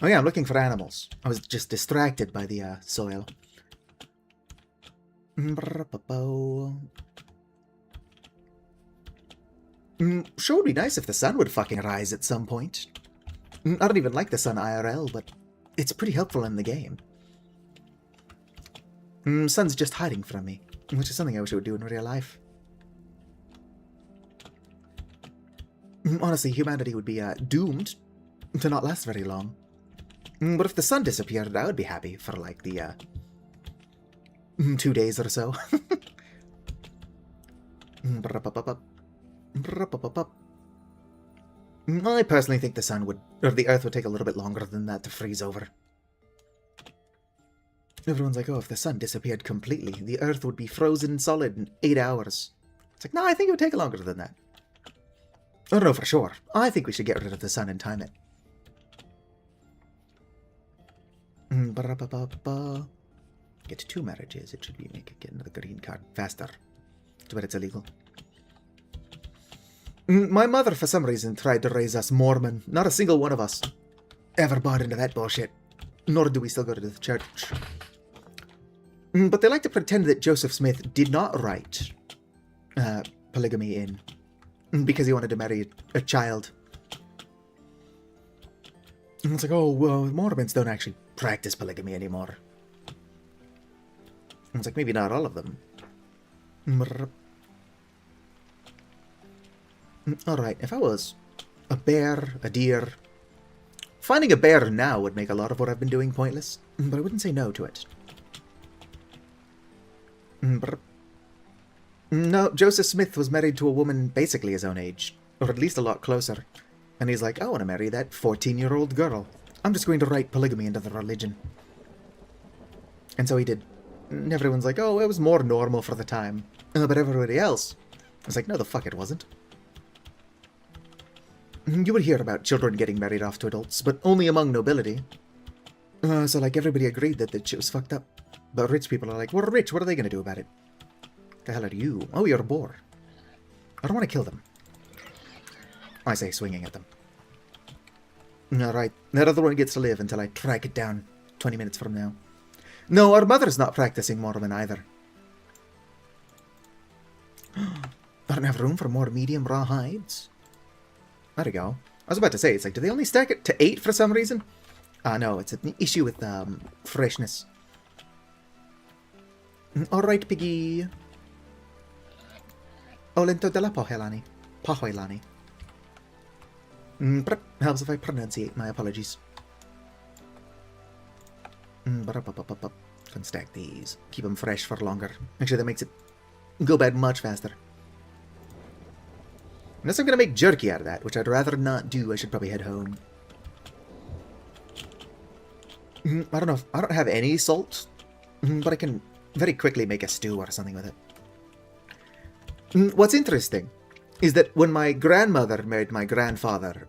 Oh yeah, I'm looking for animals. I was just distracted by the soil. Sure would be nice if the sun would fucking rise at some point. I don't even like the sun IRL, but it's pretty helpful in the game. Sun's just hiding from me, which is something I wish it would do in real life. Honestly, humanity would be doomed to not last very long. But if the sun disappeared, I would be happy for like the 2 days or so. I personally think the sun would, or the earth would take a little bit longer than that to freeze over. Everyone's like, oh, if the sun disappeared completely, the earth would be frozen solid in 8 hours. It's like, no, I think it would take longer than that. I don't know for sure. I think we should get rid of the sun and time it. Get 2 marriages. It should be get another green card faster. Too bad it's illegal. My mother, for some reason, tried to raise us Mormon. Not a single one of us ever bought into that bullshit. Nor do we still go to the church. But they like to pretend that Joseph Smith did not write polygamy in because he wanted to marry a child. And it's like, oh, well, Mormons don't actually practice polygamy anymore. And it's like, maybe not all of them. Alright, if I was a bear, a deer... Finding a bear now would make a lot of what I've been doing pointless, but I wouldn't say no to it. No, Joseph Smith was married to a woman basically his own age, or at least a lot closer. And he's like, I want to marry that 14-year-old girl. I'm just going to write polygamy into the religion. And so he did. And everyone's like, oh, it was more normal for the time. But everybody else was like, no, the fuck it wasn't. You would hear about children getting married off to adults, but only among nobility. So, like, everybody agreed that the shit was fucked up. But rich people are like, we're rich, what are they going to do about it? The hell are you? Oh, you're a boar. I don't want to kill them. I say swinging at them. Alright, that other one gets to live until I track it down 20 minutes from now. No, our mother's not practicing Mormon either. I don't have room for more medium raw hides. There we go. I was about to say, it's like, do they only stack it to 8 for some reason? No, it's an issue with freshness. Alright, piggy. Olento della Pohelani. Pahoilani. Helps if I pronunciate, my apologies. Can stack these. Keep them fresh for longer. Actually, that makes it go bad much faster. Unless I'm going to make jerky out of that, which I'd rather not do. I should probably head home. I don't know. I don't have any salt, but I can very quickly make a stew or something with it. What's interesting is that when my grandmother married my grandfather,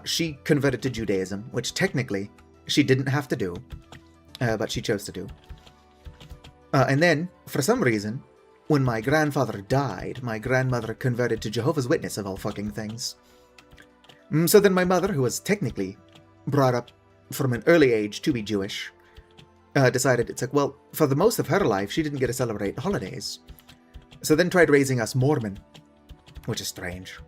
she converted to Judaism, which technically she didn't have to do, but she chose to do. And then, for some reason, when my grandfather died, my grandmother converted to Jehovah's Witness, of all fucking things. So then my mother, who was technically brought up from an early age to be Jewish, decided it's like, well, for the most of her life, she didn't get to celebrate holidays. So then tried raising us Mormon, which is strange.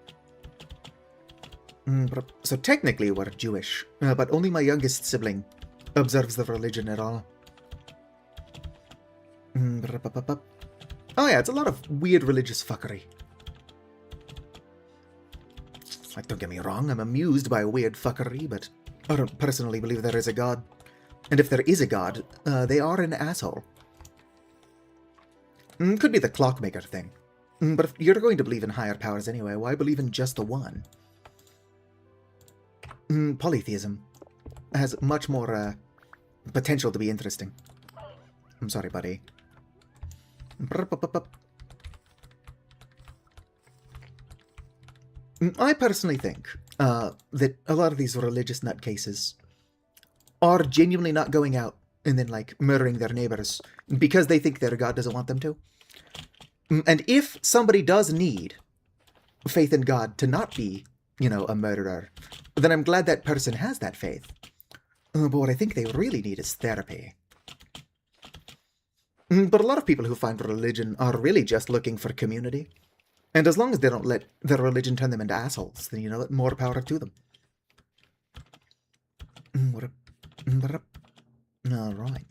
So technically we're Jewish, but only my youngest sibling observes the religion at all. Oh yeah, it's a lot of weird religious fuckery. Like, don't get me wrong, I'm amused by weird fuckery, but I don't personally believe there is a god. And if there is a god, they are an asshole. Could be the clockmaker thing. But if you're going to believe in higher powers anyway, why believe in just the one? Polytheism has much more potential to be interesting. I'm sorry, buddy. I personally think that a lot of these religious nutcases are genuinely not going out and then, like, murdering their neighbors because they think their God doesn't want them to. And if somebody does need faith in God to not be, you know, a murderer, then I'm glad that person has that faith. But what I think they really need is therapy. But a lot of people who find religion are really just looking for community. And as long as they don't let their religion turn them into assholes, then, you know, more power to them. Alright.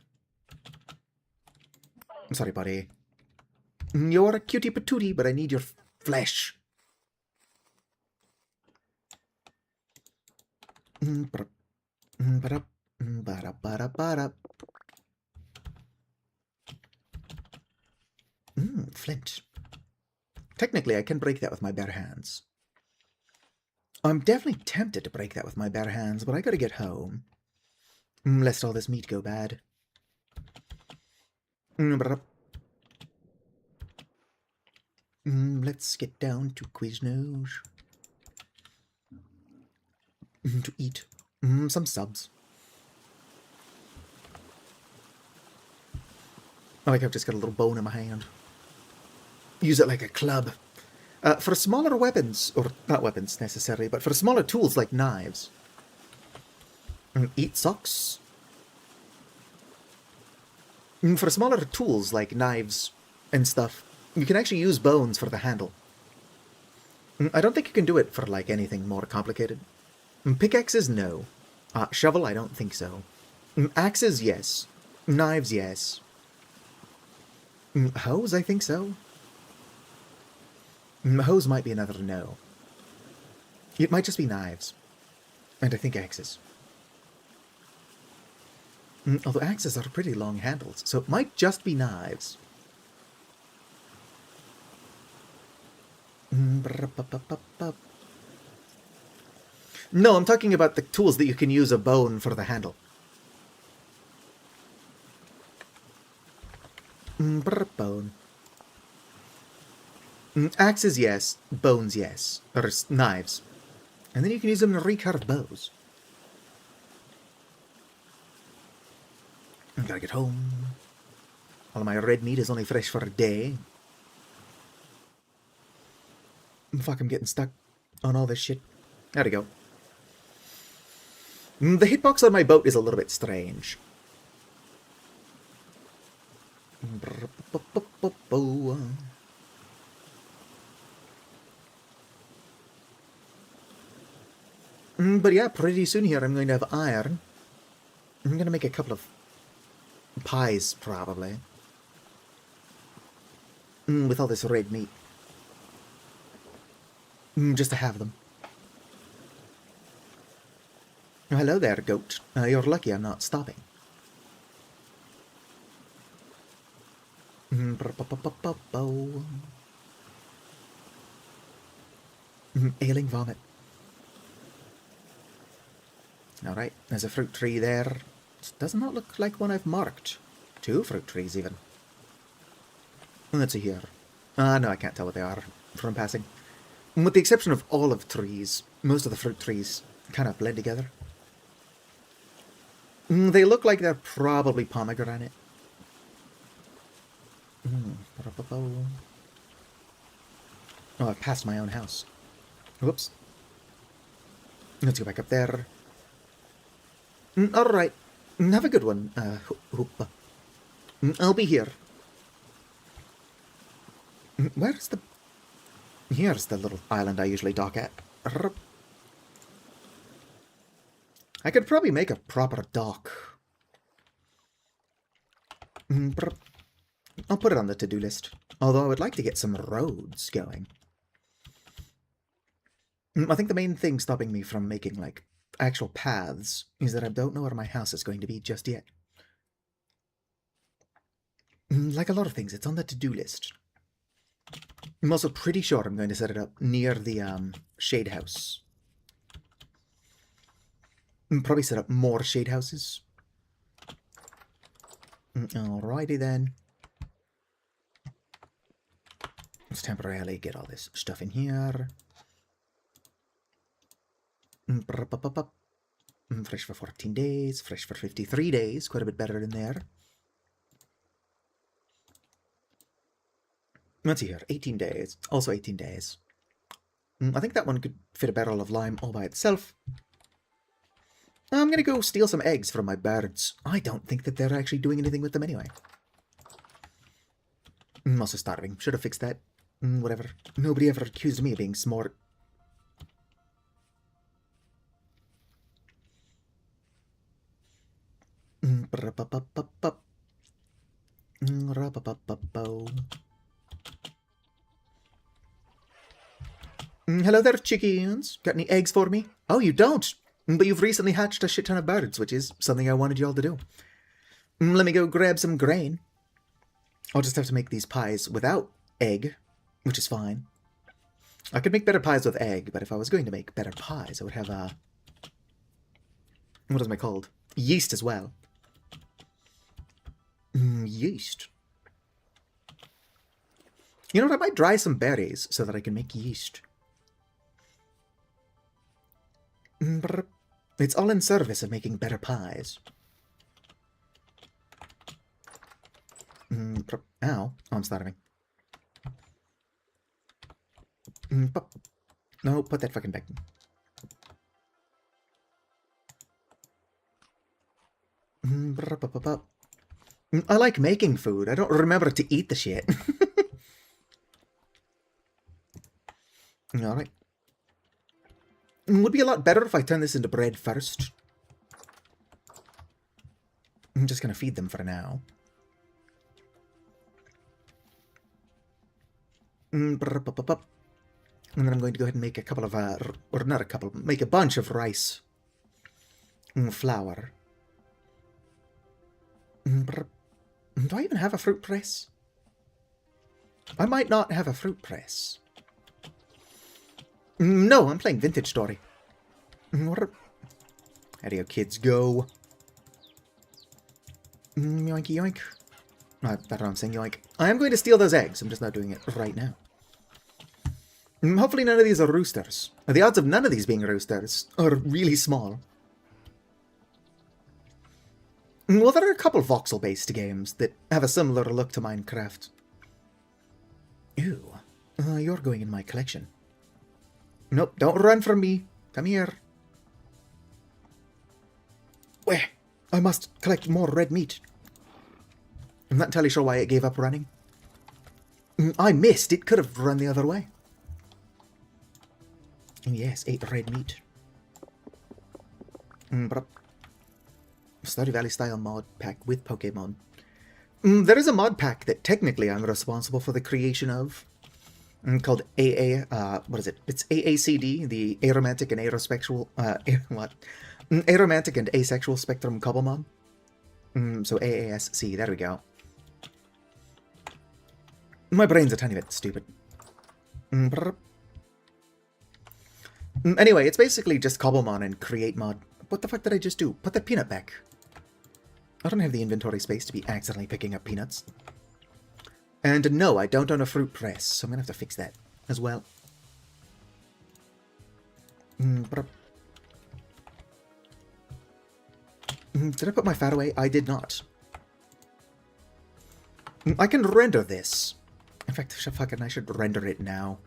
I'm sorry, buddy. You're a cutie patootie, but I need your flesh. Flint. Technically, I can break that with my bare hands. I'm definitely tempted to break that with my bare hands, but I gotta get home. Lest all this meat go bad. Let's get down to Quiznos. To eat some subs. I like I've just got a little bone in my hand. Use it like a club. For smaller weapons, or not weapons necessarily, but for smaller tools like knives. Eat socks. For smaller tools like knives and stuff, you can actually use bones for the handle. I don't think you can do it for, like, anything more complicated. Pickaxes, no. Shovel, I don't think so. Axes, yes. Knives, yes. Hose, I think so. Hose might be another no. It might just be knives. And I think axes. Although axes are pretty long handles, so it might just be knives. No, I'm talking about the tools that you can use a bone for the handle. Bone. Axes, yes. Bones, yes. Or knives. And then you can use them to recarve bows. I gotta get home. All of my red meat is only fresh for a day. Fuck, I'm getting stuck on all this shit. There we go. The hitbox on my boat is a little bit strange. But yeah, pretty soon here I'm going to have iron. I'm going to make a couple of pies, probably. With all this red meat. Just to have them. Oh, hello there, goat. You're lucky I'm not stopping. Ailing vomit. Alright, there's a fruit tree there. It does not look like one I've marked. 2 fruit trees, even. Let's see here. No, I can't tell what they are from passing. With the exception of olive trees, most of the fruit trees kind of blend together. They look like they're probably pomegranate. Oh, I've passed my own house. Whoops. Let's go back up there. Alright. Have a good one, Hoopa. I'll be here. Where's the... Here's the little island I usually dock at. I could probably make a proper dock. I'll put it on the to-do list. Although I would like to get some roads going. I think the main thing stopping me from making, like, actual paths is that I don't know where my house is going to be just yet. Like a lot of things, it's on the to-do list. I'm also pretty sure I'm going to set it up near the shade house. Probably set up more shade houses. Alrighty then. Let's temporarily get all this stuff in here. Fresh for 14 days, fresh for 53 days, quite a bit better in there. Let's see here, 18 days, also 18 days. I think that one could fit a barrel of lime all by itself. I'm gonna go steal some eggs from my birds. I don't think that they're actually doing anything with them anyway. I'm also starving, should have fixed that. Whatever, nobody ever accused me of being smart. Hello there, chickens. Got any eggs for me? Oh, you don't? But you've recently hatched a shit ton of birds, which is something I wanted you all to do. Let me go grab some grain. I'll just have to make these pies without egg, which is fine. I could make better pies with egg, but if I was going to make better pies, I would have, what is it called? Yeast as well. Yeast. You know what, I might dry some berries so that I can make yeast. It's all in service of making better pies. Ow. Oh, I'm starving. No, put that fucking back. I like making food. I don't remember to eat the shit. Alright. Would be a lot better if I turn this into bread first. I'm just gonna feed them for now. And then I'm going to go ahead and make a couple of, or not a couple, make a bunch of rice. Flour. Do I even have a fruit press? I might not have a fruit press. No, I'm playing Vintage Story. How do your kids go? Yoinky yoink. No, better I'm saying yoink. I am going to steal those eggs. I'm just not doing it right now. Hopefully none of these are roosters. The odds of none of these being roosters are really small. Well, there are a couple voxel-based games that have a similar look to Minecraft. Ew. You're going in my collection. Nope, don't run from me. Come here. Where? I must collect more red meat. I'm not entirely sure why it gave up running. I missed. It could have run the other way. Yes, 8 red meat. But Stardew Valley style mod pack with Pokemon. There is a mod pack that technically I'm responsible for the creation of, called what is it? It's AACD, the Aromantic and Arospectual, Aromantic and Asexual Spectrum Cobblemon. So AASC, there we go. My brain's a tiny bit stupid. Anyway, it's basically just Cobblemon and create mod. What the fuck did I just do? Put that peanut back. I don't have the inventory space to be accidentally picking up peanuts. And no, I don't own a fruit press, so I'm gonna have to fix that as well. Did I put my fat away? I did not. I can render this. In fact, I should render it now.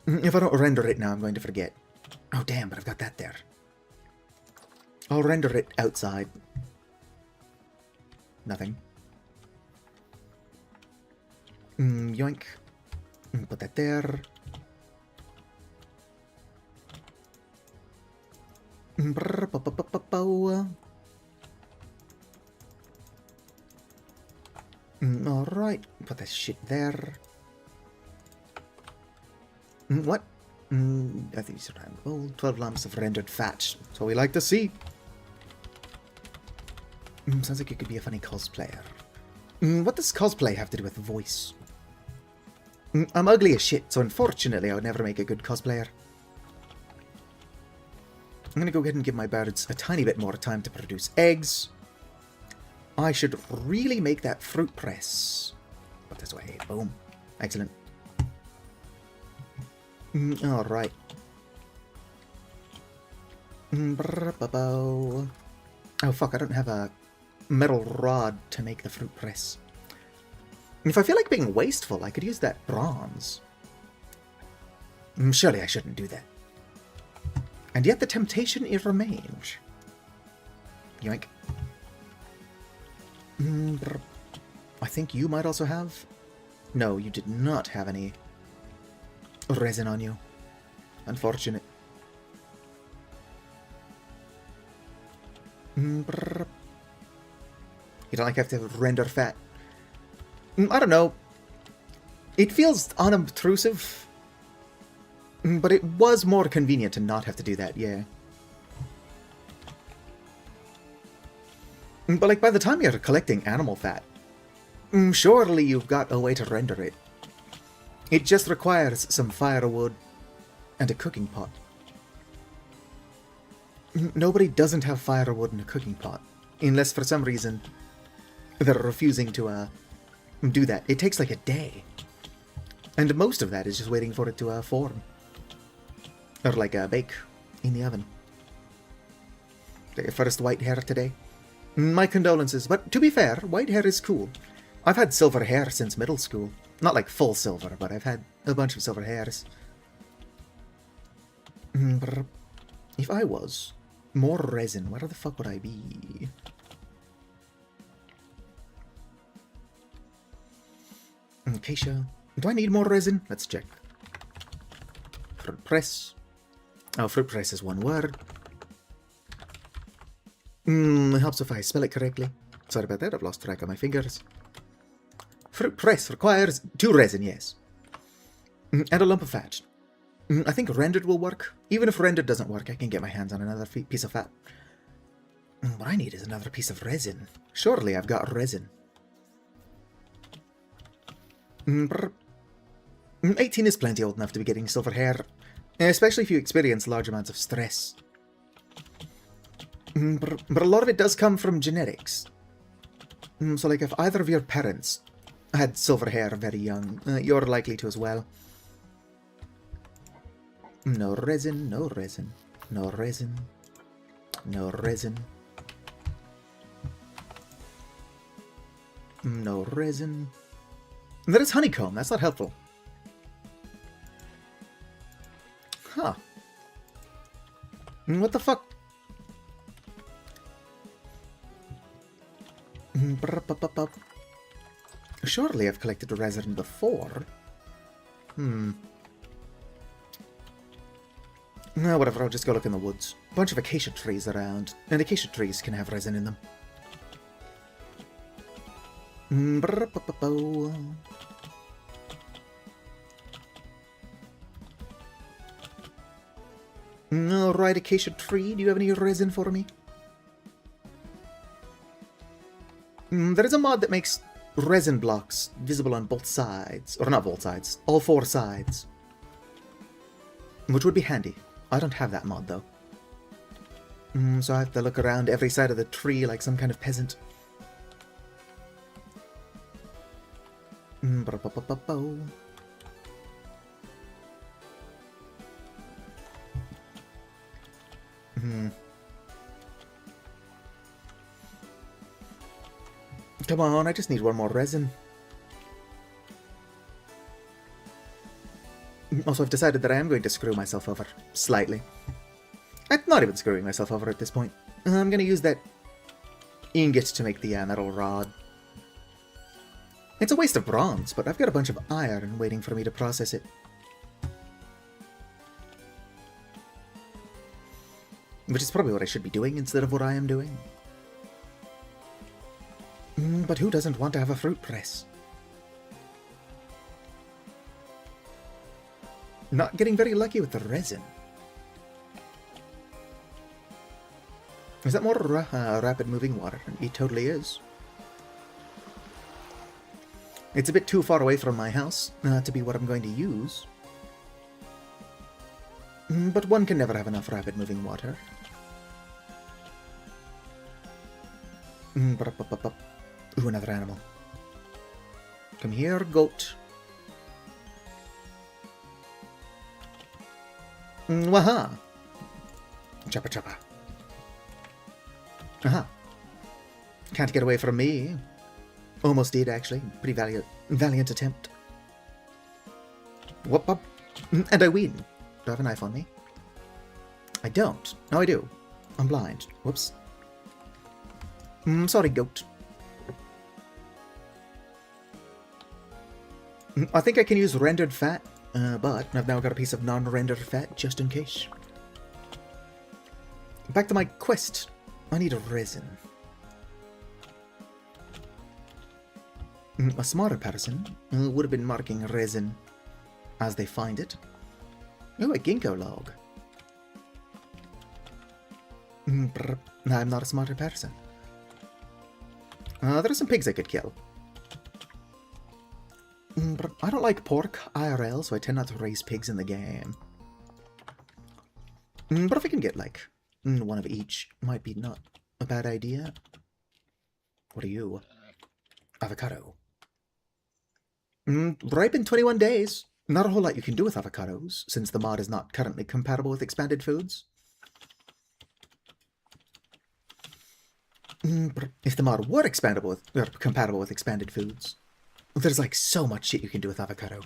If I don't render it now, I'm going to forget. Oh damn, but I've got that there. I'll render it outside. Nothing. Yoink. Put that there. Alright, put that shit there. What? I think it's around. Oh, 12 lumps of rendered fat. That's what we like to see. Sounds like you could be a funny cosplayer. What does cosplay have to do with voice? I'm ugly as shit, so unfortunately I would never make a good cosplayer. I'm gonna go ahead and give my birds a tiny bit more time to produce eggs. I should really make that fruit press. Put this way. Boom. Excellent. Alright. Oh fuck, I don't have a metal rod to make the fruit press. If I feel like being wasteful, I could use that bronze. Surely I shouldn't do that. And yet the temptation, it remains. Yoink. I think you might also have... No, you did not have any resin on you. Unfortunate. You don't like have to render fat? I don't know. It feels unobtrusive. But it was more convenient to not have to do that, yeah. But like by the time you're collecting animal fat, surely you've got a way to render it. It just requires some firewood and a cooking pot. Nobody doesn't have firewood and a cooking pot, unless for some reason they're refusing to do that. It takes like a day. And most of that is just waiting for it to form. Or like bake in the oven. The first white hair today. My condolences, but to be fair, white hair is cool. I've had silver hair since middle school. Not like full silver, but I've had a bunch of silver hairs. If I was more resin, where the fuck would I be? Acacia. Do I need more resin? Let's check. Fruit press. Oh, fruit press is one word. It helps if I spell it correctly. Sorry about that, I've lost track of my fingers. Fruit press requires 2 resin, yes. And a lump of fat. I think rendered will work. Even if rendered doesn't work, I can get my hands on another piece of fat. What I need is another piece of resin. Surely I've got resin. 18 is plenty old enough to be getting silver hair, especially if you experience large amounts of stress. But a lot of it does come from genetics. So like if either of your parents had silver hair very young, you're likely to as well. No resin, no resin, no resin, no resin. No resin. That is honeycomb, that's not helpful. Huh. What the fuck? Surely I've collected resin before. Whatever, I'll just go look in the woods. Bunch of acacia trees around, and acacia trees can have resin in them. Alright, acacia tree, do you have any resin for me? There is a mod that makes resin blocks visible on both sides. Or not both sides, all four sides. Which would be handy. I don't have that mod, though. So I have to look around every side of the tree like some kind of peasant. Come on, I just need one more resin. Also, I've decided that I am going to screw myself over. Slightly. I'm not even screwing myself over at this point. I'm going to use that ingot to make the metal rod. It's a waste of bronze, but I've got a bunch of iron waiting for me to process it. Which is probably what I should be doing instead of what I am doing. But who doesn't want to have a fruit press? Not getting very lucky with the resin. Is that more rapid moving water? It totally is. It's a bit too far away from my house to be what I'm going to use. But one can never have enough rapid moving water. Ooh, another animal. Come here, goat. Waha! Choppa choppa. Aha. Can't get away from me. Almost did, actually. Pretty valiant attempt. Whoop up. And I win. Do I have a knife on me? I don't. No, I do. I'm blind. Whoops. Sorry, goat. I think I can use rendered fat, but I've now got a piece of non-rendered fat just in case. Back to my quest. I need a resin. A smarter person would have been marking resin as they find it. Oh, a ginkgo log. I'm not a smarter person. There are some pigs I could kill. But I don't like pork IRL, so I tend not to raise pigs in the game. But if I can get, like, one of each, might be not a bad idea. What are you? Avocado. Ripe in 21 days. Not a whole lot you can do with avocados, since the mod is not currently compatible with expanded foods. But if the mod were compatible with expanded foods, there's like so much shit you can do with avocado.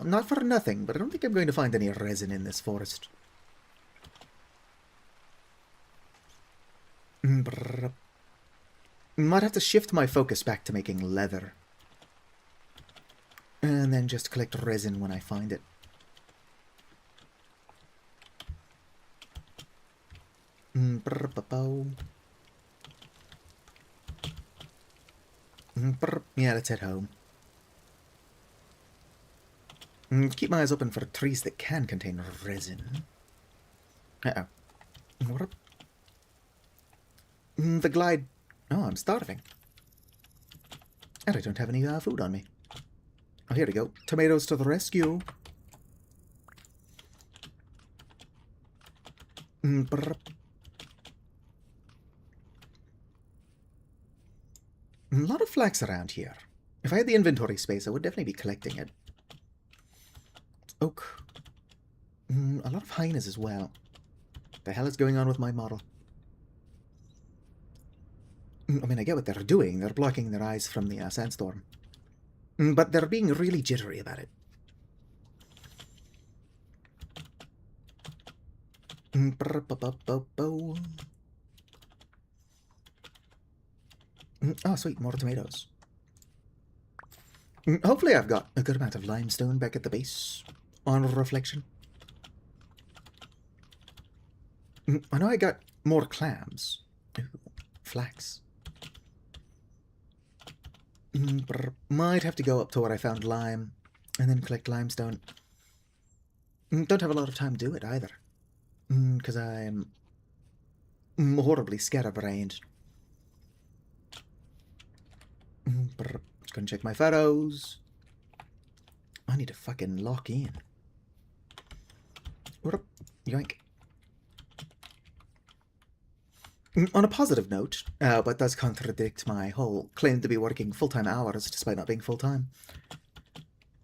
Not for nothing, but I don't think I'm going to find any resin in this forest. Might have to shift my focus back to making leather. And then just collect resin when I find it. Yeah, let's head home. Keep my eyes open for trees that can contain resin. Uh-oh. The glide... Oh, I'm starving. And I don't have any food on me. Oh, here we go. Tomatoes to the rescue. A lot of flax around here. If I had the inventory space, I would definitely be collecting it. Oak. A lot of hyenas as well. The hell is going on with my model? I mean, I get what they're doing. They're blocking their eyes from the sandstorm. But they're being really jittery about it. Oh, sweet, more tomatoes. Hopefully I've got a good amount of limestone back at the base, on reflection. I know I got more clams. Ooh, flax. Might have to go up to where I found lime, and then collect limestone. Don't have a lot of time to do it, either. Because I'm horribly scatterbrained. Just gonna check my photos. I need to fucking lock in. Yoink. On a positive note, but does contradict my whole claim to be working full-time hours despite not being full-time.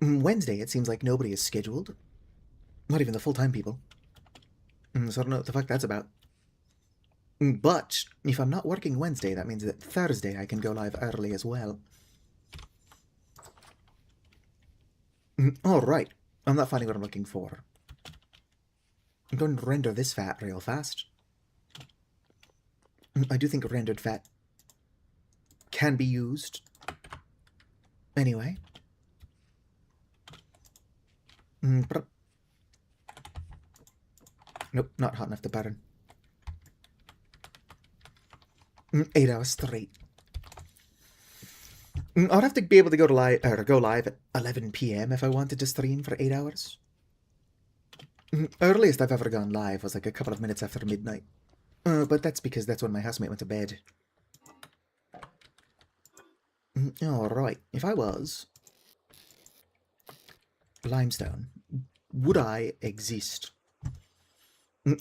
Wednesday, it seems like nobody is scheduled. Not even the full-time people. So I don't know what the fuck that's about. But if I'm not working Wednesday, that means that Thursday I can go live early as well. Alright, I'm not finding what I'm looking for. I'm going to render this fat real fast. I do think rendered fat can be used. Anyway. Nope, not hot enough to burn. 8 hours straight. I'd have to be able to go live at 11 p.m. if I wanted to stream for 8 hours. Earliest I've ever gone live was like a couple of minutes after midnight. But that's because that's when my housemate went to bed. Alright, if I was limestone, would I exist?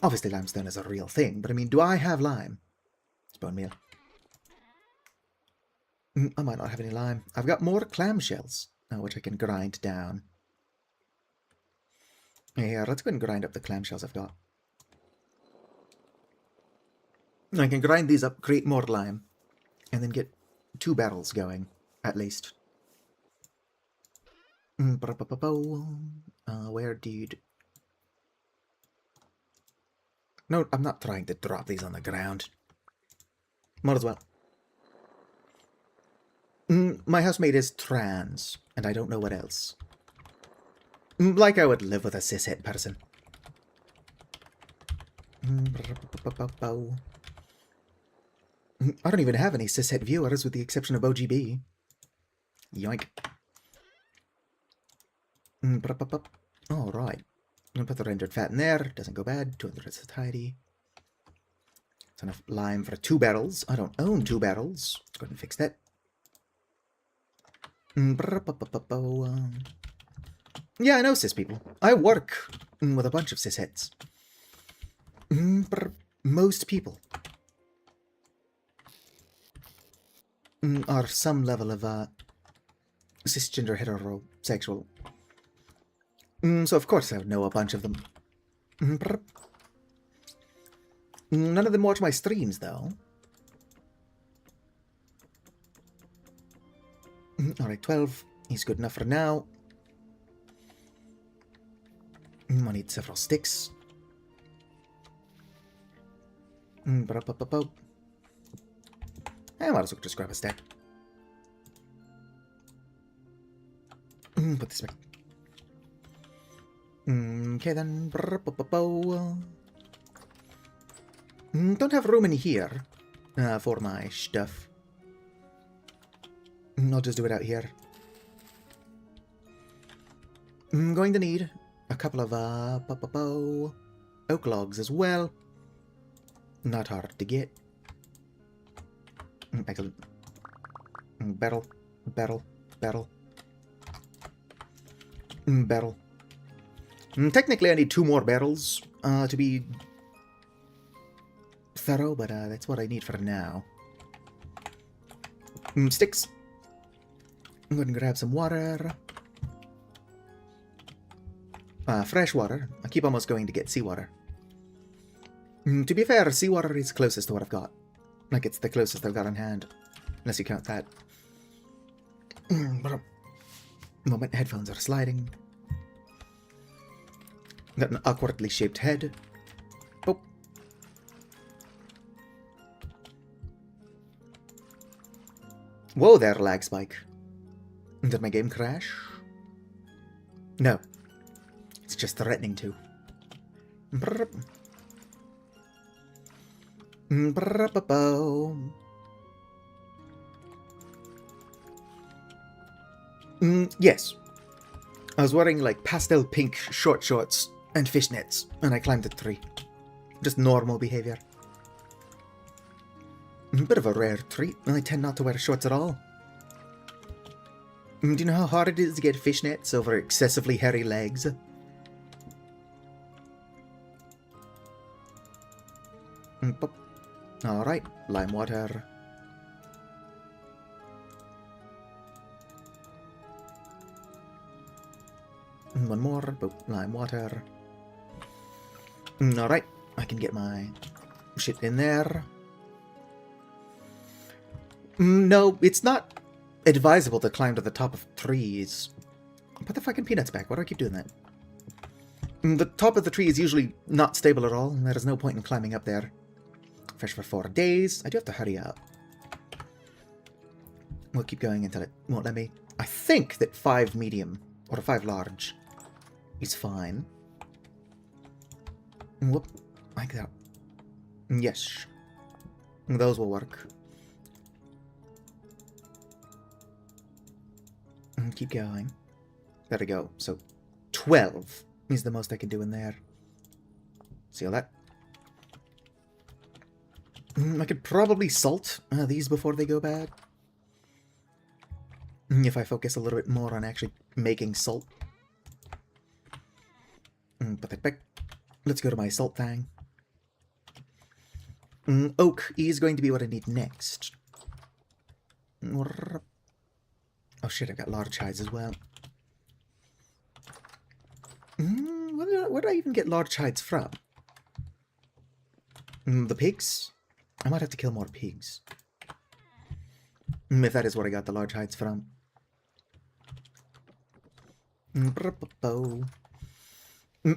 Obviously limestone is a real thing, but I mean, do I have lime? It's bone meal. I might not have any lime. I've got more clamshells, which I can grind down. Yeah, let's go and grind up the clamshells I've got. I can grind these up, create more lime, and then get 2 barrels going, at least. Where did... No, I'm not trying to drop these on the ground. Might as well. My housemate is trans, and I don't know what else. Like I would live with a cishet person. I don't even have any cishet viewers with the exception of OGB. Yoink. Alright. I'm gonna put the rendered fat in there. Doesn't go bad. 200 satiety. It's enough lime for 2 barrels. I don't own 2 barrels. Let's go ahead and fix that. Yeah, I know cis people. I work with a bunch of cis heads. Most people are some level of cisgender heterosexual. So of course I would know a bunch of them. None of them watch my streams, though. Alright, 12 is good enough for now. I need several sticks. I might as well just grab a stack. Put this back. Okay then. Don't have room in here for my stuff. I'll just do it out here. I'm going to need a couple of oak logs as well. Not hard to get. Excellent. Barrel. Technically I need 2 more barrels to be thorough, but that's what I need for now. Sticks. I'm going to grab some water. Fresh water. I keep almost going to get seawater. To be fair, seawater is closest to what I've got. Like, it's the closest I've got on hand. Unless you count that. Moment, headphones are sliding. Got an awkwardly shaped head. Oh. Whoa there, lag spike. Did my game crash? No. It's just threatening to. Yes. I was wearing like pastel pink short shorts and fishnets, and I climbed a tree. Just normal behavior. Bit of a rare treat. I tend not to wear shorts at all. Do you know how hard it is to get fishnets over excessively hairy legs? Alright, lime water. One more, lime water. Alright, I can get my shit in there. No, it's not advisable to climb to the top of trees. Put the fucking peanuts back. Why do I keep doing that? The top of the tree is usually not stable at all. There is no point in climbing up there. Fish for 4 days. I do have to hurry up. We'll keep going until it won't let me. I think that 5 medium, or 5 large, is fine. Whoop. Like that. Yes. Those will work. Keep going. There we go. So, 12 is the most I can do in there. See all that? I could probably salt these before they go bad. If I focus a little bit more on actually making salt. Put that back. Let's go to my salt thing. Oak is going to be what I need next. Oh shit, I've got large hides as well. Where do I even get large hides from? The pigs? I might have to kill more pigs. If that is where I got the large hides from.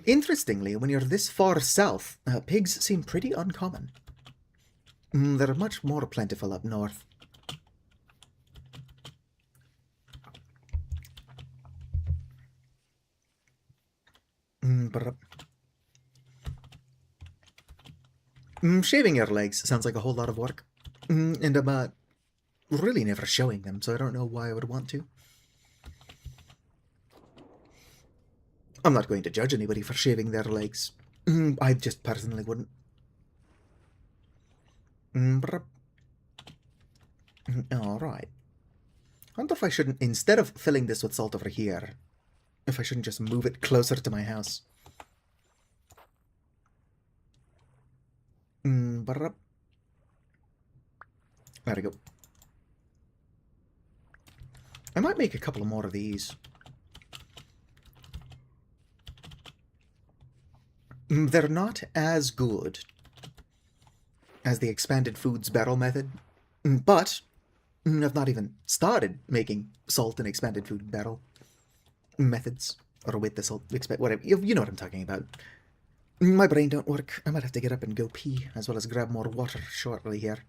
Interestingly, when you're this far south, pigs seem pretty uncommon. They're much more plentiful up north. Shaving your legs sounds like a whole lot of work. And I'm really never showing them, so I don't know why I would want to. I'm not going to judge anybody for shaving their legs. I just personally wouldn't. Alright. I wonder if I shouldn't, instead of filling this with salt over here, if I shouldn't just move it closer to my house. There we go. I might make a couple more of these. They're not as good as the expanded foods barrel method, but I've not even started making salt and expanded food barrel methods, or with the salt, whatever, you know what I'm talking about. My brain don't work. I might have to get up and go pee, as well as grab more water shortly here.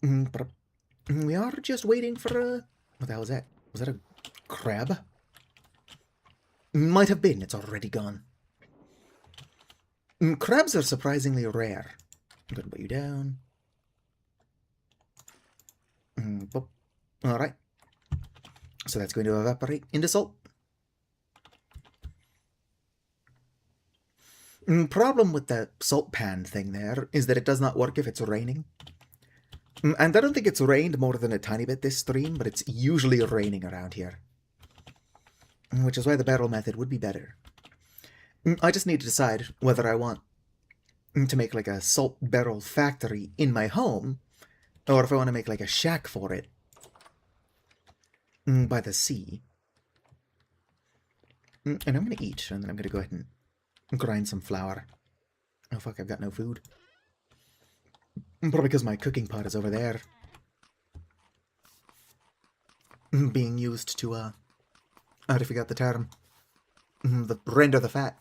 We are just waiting for a... What the hell was that? Was that a crab? Might have been. It's already gone. Crabs are surprisingly rare. I'm going to put you down. Alright. So that's going to evaporate into salt. Problem with the salt pan thing there is that it does not work if it's raining. And I don't think it's rained more than a tiny bit this stream, but it's usually raining around here. Which is why the barrel method would be better. I just need to decide whether I want to make like a salt barrel factory in my home, or if I want to make like a shack for it by the sea. And I'm going to eat, and then I'm going to go ahead and grind some flour. Oh fuck, I've got no food. Probably because my cooking pot is over there. Being used to, I already forgot the term. Render the fat.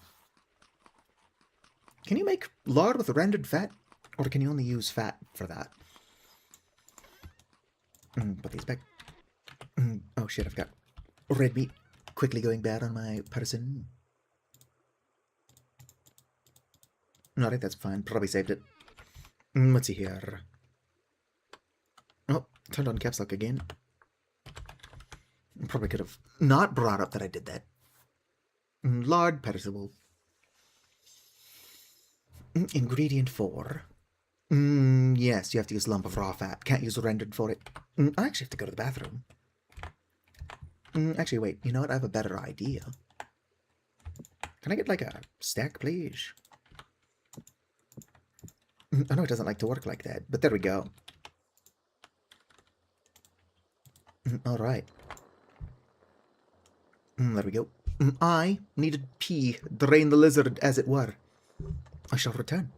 Can you make lard with rendered fat? Or can you only use fat for that? Put these back. Oh shit, I've got red meat quickly going bad on my person. Alright, that's fine. Probably saved it. Let's see here. Oh, turned on caps lock again. Probably could have not brought up that I did that. Lard perishable. Ingredient 4. Yes, you have to use lump of raw fat. Can't use rendered for it. I actually have to go to the bathroom. Actually, wait. You know what? I have a better idea. Can I get, like, a stack, please? I know it doesn't like to work like that, but there we go. Alright. There we go. I needed pee. Drain the lizard, as it were. I shall return.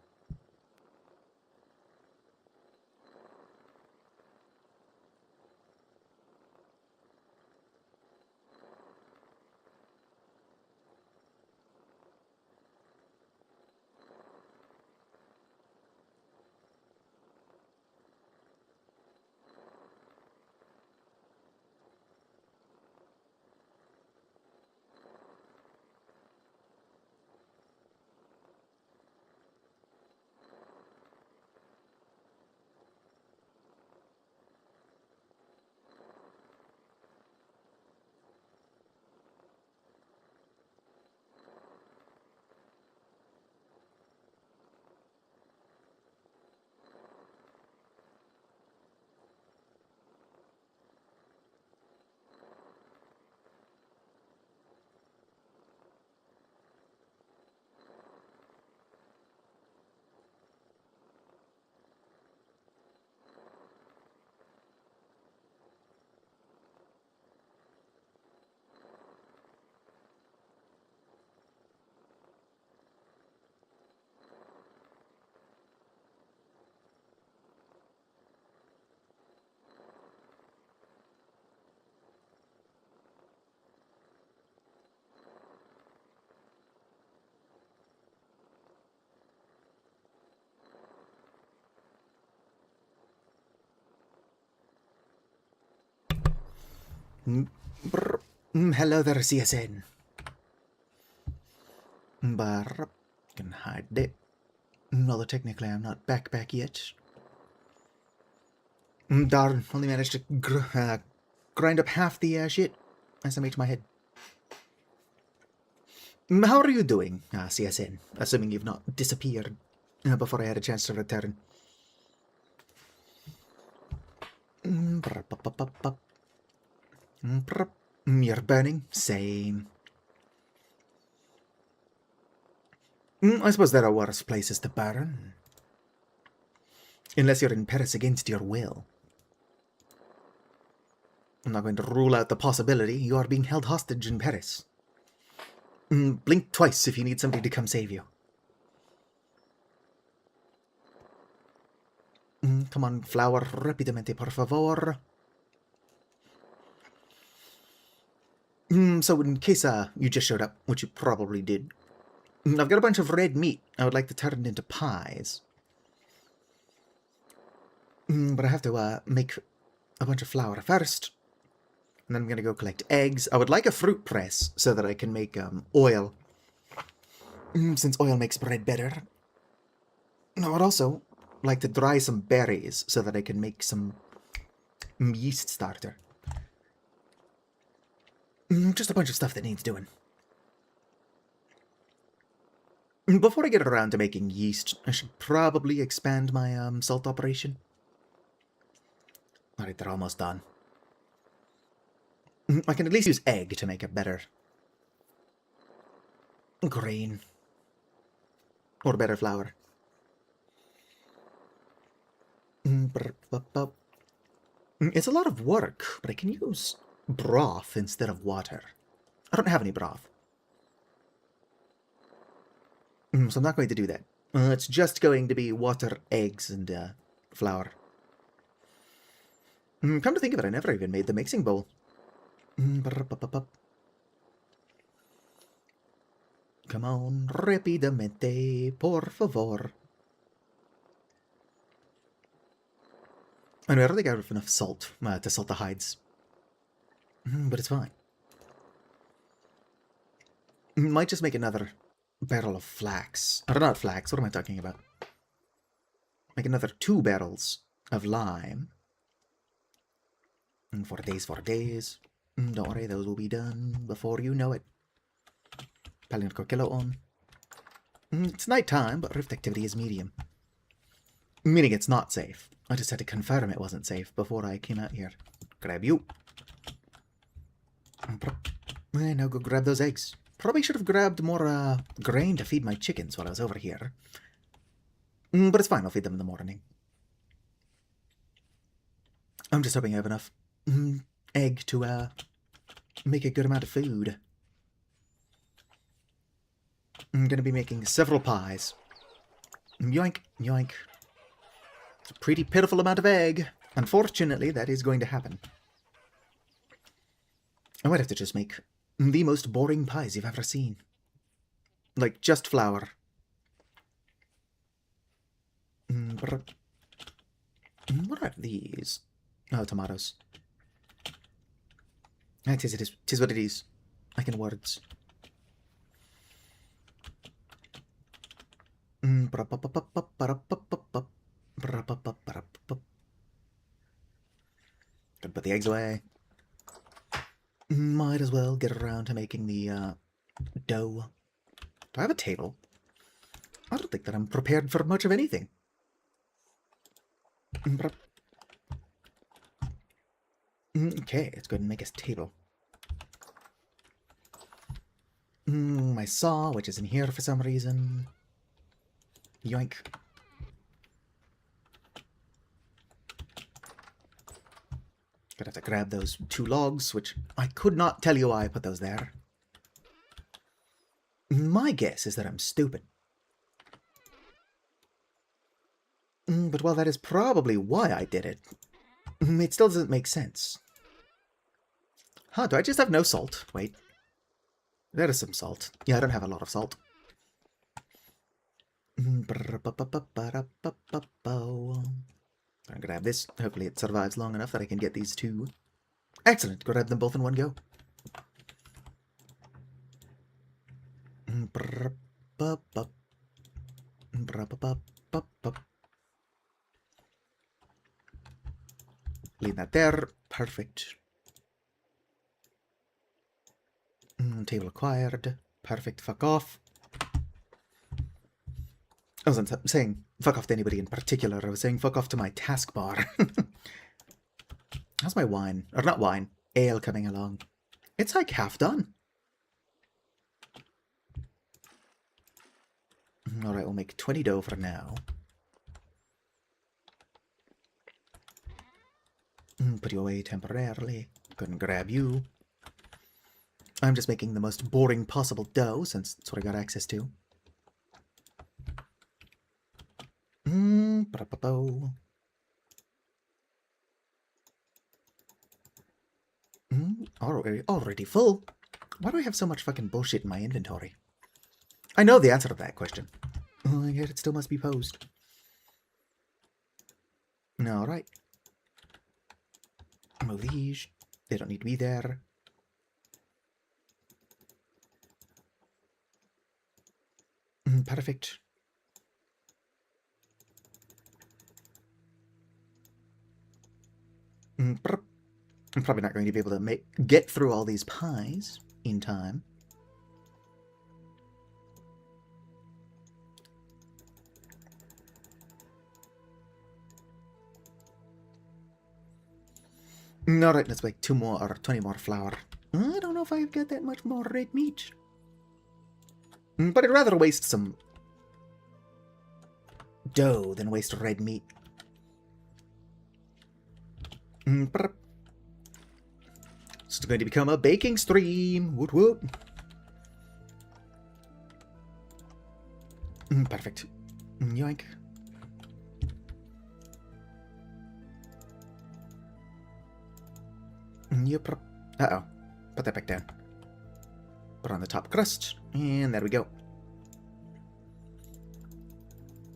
Hello there, CSN. Brr. Can hide it. Although technically I'm not back yet. Darn, only managed to grind up half the shit. SMH my head. How are you doing, CSN? Assuming you've not disappeared before I had a chance to return. You're burning? Same. I suppose there are worse places to burn. Unless you're in Paris against your will. I'm not going to rule out the possibility you are being held hostage in Paris. Blink twice if you need somebody to come save you. Come on, flower, rápidamente, por favor. So in case you just showed up, which you probably did, I've got a bunch of red meat I would like to turn into pies. But I have to make a bunch of flour first. And then I'm going to go collect eggs. I would like a fruit press so that I can make oil. Since oil makes bread better. I would also like to dry some berries so that I can make some yeast starter. Just a bunch of stuff that needs doing. Before I get around to making yeast, I should probably expand my salt operation. Alright, they're almost done. I can at least use egg to make a better grain. Or better flour. It's a lot of work, but I can use broth instead of water. I don't have any broth. So I'm not going to do that. It's just going to be water, eggs, and flour. Come to think of it, I never even made the mixing bowl. Come on, rápidamente, por favor. I know I don't think I have enough salt to salt the hides. But it's fine. Might just make another barrel of flax. Or not flax, what am I talking about? Make another 2 barrels of lime. 4 days, 4 days. Don't worry, those will be done before you know it. Palin ko kilo on. It's night time, but rift activity is medium. Meaning it's not safe. I just had to confirm it wasn't safe before I came out here. Grab you. And now go grab those eggs. Probably should have grabbed more grain to feed my chickens while I was over here. But it's fine, I'll feed them in the morning. I'm just hoping I have enough egg to make a good amount of food. I'm going to be making several pies. Yoink, yoink. It's a pretty pitiful amount of egg. Unfortunately, that is going to happen. I might have to just make the most boring pies you've ever seen. Like, just flour. What are these? Oh, tomatoes. Tis what it is. I can words. Gonna put the eggs away. Might as well get around to making the dough. Do I have a table? I don't think that I'm prepared for much of anything. Okay, let's go ahead and make a table. My saw, which is in here for some reason. Yoink. Gonna have to grab those 2 logs, which I could not tell you why I put those there. My guess is that I'm stupid. But while that is probably why I did it, it still doesn't make sense. Huh, do I just have no salt? Wait. There is some salt. Yeah, I don't have a lot of salt. Gonna grab this. Hopefully it survives long enough that I can get these 2. Excellent! Grab them both in one go. Leave that there. Perfect. Table acquired. Perfect. Fuck off. I wasn't saying fuck off to anybody in particular. I was saying fuck off to my taskbar. How's my wine? Or not wine. Ale coming along. It's like half done. Alright, we'll make 20 dough for now. Put you away temporarily. Couldn't grab you. I'm just making the most boring possible dough, since that's what I got access to. Already full? Why do I have so much fucking bullshit in my inventory? I know the answer to that question. Yet it still must be posed. Alright. Move these. They don't need to be there. Perfect. I'm probably not going to be able to get through all these pies in time. Alright, let's make 2 more or 20 more flour. I don't know if I've got that much more red meat. But I'd rather waste some dough than waste red meat. It's going to become a baking stream. Woot woot. Perfect. Yoink. Yep. Uh-oh. Put that back down. Put on the top crust. And there we go.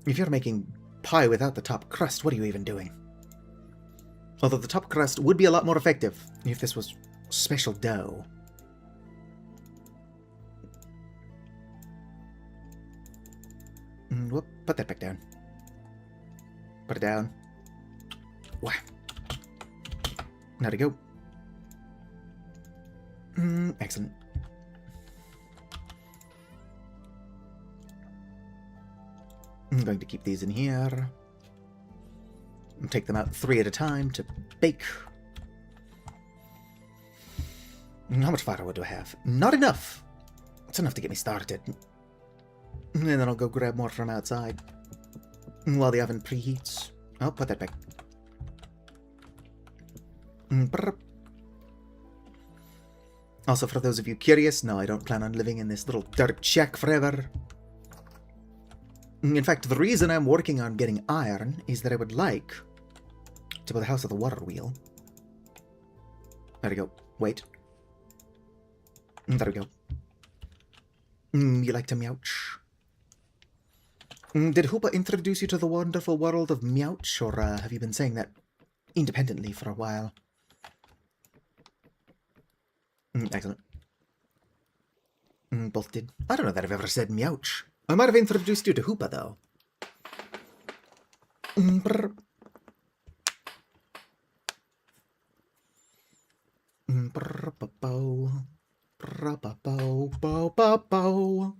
If you're making pie without the top crust, what are you even doing? Although the top crust would be a lot more effective if this was special dough. Whoop, put that back down. Put it down. Wow. There we go. Excellent. I'm going to keep these in here. And take them out 3 at a time to bake. How much firewood do I have? Not enough. It's enough to get me started. And then I'll go grab more from outside while the oven preheats. I'll put that back. Also, for those of you curious, no, I don't plan on living in this little dirt shack forever. In fact, the reason I'm working on getting iron is that I would like to build a house with a water wheel. There we go. Wait. There we go. You like to meowch? Did Hoopa introduce you to the wonderful world of meowch, or have you been saying that independently for a while? Excellent. Both did. I don't know that I've ever said meowch. I might have introduced you to Hoopa, though. Brr. Brr-ba-bow. Brr-ba-bow. Bow-ba-bow.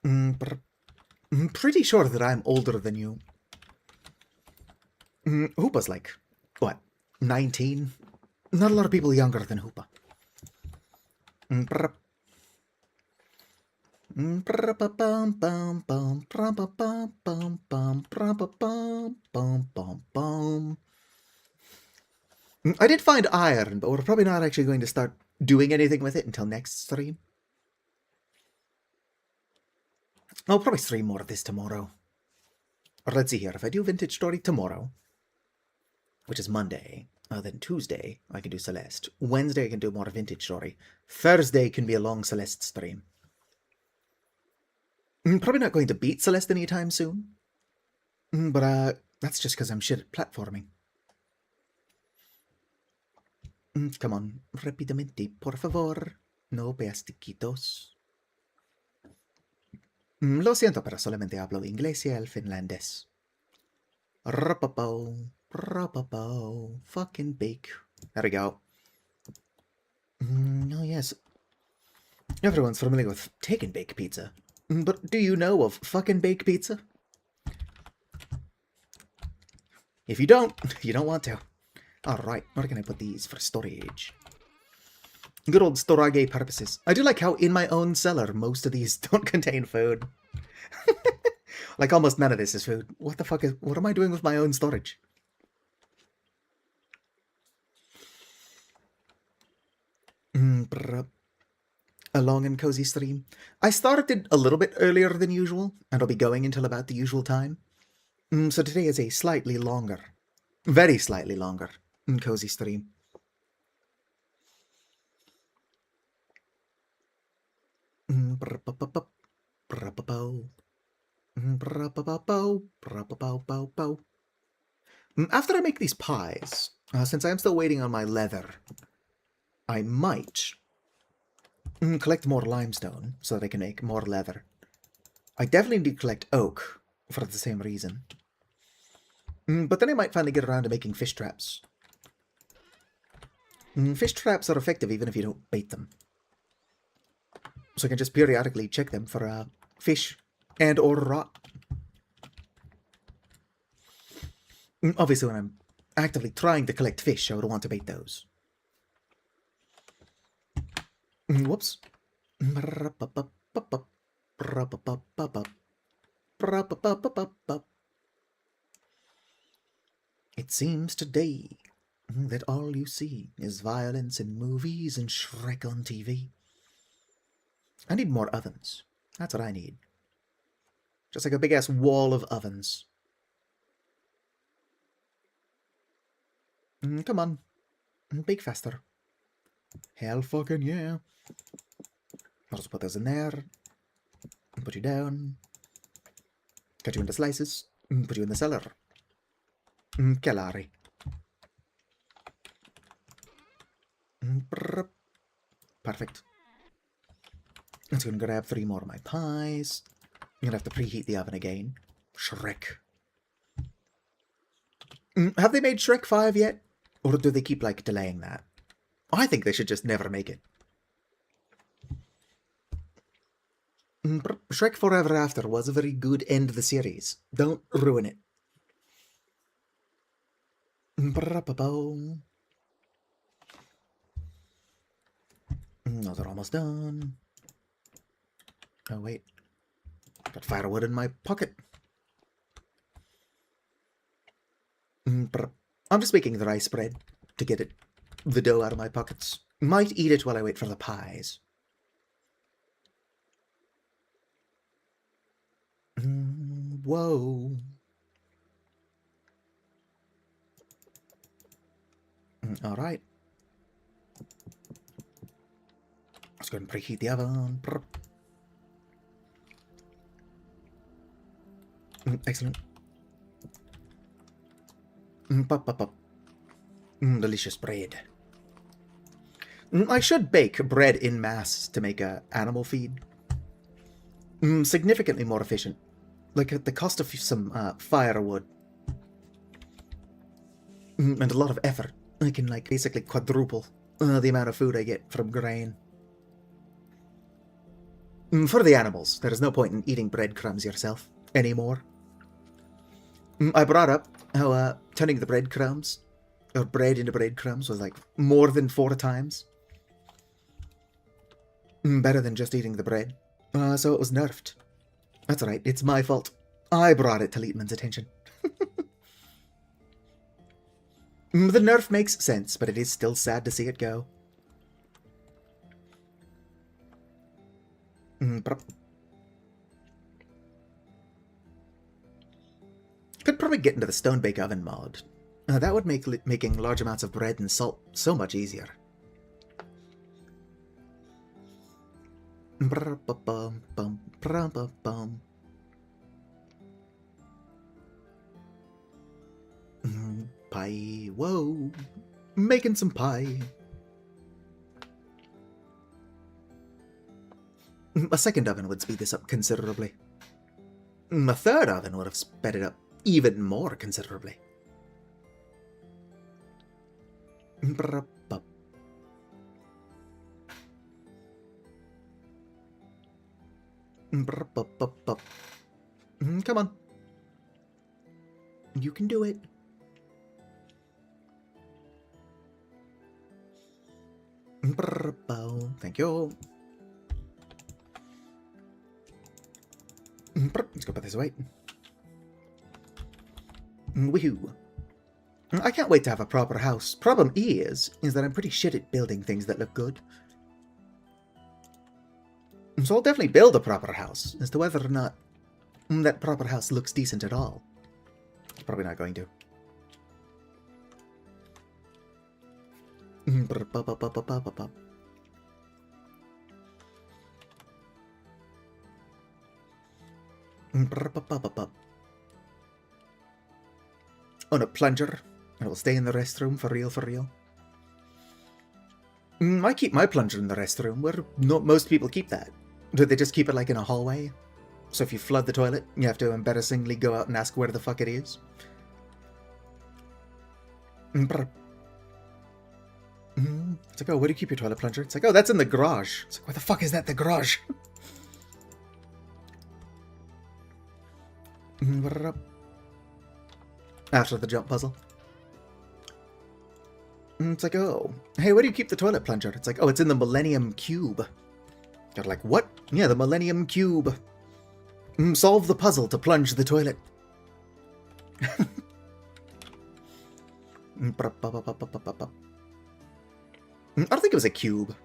I'm pretty sure that I'm older than you. Hoopa's like, what, 19? Not a lot of people younger than Hoopa. I did find iron, but we're probably not actually going to start doing anything with it until next stream. I'll probably stream more of this tomorrow. Or let's see here, if I do Vintage Story tomorrow, which is Monday, then Tuesday I can do Celeste. Wednesday I can do more Vintage Story. Thursday can be a long Celeste stream. I'm probably not going to beat Celeste anytime soon. But that's just because I'm shit at platforming. Come on, rápidamente, por favor. No plastiquitos. Lo siento, pero solamente hablo inglés y el finlandés. Rapapo, rapapo, fucking bake. There we go. Oh yes. Everyone's familiar with take and bake pizza. But do you know of fucking bake pizza? If you don't want to. Alright, where can I put these for storage? Good old storage purposes. I do like how in my own cellar, most of these don't contain food. Like almost none of this is food. What the fuck what am I doing with my own storage? A long and cozy stream. I started a little bit earlier than usual, and I'll be going until about the usual time. So today is a slightly longer, very slightly longer, cozy stream. After I make these pies, since I am still waiting on my leather, I might collect more limestone so that I can make more leather. I definitely need to collect oak for the same reason. But then I might finally get around to making fish traps. Fish traps are effective even if you don't bait them. So I can just periodically check them for fish and or rot. Obviously when I'm actively trying to collect fish, I would want to bait those. Whoops. It seems today that all you see is violence in movies and Shrek on TV. I need more ovens. That's what I need. Just like a big-ass wall of ovens. Come on. Bake faster. Hell fucking yeah. I'll just put those in there. Put you down. Cut you into slices. Put you in the cellar. Calari. Perfect. Let's go and grab 3 more of my pies. I'm gonna have to preheat the oven again. Shrek. Have they made Shrek 5 yet? Or do they keep, like, delaying that? I think they should just never make it. Shrek Forever After was a very good end of the series. Don't ruin it. No, they're almost done. Oh, wait. Got firewood in my pocket. I'm just making the rice bread to get the dough out of my pockets. Might eat it while I wait for the pies. Whoa. All right. Let's go and preheat the oven. Excellent. Delicious bread. I should bake bread in mass to make a animal feed. Significantly more efficient. Like at the cost of some firewood. And a lot of effort. I can like basically quadruple the amount of food I get from grain. For the animals, there is no point in eating breadcrumbs yourself anymore. I brought up how turning the breadcrumbs, or bread into breadcrumbs, was like more than 4 times better than just eating the bread. So it was nerfed. That's right, it's my fault. I brought it to Leitman's attention. The nerf makes sense, but it is still sad to see it go. Could probably get into the stone bake oven mod. That would make making large amounts of bread and salt so much easier. Pie. Whoa. Making some pie. A second oven would speed this up considerably. A third oven would have sped it up even more considerably. Come on. You can do it. Thank you. Let's go put this away. Woohoo. I can't wait to have a proper house. Problem is that I'm pretty shit at building things that look good. So I'll definitely build a proper house. As to whether or not that proper house looks decent at all, probably not going to. On a plunger, and it will stay in the restroom for real, for real. I keep my plunger in the restroom. Where not most people keep that. Do they just keep it like in a hallway? So if you flood the toilet, you have to embarrassingly go out and ask where the fuck it is. It's like, oh, where do you keep your toilet plunger? It's like, oh, that's in the garage. It's like, where the fuck is that, the garage? After the jump puzzle. It's like, oh, hey, where do you keep the toilet plunger? It's like, oh, it's in the Millennium Cube. You're like, what? Yeah, the Millennium Cube. Solve the puzzle to plunge the toilet. I don't think it was a cube.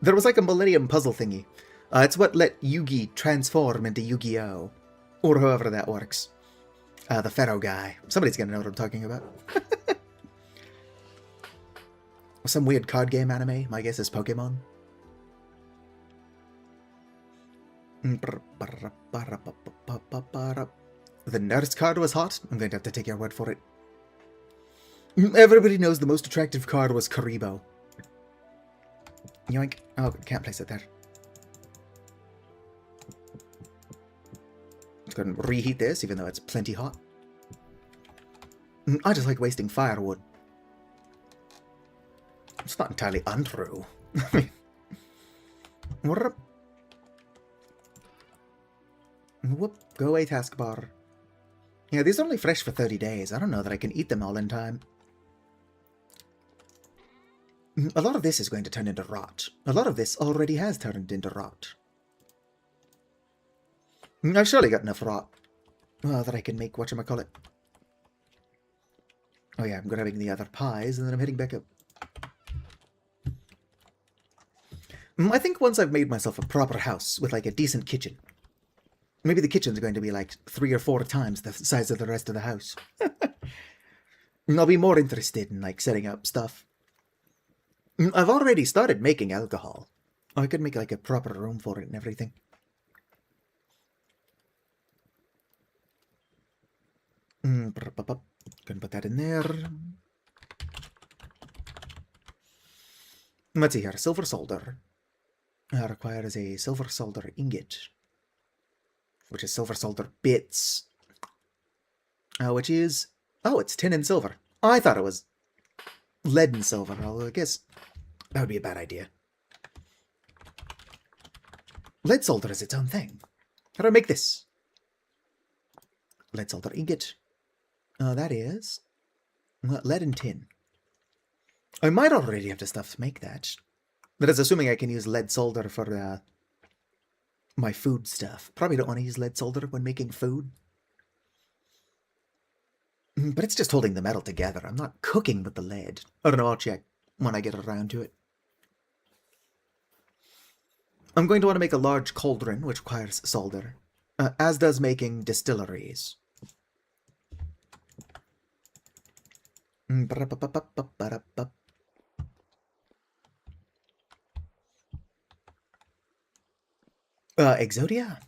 There was like a Millennium puzzle thingy. It's what let Yugi transform into Yu-Gi-Oh! Or however that works. The Pharaoh guy. Somebody's gonna know what I'm talking about. Some weird card game anime. My guess is Pokemon. The nurse card was hot. I'm going to have to take your word for it. Everybody knows the most attractive card was Karibo. Yoink. Oh, can't place it there. Let's go ahead and reheat this, even though it's plenty hot. I just like wasting firewood. It's not entirely untrue. Whoop. Go away, taskbar. Yeah, these are only fresh for 30 days. I don't know that I can eat them all in time. A lot of this is going to turn into rot. A lot of this already has turned into rot. I've surely got enough rot that I can make whatchamacallit. Oh yeah, I'm grabbing the other pies, and then I'm heading back up. I think once I've made myself a proper house with, like, a decent kitchen. Maybe the kitchen's going to be, like, 3 or 4 times the size of the rest of the house. I'll be more interested in, like, setting up stuff. I've already started making alcohol. I could make, like, a proper room for it and everything. Gonna put that in there. Let's see here. Silver solder. Requires a silver solder ingot. Which is silver solder bits. Which is... Oh, it's tin and silver. I thought it was lead and silver, although I guess that would be a bad idea. Lead solder is its own thing. How do I make this? Lead solder ingot. That is lead and tin. I might already have the stuff to make that. That is assuming I can use lead solder for my food stuff. Probably don't want to use lead solder when making food. But it's just holding the metal together. I'm not cooking with the lead. I don't know, I'll check when I get around to it. I'm going to want to make a large cauldron, which requires solder. As does making distilleries. Exodia?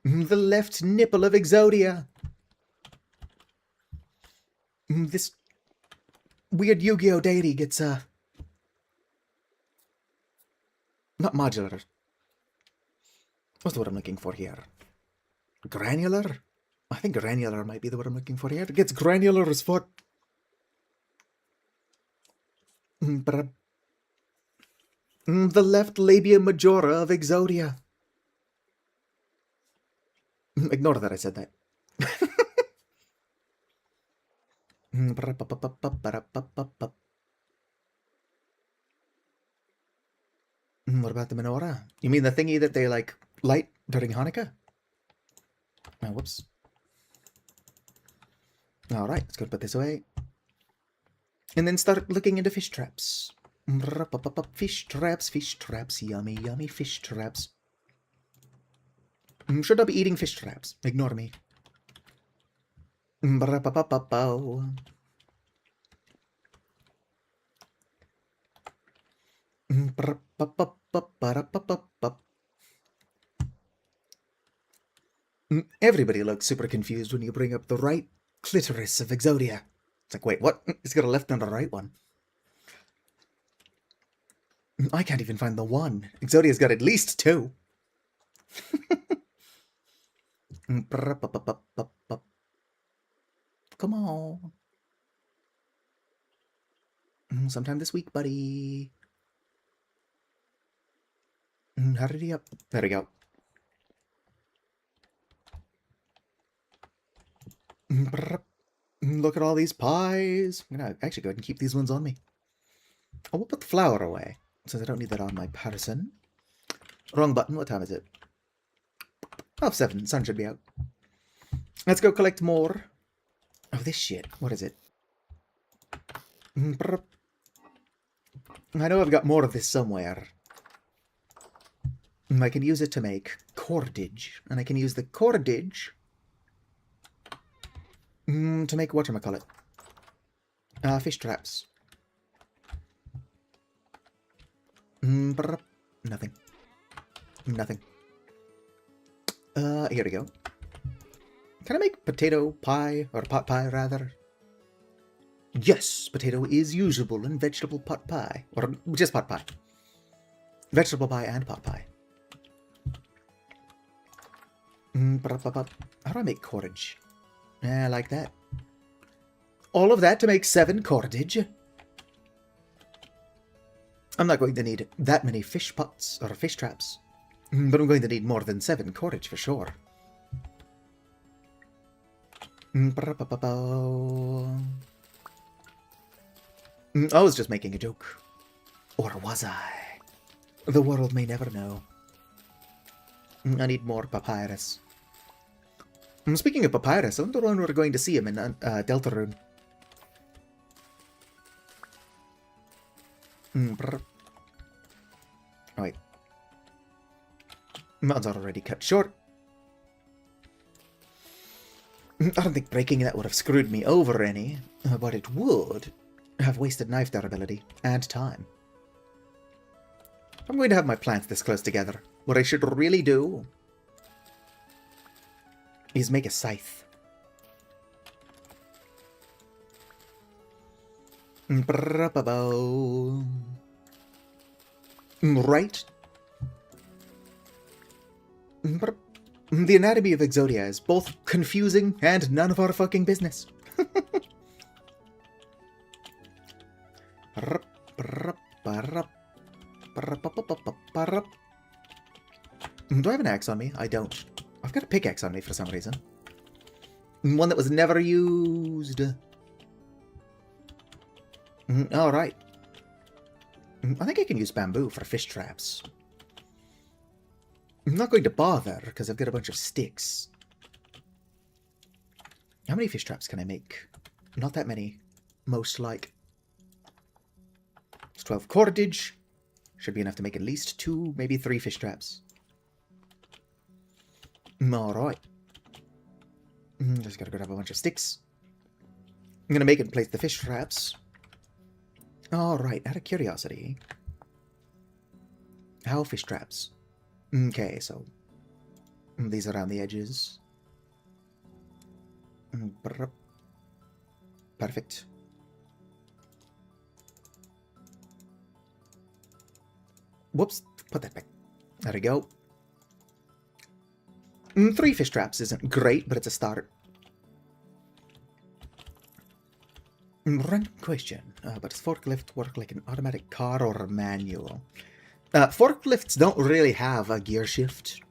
The left nipple of Exodia. This weird Yu-Gi-Oh deity gets, not modular. What's the word I'm looking for here? Granular? I think granular might be the word I'm looking for here. It gets granular as fuck. The left labia majora of Exodia. Ignore that I said that. What about the menorah? You mean the thingy that they, like, light during Hanukkah? Oh, whoops. Alright, let's go put this away. And then start looking into fish traps. Fish traps, yummy, yummy fish traps. Should I be eating fish traps? Ignore me. Everybody looks super confused when you bring up the right clitoris of Exodia. It's like, wait, what? It's got a left and a right one. I can't even find the one. Exodia's got at least 2. Come on. Sometime this week, buddy. Hurry up. There we go. Look at all these pies. I'm gonna actually go ahead and keep these ones on me. I will put the flour away, since I don't need that on my person. Wrong button. What time is it? 7:30. Sun should be out. Let's go collect more. Oh, this shit. What is it? I know I've got more of this somewhere. I can use it to make cordage. And I can use the cordage to make whatchamacallit. Fish traps. Nothing. Nothing. Here we go. Can I make potato pie, or pot pie rather? Yes, potato is usable in vegetable pot pie, or just pot pie. Vegetable pie and pot pie. How do I make cordage? I like that. All of that to make 7 cordage. I'm not going to need that many fish pots or fish traps, but I'm going to need more than 7 cordage for sure. I was just making a joke. Or was I? The world may never know. I need more papyrus. Speaking of papyrus, I wonder when we're going to see him in Deltarune. Right. Mods are already cut short. I don't think breaking that would have screwed me over any, but it would have wasted knife durability and time. I'm going to have my plants this close together. What I should really do is make a scythe. Right? The anatomy of Exodia is both confusing and none of our fucking business. Do I have an axe on me? I don't. I've got a pickaxe on me for some reason. One that was never used. Alright. I think I can use bamboo for fish traps. I'm not going to bother, because I've got a bunch of sticks. How many fish traps can I make? Not that many. Most like. It's 12 cordage. Should be enough to make at least 2, maybe 3 fish traps. Alright. Just gotta grab a bunch of sticks. I'm gonna make and place the fish traps. Alright, out of curiosity. How fish traps? Okay, so these around the edges. Perfect. Whoops, put that back. There we go. 3 fish traps isn't great, but it's a start. Random question, but does forklift work like an automatic car or a manual? Forklifts don't really have a gear shift,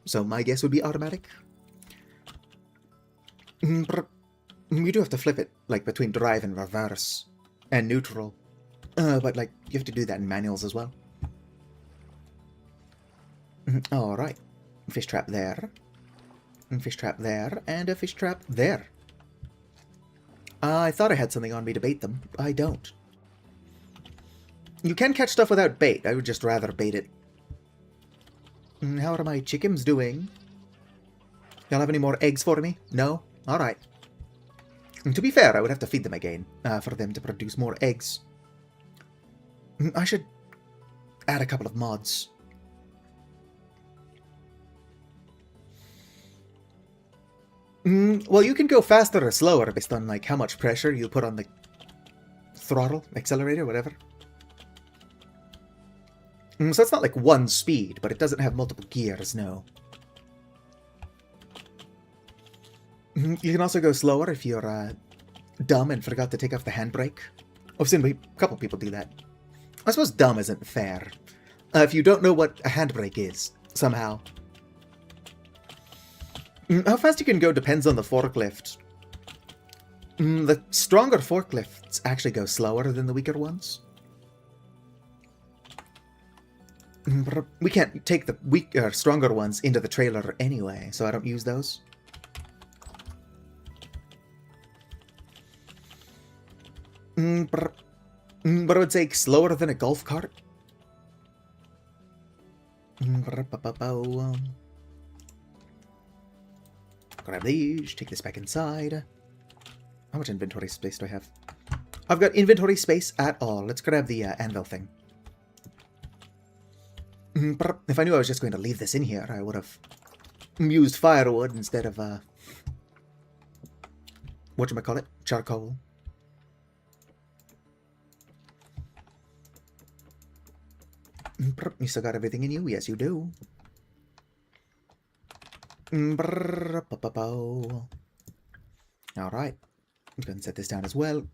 so my guess would be automatic. But you do have to flip it, like, between drive and reverse, and neutral. But, like, you have to do that in manuals as well. Alright. Fish trap there. Fish trap there, and a fish trap there. I thought I had something on me to bait them. I don't. You can catch stuff without bait. I would just rather bait it. How are my chickens doing? Y'all have any more eggs for me? No? Alright. To be fair, I would have to feed them again, for them to produce more eggs. I should add a couple of mods. Well, you can go faster or slower based on, like, how much pressure you put on the throttle, accelerator, whatever. So it's not like one speed, but it doesn't have multiple gears, no. You can also go slower if you're dumb and forgot to take off the handbrake. I've seen a couple people do that. I suppose dumb isn't fair. If you don't know what a handbrake is, somehow. How fast you can go depends on the forklift. The stronger forklifts actually go slower than the weaker ones. We can't take the weaker, stronger ones into the trailer anyway, so I don't use those. But I would say slower than a golf cart. Grab these, take this back inside. How much inventory space do I have? I've got inventory space at all. Let's grab the anvil thing. If I knew I was just going to leave this in here, I would have used firewood instead of, whatchamacallit, charcoal. You still got everything in you? Yes, you do. Alright. I'm going to set this down as well.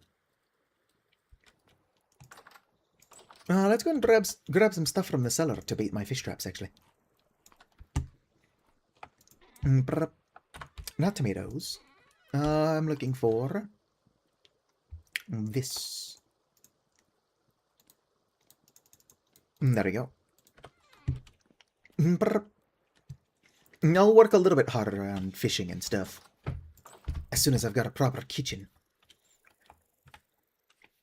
Let's go and grab some stuff from the cellar to bait my fish traps, actually. Not tomatoes. I'm looking for this. There we go. I'll work a little bit harder on fishing and stuff as soon as I've got a proper kitchen.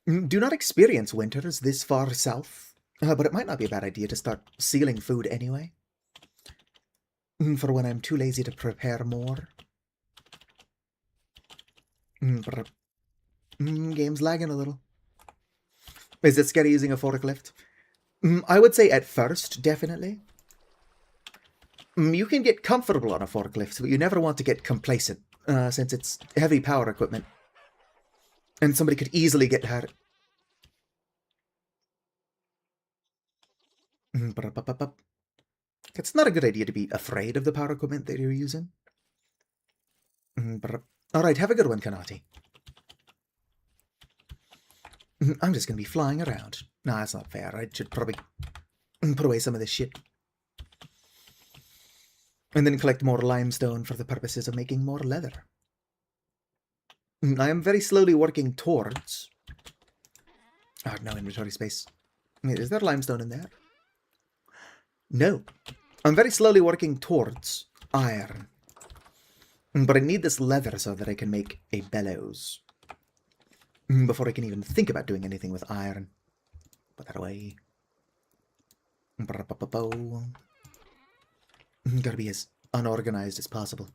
Do not experience winters this far south, but it might not be a bad idea to start sealing food anyway. For when I'm too lazy to prepare more. Game's lagging a little. Is it scary using a forklift? I would say at first, definitely. You can get comfortable on a forklift, but you never want to get complacent, since it's heavy power equipment. And somebody could easily get hurt. It's not a good idea to be afraid of the power equipment that you're using. Alright, have a good one, Kanati. I'm just going to be flying around. Nah, that's not fair. I should probably put away some of this shit. And then collect more limestone for the purposes of making more leather. I am very slowly working towards... Oh, no inventory space. Wait, is there limestone in there? No. I'm very slowly working towards iron. But I need this leather so that I can make a bellows. Before I can even think about doing anything with iron. Put that away. Gotta be as unorganized as possible.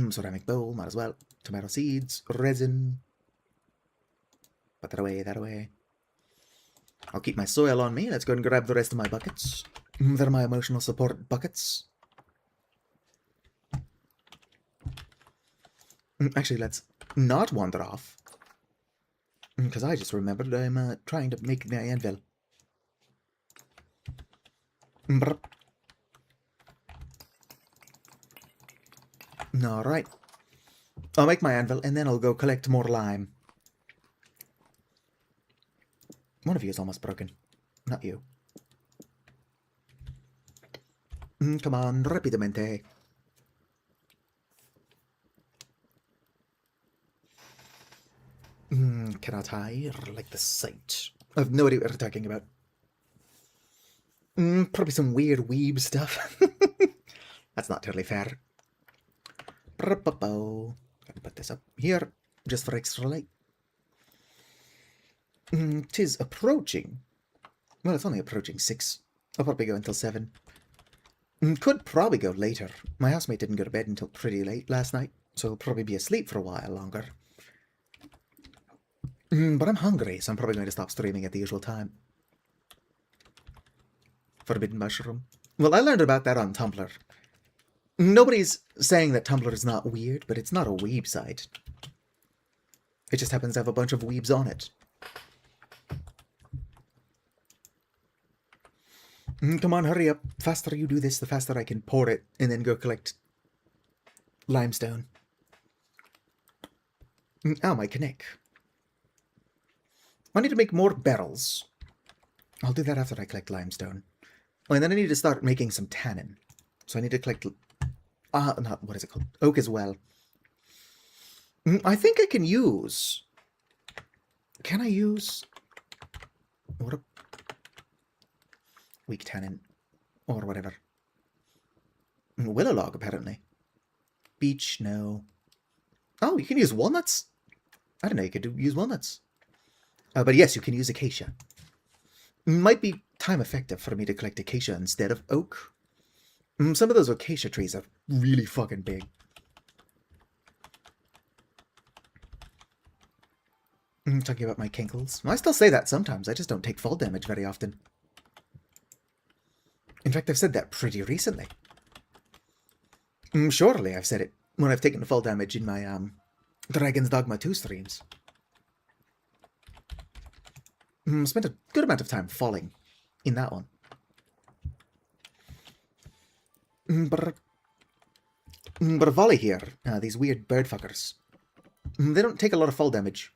Ceramic bowl, might as well. Tomato seeds, resin. Put that away, that away. I'll keep my soil on me. Let's go and grab the rest of my buckets. They're my emotional support buckets. Actually, let's not wander off. Because I just remembered I'm trying to make my anvil. Alright. I'll make my anvil and then I'll go collect more lime. One of you is almost broken. Not you. Come on, rapidamente. Cannot I like the sight? I have no idea what you're talking about. Probably some weird weeb stuff. That's not totally fair. Gonna put this up here, just for extra light. 'Tis approaching. Well, it's only approaching 6. I'll probably go until 7. Could probably go later. My housemate didn't go to bed until pretty late last night, so he'll probably be asleep for a while longer. But I'm hungry, so I'm probably going to stop streaming at the usual time. Forbidden mushroom. Well, I learned about that on Tumblr. Nobody's saying that Tumblr is not weird, but it's not a weeb site. It just happens to have a bunch of weebs on it. Come on, hurry up. The faster you do this, the faster I can pour it and then go collect limestone. Oh, my connect. I need to make more barrels. I'll do that after I collect limestone. Oh, and then I need to start making some tannin. So I need to collect... not, what is it called? Oak as well. I think I can use... Can I use... What a... Weak tannin. Or whatever. Willow log, apparently. Beech, no. Oh, you can use walnuts? I didn't know you could use walnuts. But yes, you can use acacia. Might be time effective for me to collect acacia instead of oak. Some of those acacia trees are really fucking big. Talking about my kinkles. Well, I still say that sometimes. I just don't take fall damage very often. In fact, I've said that pretty recently. Surely I've said it when I've taken fall damage in my Dragon's Dogma 2 streams. Spent a good amount of time falling in that one. But a volley here, these weird bird fuckers, they don't take a lot of fall damage.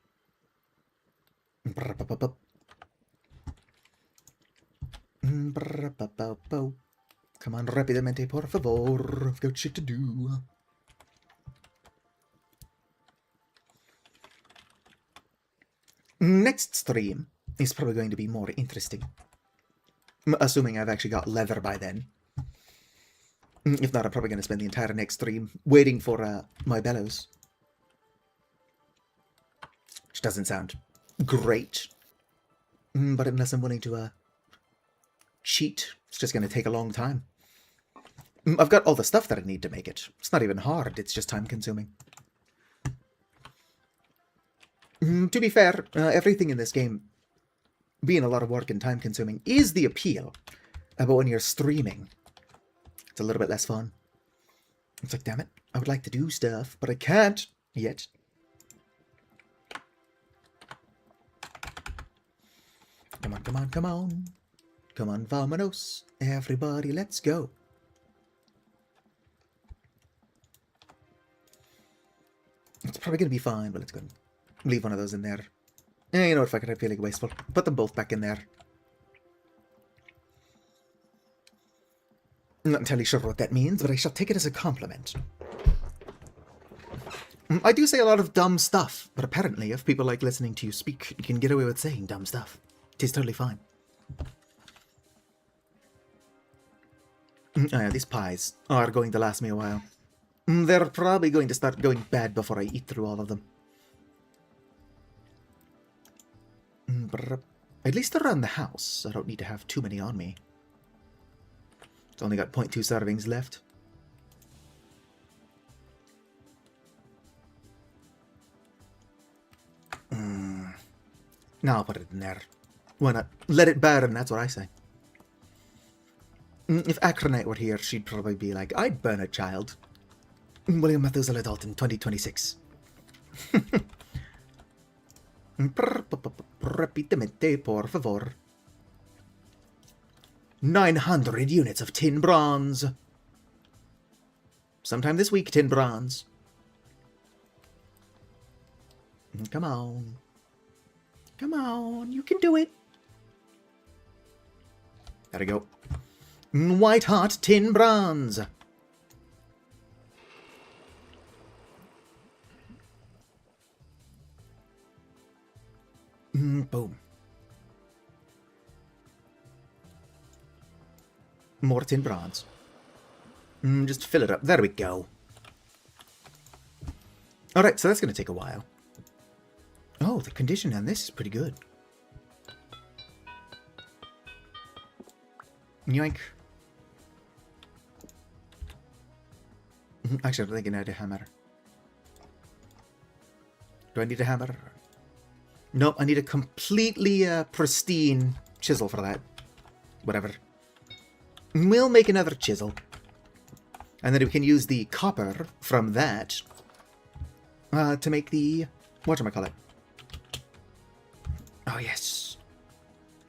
Come on, rápidamente, por favor. I've got shit to do. Next stream is probably going to be more interesting. Assuming I've actually got leather by then. If not, I'm probably going to spend the entire next stream waiting for my bellows. Which doesn't sound great. But unless I'm willing to cheat, it's just going to take a long time. I've got all the stuff that I need to make it. It's not even hard, it's just time consuming. To be fair, everything in this game being a lot of work and time consuming is the appeal. But when you're streaming, it's a little bit less fun. It's like, damn it, I would like to do stuff, but I can't yet. Come on, come on, come on. Come on, vamonos. Everybody, let's go. It's probably going to be fine, but let's go and leave one of those in there. You know what, fuck it, I feel like wasteful. Put them both back in there. I'm not entirely sure what that means, but I shall take it as a compliment. I do say a lot of dumb stuff, but apparently if people like listening to you speak, you can get away with saying dumb stuff. It is totally fine. Oh yeah, these pies are going to last me a while. They're probably going to start going bad before I eat through all of them. At least around the house, I don't need to have too many on me. It's only got 0.2 servings left. Now I'll put it in there. Why not? Let it burn, that's what I say. If Acronite were here, she'd probably be like, I'd burn a child. William Methuselah Dalton, 2026. Repitamente, por favor. 900 units of tin bronze. Sometime this week, tin bronze. Come on. Come on, you can do it. There we go. White hot tin bronze. Boom. More tin bronze. Just fill it up. There we go. Alright, so that's going to take a while. Oh, the condition on this is pretty good. Yoink. Actually, I don't think I need a hammer. Do I need a hammer? Nope, I need a completely pristine chisel for that. Whatever. We'll make another chisel. And then we can use the copper from that to make the... whatchamacallit? Oh, yes.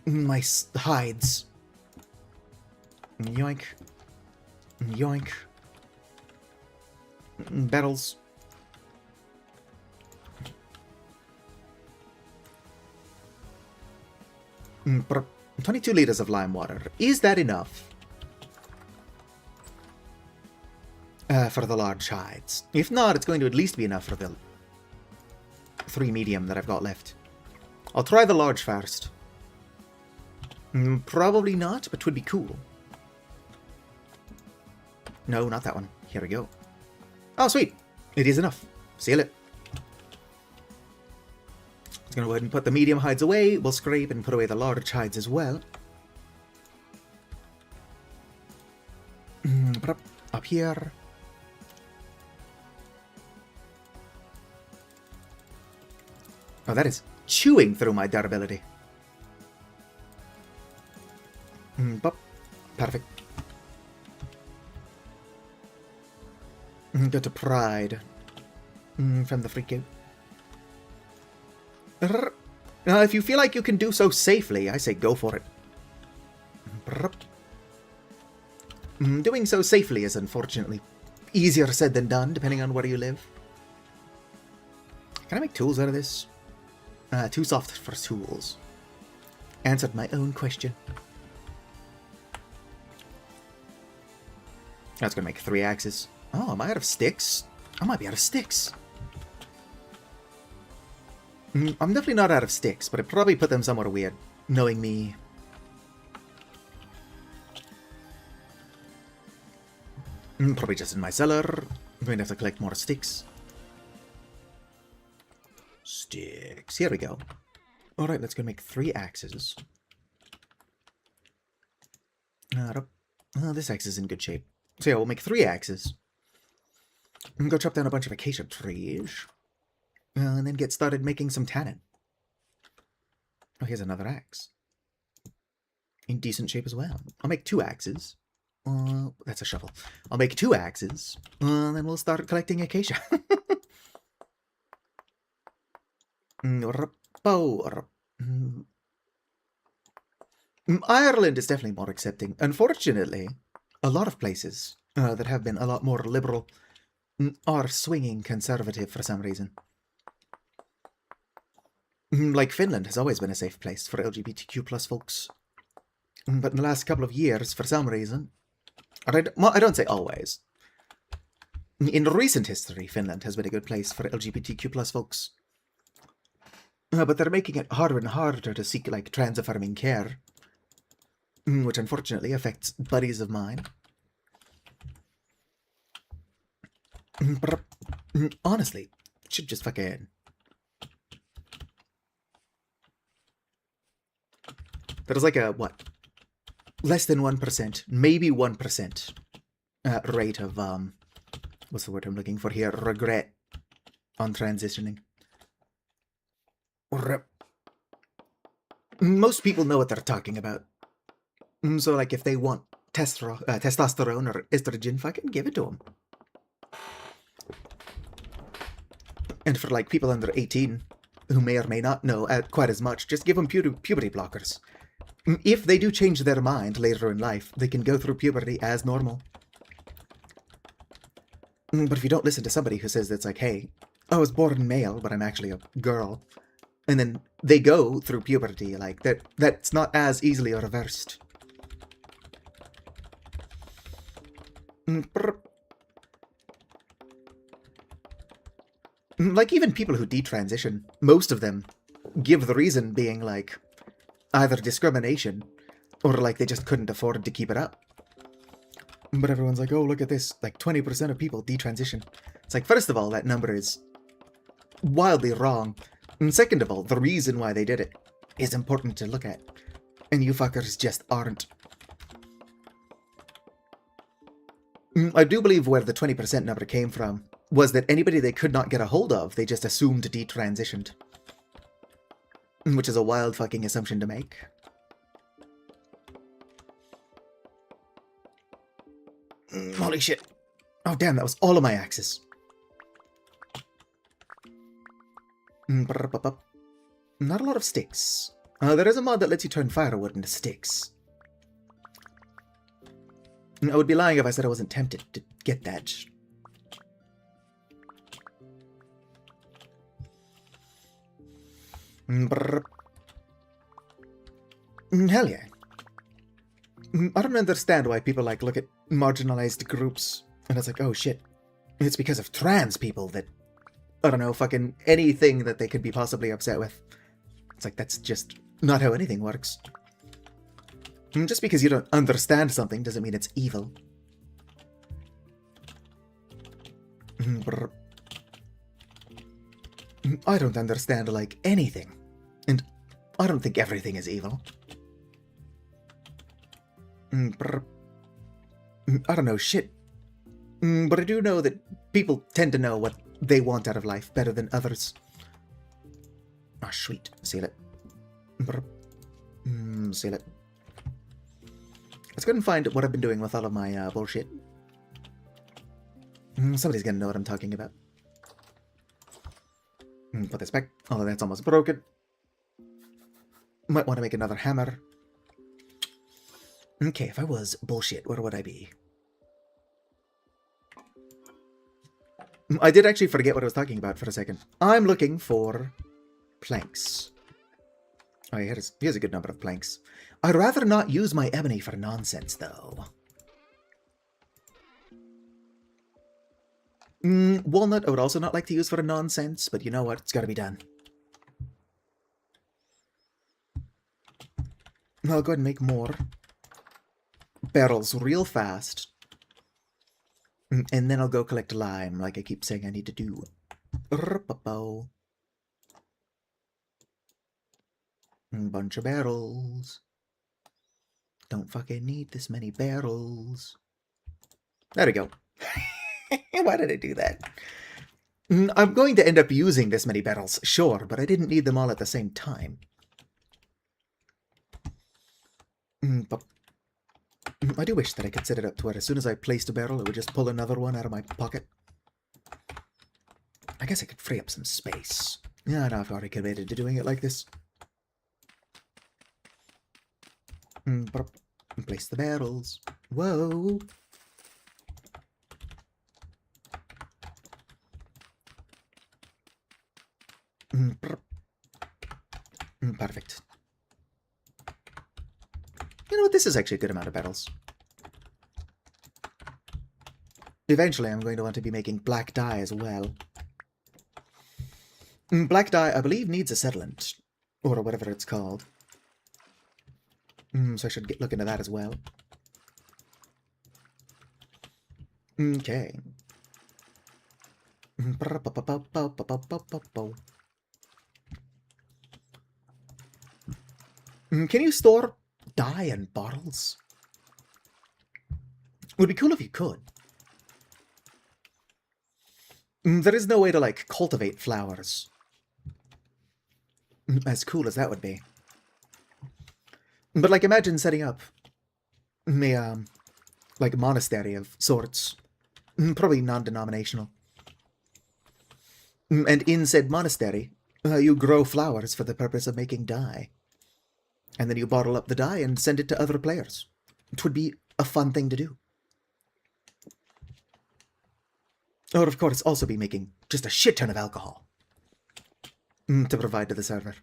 My hides. Yoink. Yoink. Barrels. 22 liters of lime water. Is that enough? For the large hides. If not, it's going to at least be enough for the 3 medium that I've got left. I'll try the large first. Probably not, but would be cool. No, not that one. Here we go. Oh, sweet. It is enough. Seal it. Let's go ahead and put the medium hides away. We'll scrape and put away the large hides as well. Up here. Oh, that is chewing through my durability. Bop. Perfect. Go to pride. From the freak out. If you feel like you can do so safely, I say go for it. Doing so safely is unfortunately easier said than done, depending on where you live. Can I make tools out of this? Too soft for tools. Answered my own question. That's gonna make 3 axes. Oh, am I out of sticks? I might be out of sticks. I'm definitely not out of sticks, but I probably put them somewhere weird, knowing me. Probably just in my cellar. I'm going to have to collect more sticks. Sticks. Here we go. Alright, let's go make 3 axes. This axe is in good shape. So yeah, we'll make 3 axes. And go chop down a bunch of acacia trees. And then get started making some tannin. Oh, here's another axe. In decent shape as well. I'll make 2 axes. That's a shovel. I'll make 2 axes. And then we'll start collecting acacia. Ireland is definitely more accepting. Unfortunately, a lot of places that have been a lot more liberal are swinging conservative for some reason. Like Finland has always been a safe place for LGBTQ plus folks. But in the last couple of years, for some reason, I don't say always. In recent history, Finland has been a good place for LGBTQ plus folks. But they're making it harder and harder to seek, like, trans-affirming care. Which unfortunately affects buddies of mine. Honestly, should just fucking... There's like a, what? Less than 1%, maybe 1% rate of, what's the word I'm looking for here? Regret on transitioning. Most people know what they're talking about. So, like, if they want testosterone or estrogen, fucking give it to them. And for, like, people under 18, who may or may not know quite as much, just give them puberty blockers. If they do change their mind later in life, they can go through puberty as normal. But if you don't listen to somebody who says that's like, hey, I was born male, but I'm actually a girl, and then they go through puberty, like, that's not as easily reversed. Like, even people who detransition, most of them give the reason being, like, either discrimination, or, like, they just couldn't afford to keep it up. But everyone's like, oh, look at this, like, 20% of people detransition. It's like, first of all, that number is wildly wrong. And second of all, the reason why they did it is important to look at. And you fuckers just aren't. I do believe where the 20% number came from was that anybody they could not get a hold of, they just assumed detransitioned. Which is a wild fucking assumption to make. Holy shit. Oh damn, that was all of my axes. Not a lot of sticks. There is a mod that lets you turn firewood into sticks. I would be lying if I said I wasn't tempted to get that. Hell yeah. I don't understand why people like look at marginalized groups and it's like, oh shit, it's because of trans people that, I don't know, fucking anything that they could be possibly upset with. It's like, that's just not how anything works. Just because you don't understand something doesn't mean it's evil. I don't understand, like, anything. And I don't think everything is evil. I don't know shit. But I do know that people tend to know what they want out of life better than others. Ah, sweet. Seal it. Seal it. Let's go ahead and find what I've been doing with all of my bullshit. Somebody's gonna know what I'm talking about. Put this back. Although that's almost broken. Might want to make another hammer. Okay, if I was bullshit, where would I be? I did actually forget what I was talking about for a second. I'm looking for planks. Oh, yeah, here's a good number of planks. I'd rather not use my ebony for nonsense, though. Walnut I would also not like to use for nonsense, but you know what? It's gotta be done. I'll go ahead and make more barrels real fast. And then I'll go collect lime, like I keep saying I need to do. Bunch of barrels. Don't fucking need this many barrels. There we go. Why did I do that? I'm going to end up using this many barrels, sure, but I didn't need them all at the same time. But I do wish that I could set it up to where as soon as I placed a barrel, it would just pull another one out of my pocket. I guess I could free up some space. Yeah, no, I've already committed to doing it like this. Place the barrels. Whoa. Perfect. You know what? This is actually a good amount of barrels. Eventually, I'm going to want to be making black dye as well. Black dye, I believe, needs a settlement. Or whatever it's called. So I should look into that as well. Okay. Can you store dye in bottles? Would be cool if you could. There is no way to, like, cultivate flowers. As cool as that would be. But, like, imagine setting up a, like, monastery of sorts. Probably non-denominational. And in said monastery, you grow flowers for the purpose of making dye. And then you bottle up the dye and send it to other players. It would be a fun thing to do. Or, of course, also be making just a shit ton of alcohol. To provide to the server.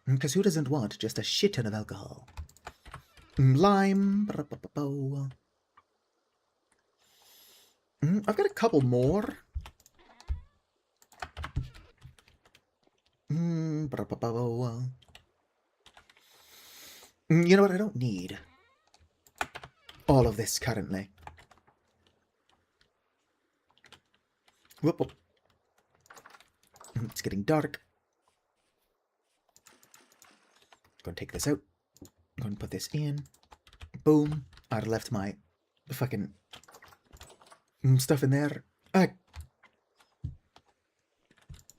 Because who doesn't want just a shit ton of alcohol? Lime. I've got a couple more. You know what? I don't need all of this currently. Whoop, whoop. It's getting dark. Go and take this out. Go and put this in. Boom. I'd left my fucking stuff in there.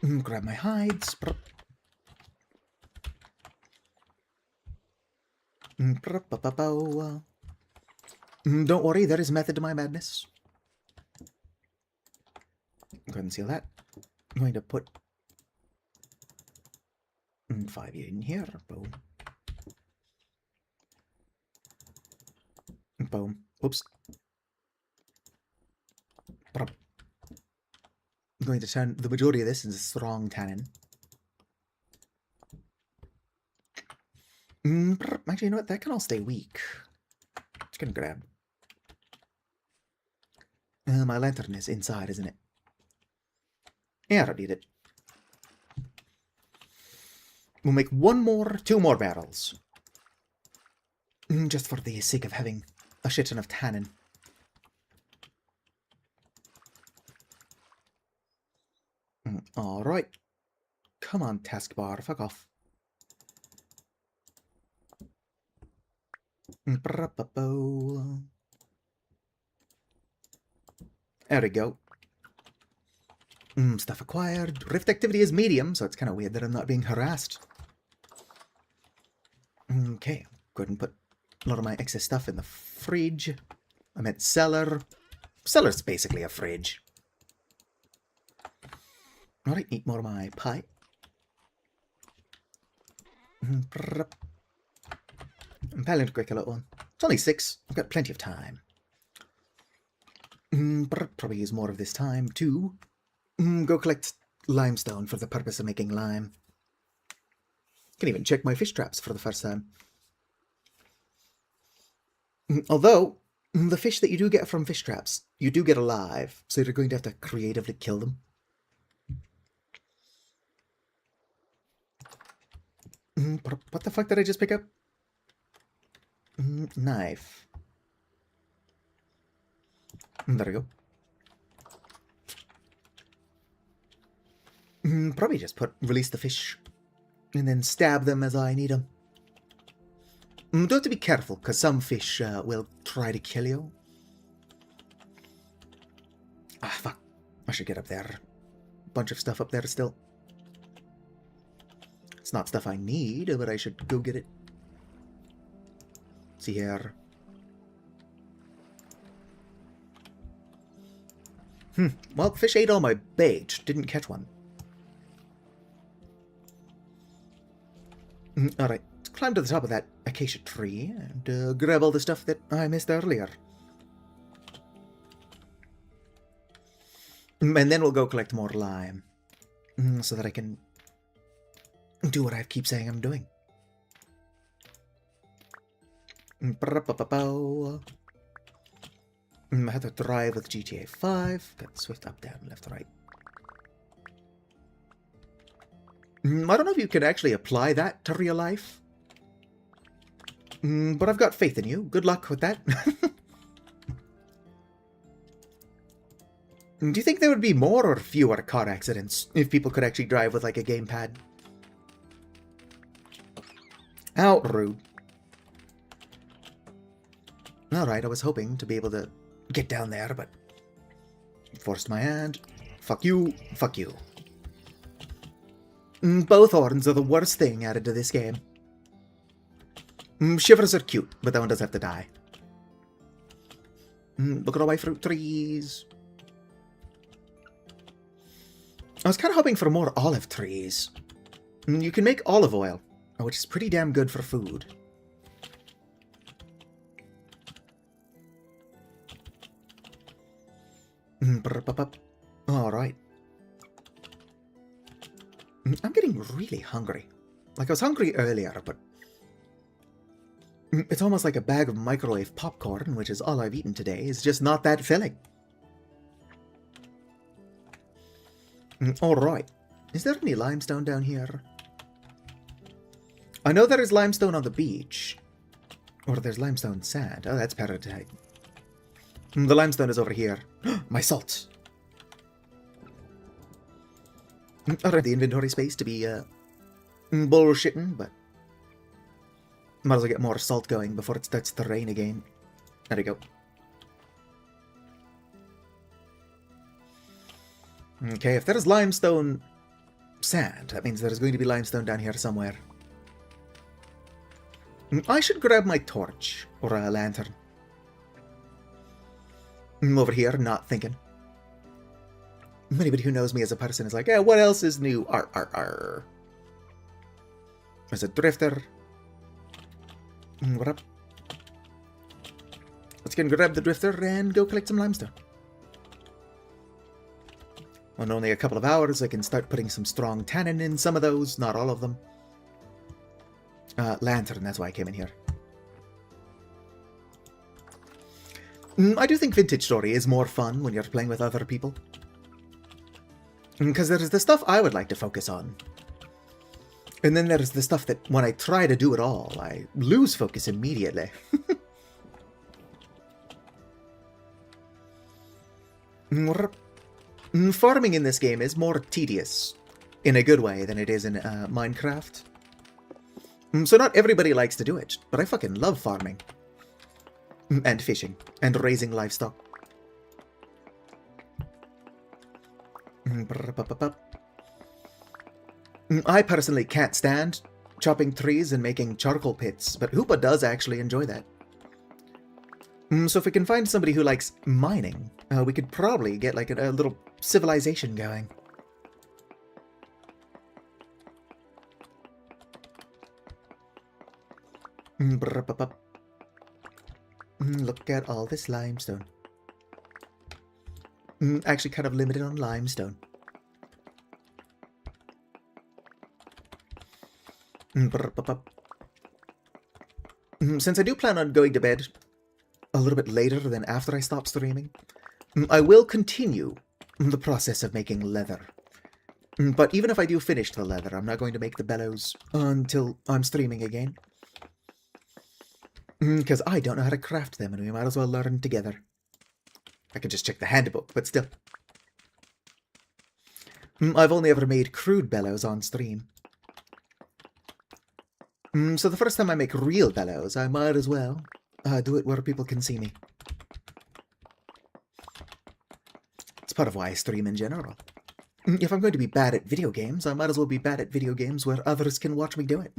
Grab my hides. Don't worry, there is method to my madness. Go ahead and seal that. I'm going to put 5 in here. Boom. Boom. Oops. I'm going to turn the majority of this into strong tannin. Actually, you know what? That can all stay weak. Just gonna grab. My lantern is inside, isn't it? Yeah, I don't need it. We'll make two more barrels. Just for the sake of having a shit ton of tannin. Alright. Come on, taskbar, fuck off. There we go. Stuff acquired. Rift activity is medium, so it's kind of weird that I'm not being harassed. Okay, go ahead and put a lot of my excess stuff in the fridge. I meant cellar. Cellar's basically a fridge. Alright, eat more of my pie. I'm piling it quick, a little one. It's only 6. I've got plenty of time. Probably use more of this time to go collect limestone for the purpose of making lime. Can even check my fish traps for the first time. Although, the fish that you do get from fish traps, you do get alive, so you're going to have to creatively kill them. What the fuck did I just pick up? Knife. There we go. Probably just release the fish and then stab them as I need them. Do have to be careful, because some fish will try to kill you. Ah, fuck. I should get up there. Bunch of stuff up there still. It's not stuff I need, but I should go get it. Let's see here. Well, fish ate all my bait. Didn't catch one. Alright, let's climb to the top of that acacia tree and grab all the stuff that I missed earlier. And then we'll go collect more lime. So that I can do what I keep saying I'm doing. I have to drive with GTA 5. Got Swift up, down, left, right. I don't know if you can actually apply that to real life. But I've got faith in you. Good luck with that. Do you think there would be more or fewer car accidents if people could actually drive with, like, a gamepad? Out rude. Alright, I was hoping to be able to get down there, but forced my hand. Fuck you. Fuck you. Both horns are the worst thing added to this game. Shivers are cute, but that one does have to die. Look at all my fruit trees. I was kind of hoping for more olive trees. You can make olive oil, which is pretty damn good for food. Alright. I'm getting really hungry. Like, I was hungry earlier, but it's almost like a bag of microwave popcorn, which is all I've eaten today, is just not that filling. Alright. Is there any limestone down here? I know there is limestone on the beach. Or there's limestone sand. Oh, that's peridotite. The limestone is over here. My salt! I don't have the inventory space to be bullshitting, but might as well get more salt going before it starts to rain again. There we go. Okay, if there is limestone sand, that means there is going to be limestone down here somewhere. I should grab my torch, or a lantern. Over here, not thinking. Anybody who knows me as a person is like, yeah, what else is new? Arr. There's a drifter. What up? Let's go and grab the drifter and go collect some limestone. In only a couple of hours, I can start putting some strong tannin in some of those, not all of them. Lantern, that's why I came in here. I do think Vintage Story is more fun when you're playing with other people. Because there's the stuff I would like to focus on. And then there's the stuff that, when I try to do it all, I lose focus immediately. Farming in this game is more tedious, in a good way, than it is in Minecraft. So not everybody likes to do it, but I fucking love farming. And fishing, and raising livestock. I personally can't stand chopping trees and making charcoal pits, but Hoopa does actually enjoy that. So if we can find somebody who likes mining, we could probably get like a little civilization going. Look at all this limestone. Actually kind of limited on limestone. Since I do plan on going to bed a little bit later than after I stop streaming, I will continue the process of making leather. But even if I do finish the leather, I'm not going to make the bellows until I'm streaming again. Because I don't know how to craft them, and we might as well learn together. I could just check the handbook, but still. I've only ever made crude bellows on stream. So the first time I make real bellows, I might as well do it where people can see me. It's part of why I stream in general. If I'm going to be bad at video games, I might as well be bad at video games where others can watch me do it.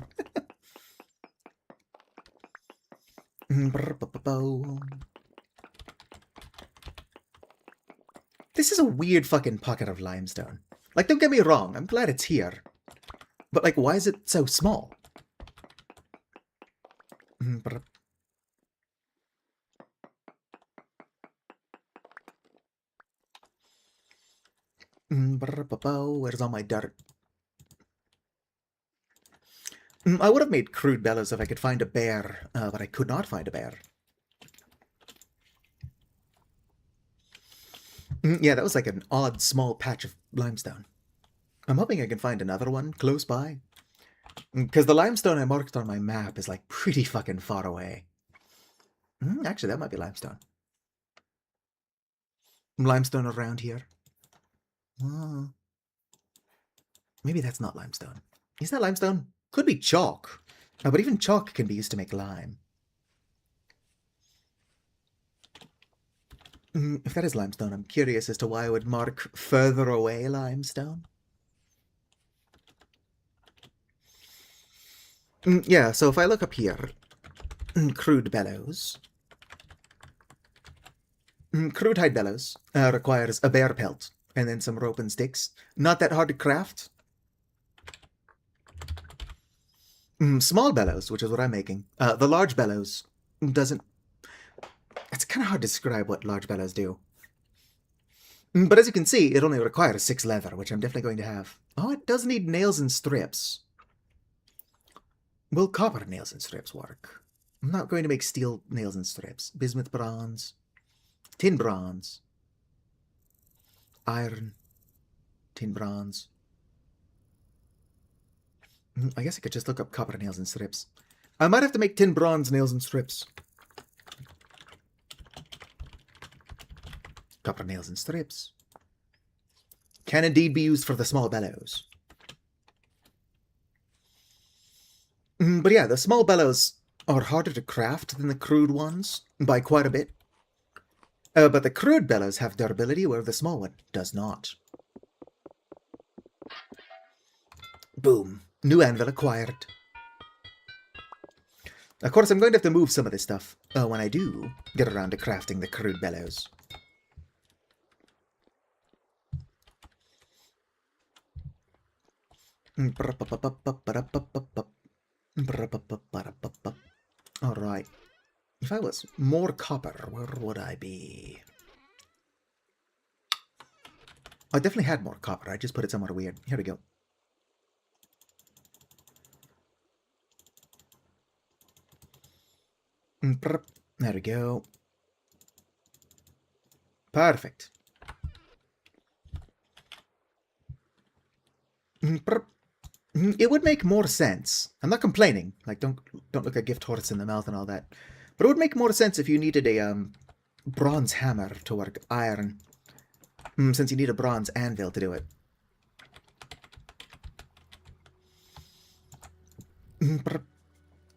This is a weird fucking pocket of limestone. Like, don't get me wrong, I'm glad it's here. But, like, why is it so small? Where's all my dirt? I would have made crude bellows if I could find a bear, but I could not find a bear. Yeah, that was like an odd small patch of limestone. I'm hoping I can find another one close by. Because the limestone I marked on my map is like pretty fucking far away. Actually, that might be limestone. Limestone around here. Maybe that's not limestone. Is that limestone? Could be chalk. But even chalk can be used to make lime. If that is limestone, I'm curious as to why I would mark further away limestone. Yeah, so if I look up here, crude bellows. Crude hide bellows requires a bear pelt and then some rope and sticks. Not that hard to craft. Small bellows, which is what I'm making. The large bellows doesn't... It's kind of hard to describe what large bellows do. But as you can see, it only requires 6 leather, which I'm definitely going to have. Oh, it does need nails and strips. Will copper nails and strips work? I'm not going to make steel nails and strips. Bismuth bronze. Tin bronze. Iron. Tin bronze. I guess I could just look up copper nails and strips. I might have to make tin bronze nails and strips. Copper nails and strips. Can indeed be used for the small bellows. But yeah, the small bellows are harder to craft than the crude ones by quite a bit. But the crude bellows have durability where the small one does not. Boom. New anvil acquired. Of course, I'm going to have to move some of this stuff when I do get around to crafting the crude bellows. Alright. If I was more copper, where would I be? I definitely had more copper. I just put it somewhere weird. Here we go. There we go. Perfect. It would make more sense. I'm not complaining. Like, don't look a gift horse in the mouth and all that. But it would make more sense if you needed a bronze hammer to work iron. Since you need a bronze anvil to do it.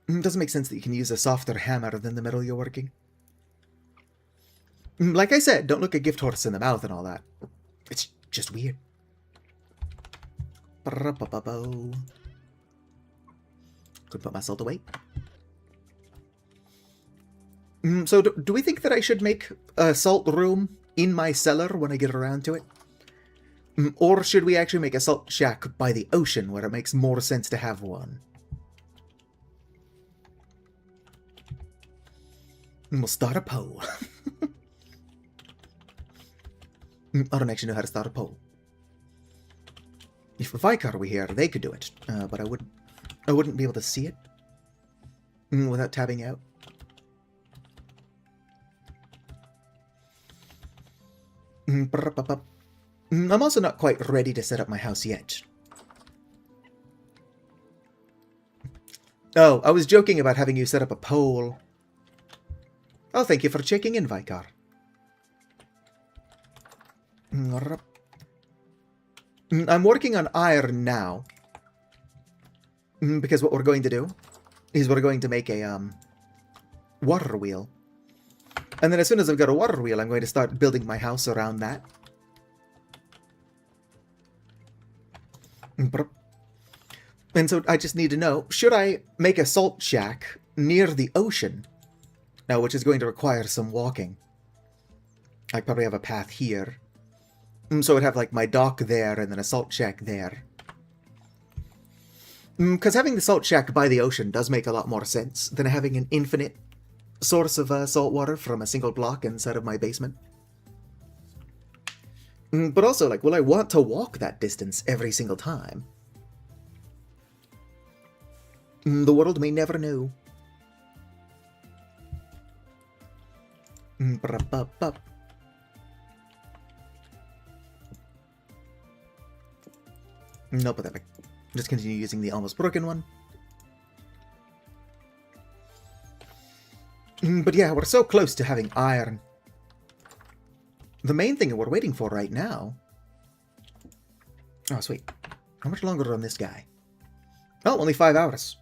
It doesn't make sense that you can use a softer hammer than the metal you're working. Like I said, don't look a gift horse in the mouth and all that. It's just weird. Could put my salt away. So do we think that I should make a salt room in my cellar when I get around to it? Or should we actually make a salt shack by the ocean where it makes more sense to have one? We'll start a poll. I don't actually know how to start a poll. If Vicar were here, they could do it, but I wouldn't be able to see it without tabbing out. I'm also not quite ready to set up my house yet. Oh, I was joking about having you set up a pole. Oh, thank you for checking in, Vicar. I'm working on iron now. Because what we're going to do is we're going to make a water wheel. And then as soon as I've got a water wheel, I'm going to start building my house around that. And so I just need to know, should I make a salt shack near the ocean? Now, which is going to require some walking. I probably have a path here. So I'd have like my dock there and then a salt shack there. Because having the salt shack by the ocean does make a lot more sense than having an infinite source of salt water from a single block inside of my basement. But also, like, will I want to walk that distance every single time? The world may never know. No, put that back. Just continue using the almost broken one. But yeah, we're so close to having iron. The main thing that we're waiting for right now... Oh, sweet. How much longer on this guy? Oh, only 5 hours.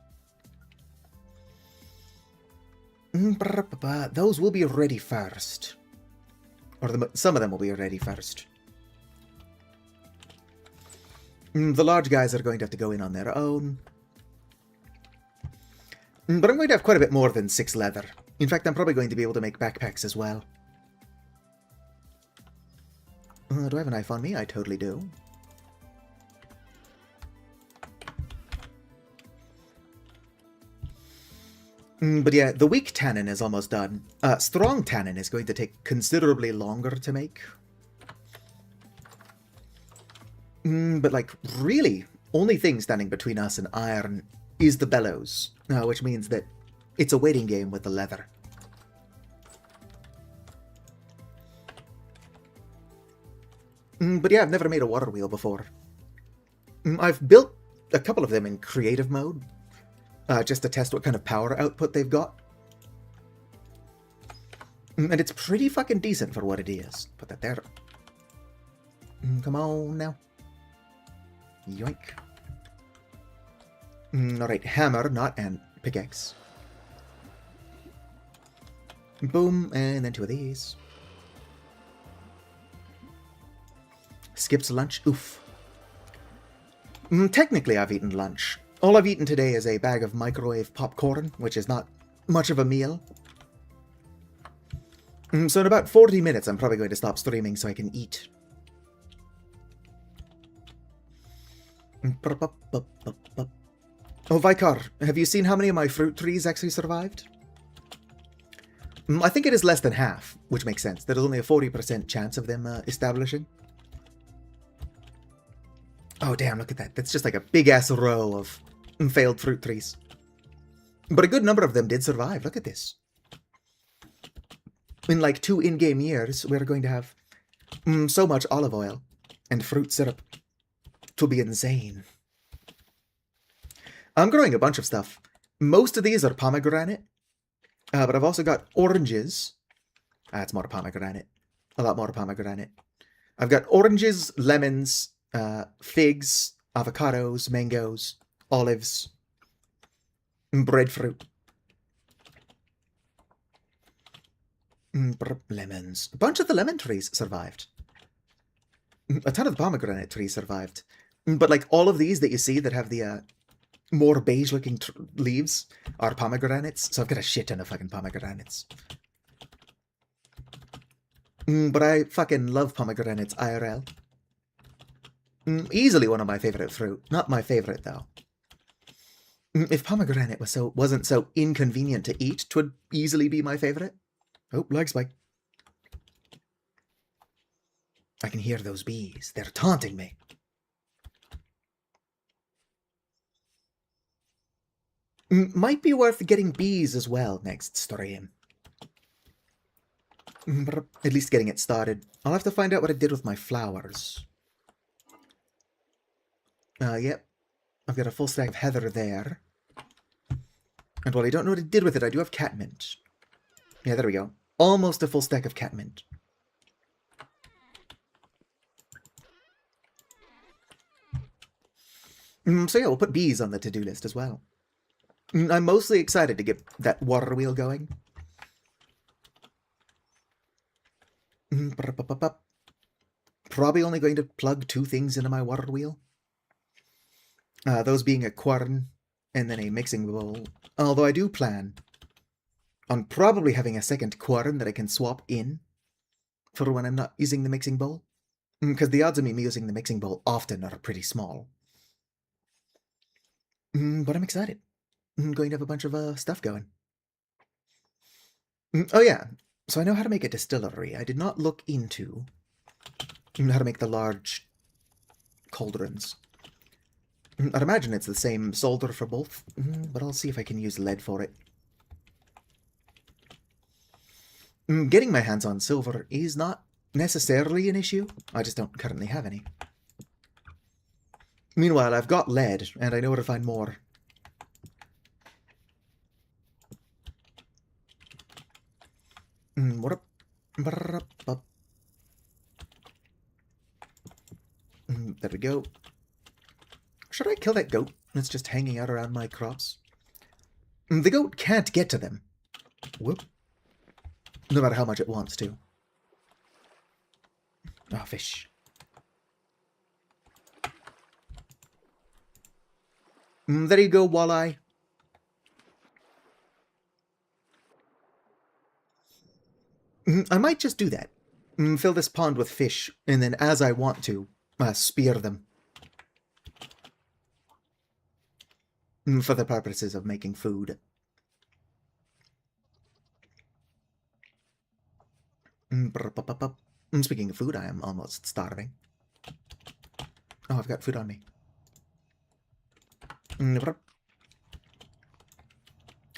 Those will be ready first. Or some of them will be ready first. The large guys are going to have to go in on their own. But I'm going to have quite a bit more than 6 leather. In fact, I'm probably going to be able to make backpacks as well. Do I have a knife on me? I totally do. But yeah, the weak tannin is almost done. Strong tannin is going to take considerably longer to make. But like, really, only thing standing between us and iron is the bellows, which means that it's a waiting game with the leather. But yeah, I've never made a water wheel before. I've built a couple of them in creative mode, just to test what kind of power output they've got. And it's pretty fucking decent for what it is. Put that there. Come on now. Yoink. Alright, hammer, not an pickaxe. Boom, and then 2 of these. Skips lunch, oof. Technically, I've eaten lunch. All I've eaten today is a bag of microwave popcorn, which is not much of a meal. So in about 40 minutes, I'm probably going to stop streaming so I can eat. Oh, Vicar, have you seen how many of my fruit trees actually survived? I think it is less than half, which makes sense. There's only a 40% chance of them establishing. Oh, damn, look at that. That's just like a big-ass row of failed fruit trees. But a good number of them did survive. Look at this. In like 2 in-game years, we're going to have so much olive oil and fruit syrup. It'll be insane. I'm growing a bunch of stuff. Most of these are pomegranate. But I've also got oranges. That's more pomegranate. A lot more pomegranate. I've got oranges, lemons, figs, avocados, mangoes, olives, and breadfruit. Lemons. A bunch of the lemon trees survived. A ton of the pomegranate trees survived. But like all of these that you see that have the more beige-looking leaves are pomegranates, so I've got a shit ton of fucking pomegranates. But I fucking love pomegranates IRL. Easily one of my favorite fruit. Not my favorite though. If pomegranate wasn't so inconvenient to eat, 'twould easily be my favorite. Oh, lag spike. I can hear those bees. They're taunting me. Might be worth getting bees as well next stream. At least getting it started. I'll have to find out what I did with my flowers. Yep. I've got a full stack of heather there. And while I don't know what I did with it, I do have catmint. Yeah, there we go. Almost a full stack of catmint. So yeah, we'll put bees on the to-do list as well. I'm mostly excited to get that water wheel going. Probably only going to plug 2 things into my water wheel. Those being a quern and then a mixing bowl. Although I do plan on probably having a second quern that I can swap in for when I'm not using the mixing bowl. Because the odds of me using the mixing bowl often are pretty small. But I'm excited. I'm going to have a bunch of stuff going. Oh yeah, so I know how to make a distillery. I did not look into how to make the large cauldrons. I'd imagine it's the same solder for both, but I'll see if I can use lead for it. Getting my hands on silver is not necessarily an issue. I just don't currently have any. Meanwhile, I've got lead, and I know where to find more. What up? There we go. Should I kill that goat that's just hanging out around my crops? The goat can't get to them. Whoop. No matter how much it wants to. Oh, fish. There you go, walleye. I might just do that. Fill this pond with fish, and then as I want to, spear them. For the purposes of making food. Speaking of food, I am almost starving. Oh, I've got food on me.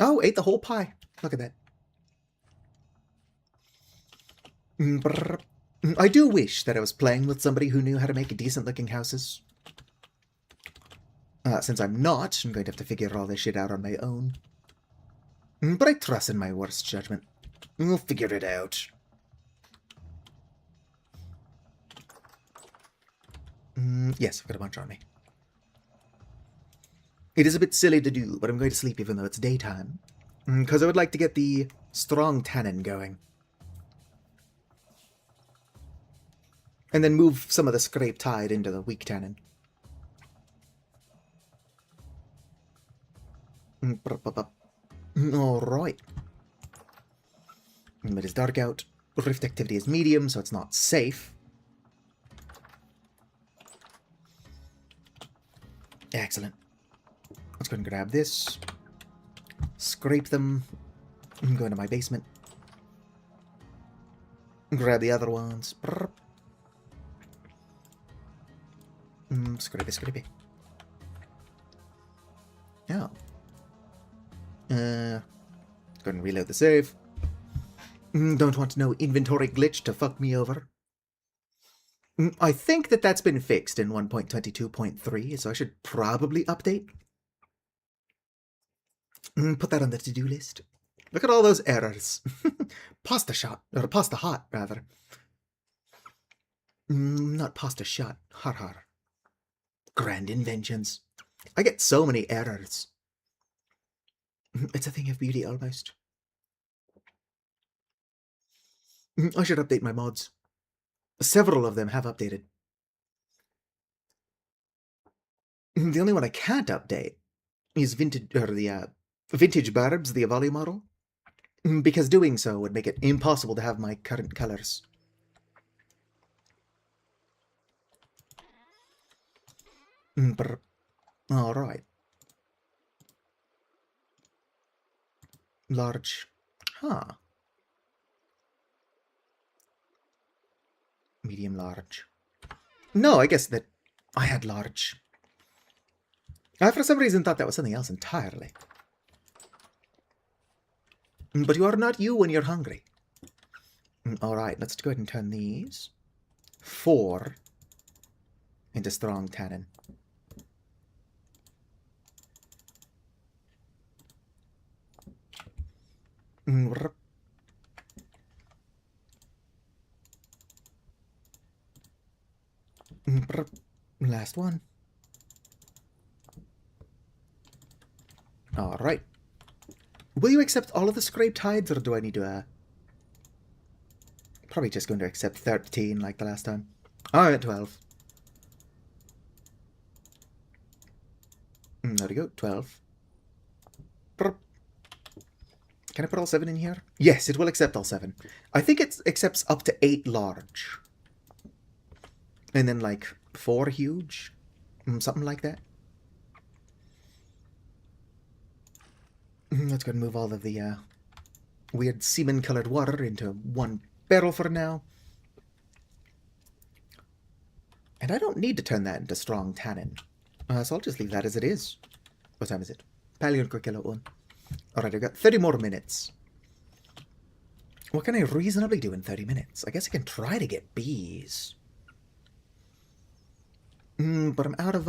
Oh, ate the whole pie. Look at that. I do wish that I was playing with somebody who knew how to make decent-looking houses. Since I'm not, I'm going to have to figure all this shit out on my own. But I trust in my worst judgment. We'll figure it out. Yes, I've got a bunch on me. It is a bit silly to do, but I'm going to sleep even though it's daytime. Because I would like to get the strong tannin going. And then move some of the scraped hide into the weak tannin. Alright. It is dark out. Rift activity is medium, so it's not safe. Excellent. Let's go and grab this. Scrape them. Go into my basement. Grab the other ones. Scrape it, scrape it. Oh. Go ahead and reload the save. Don't want no inventory glitch to fuck me over. I think that that's been fixed in 1.22.3, so I should probably update. Put that on the to-do list. Look at all those errors. Pasta shot, or pasta hot, rather. Not pasta shot. Har har. Grand inventions. I get so many errors. It's a thing of beauty, almost. I should update my mods. Several of them have updated. The only one I can't update is vintage barbs, the Avali model, because doing so would make it impossible to have my current colors. All right. Large. Huh. Medium large. No, I guess that I had large. I, for some reason, thought that was something else entirely. But you are not you when you're hungry. All right, let's go ahead and turn these 4 into strong tannin. Last one. All right. Will you accept all of the scraped hides, or do I need to, probably just going to accept 13 like the last time. Oh, I'm at 12. There we go, 12. Can I put all 7 in here? Yes, it will accept all 7. I think it accepts up to 8 large. And then, like, 4 huge? Something like that. Let's go and move all of the weird semen-colored water into one barrel for now. And I don't need to turn that into strong tannin. So I'll just leave that as it is. What time is it? Pallion Kokelo 1. Alright, I've got 30 more minutes. What can I reasonably do in 30 minutes? I guess I can try to get bees. But I'm out of,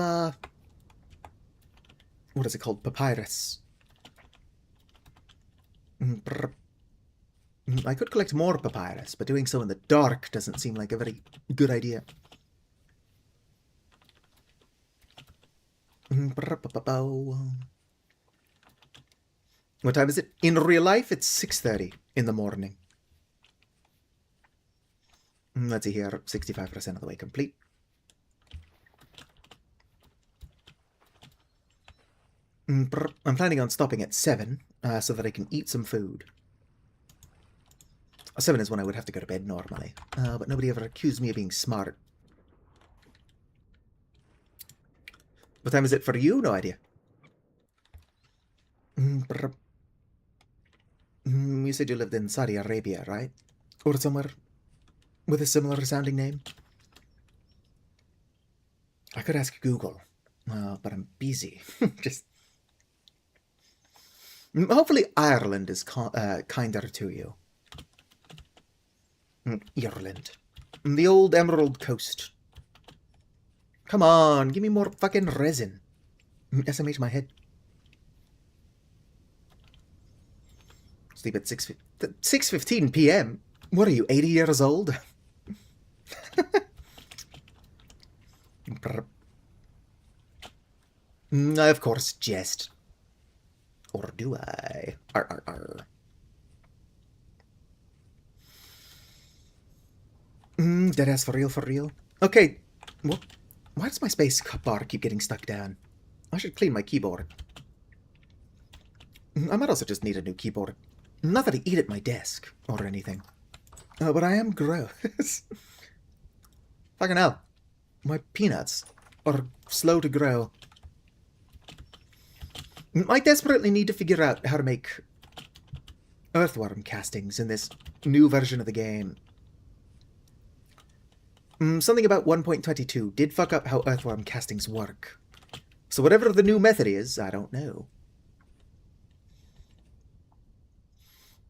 what is it called? Papyrus. I could collect more papyrus, but doing so in the dark doesn't seem like a very good idea. What time is it? In real life, it's 6:30 in the morning. Let's see here, 65% of the way complete. I'm planning on stopping at 7, so that I can eat some food. 7 is when I would have to go to bed normally, but nobody ever accused me of being smart. What time is it for you? No idea. You said you lived in Saudi Arabia, right? Or somewhere with a similar sounding name? I could ask Google, but I'm busy. Just... Hopefully Ireland is kinder to you. Ireland. The old Emerald Coast. Come on, give me more fucking resin. SMH my head. Sleep at 6:15 p.m.? What are you, 80 years old? I, of course, jest. Or do I? Arr. Deadass for real? Okay, well, why does my space bar keep getting stuck down? I should clean my keyboard. I might also just need a new keyboard. Not that I eat at my desk, or anything. But I am gross. Fucking hell. My peanuts are slow to grow. I desperately need to figure out how to make earthworm castings in this new version of the game. Something about 1.22 did fuck up how earthworm castings work. So whatever the new method is, I don't know.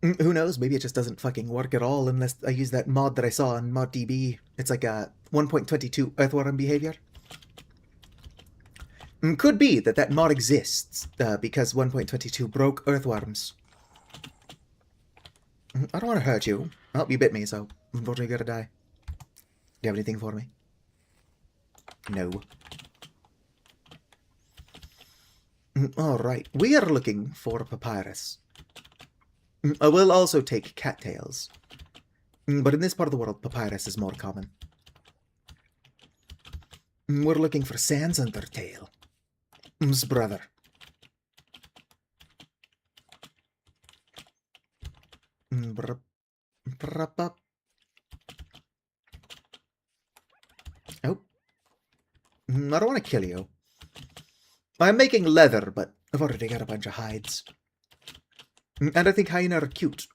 Who knows? Maybe it just doesn't fucking work at all unless I use that mod that I saw on ModDB. It's like a 1.22 earthworm behavior. Could be that mod exists because 1.22 broke earthworms. I don't want to hurt you. Well, you bit me, so unfortunately you're gonna die. Do you have anything for me? No. Alright, we are looking for papyrus. I will also take cattails. But in this part of the world, papyrus is more common. We're looking for sans undertale. Brother. Brr, brr, brr. Oh. I don't want to kill you. I'm making leather, but I've already got a bunch of hides. And I think hyena are cute,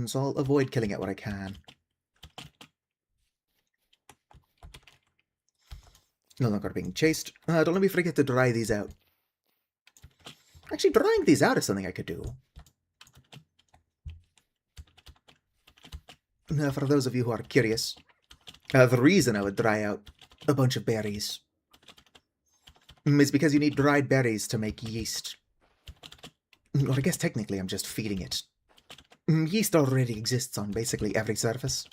so I'll avoid killing it where I can. No longer being chased. Don't let me forget to dry these out. Actually, drying these out is something I could do. For those of you who are curious, the reason I would dry out a bunch of berries is because you need dried berries to make yeast. Or I guess technically I'm just feeding it. Yeast already exists on basically every surface.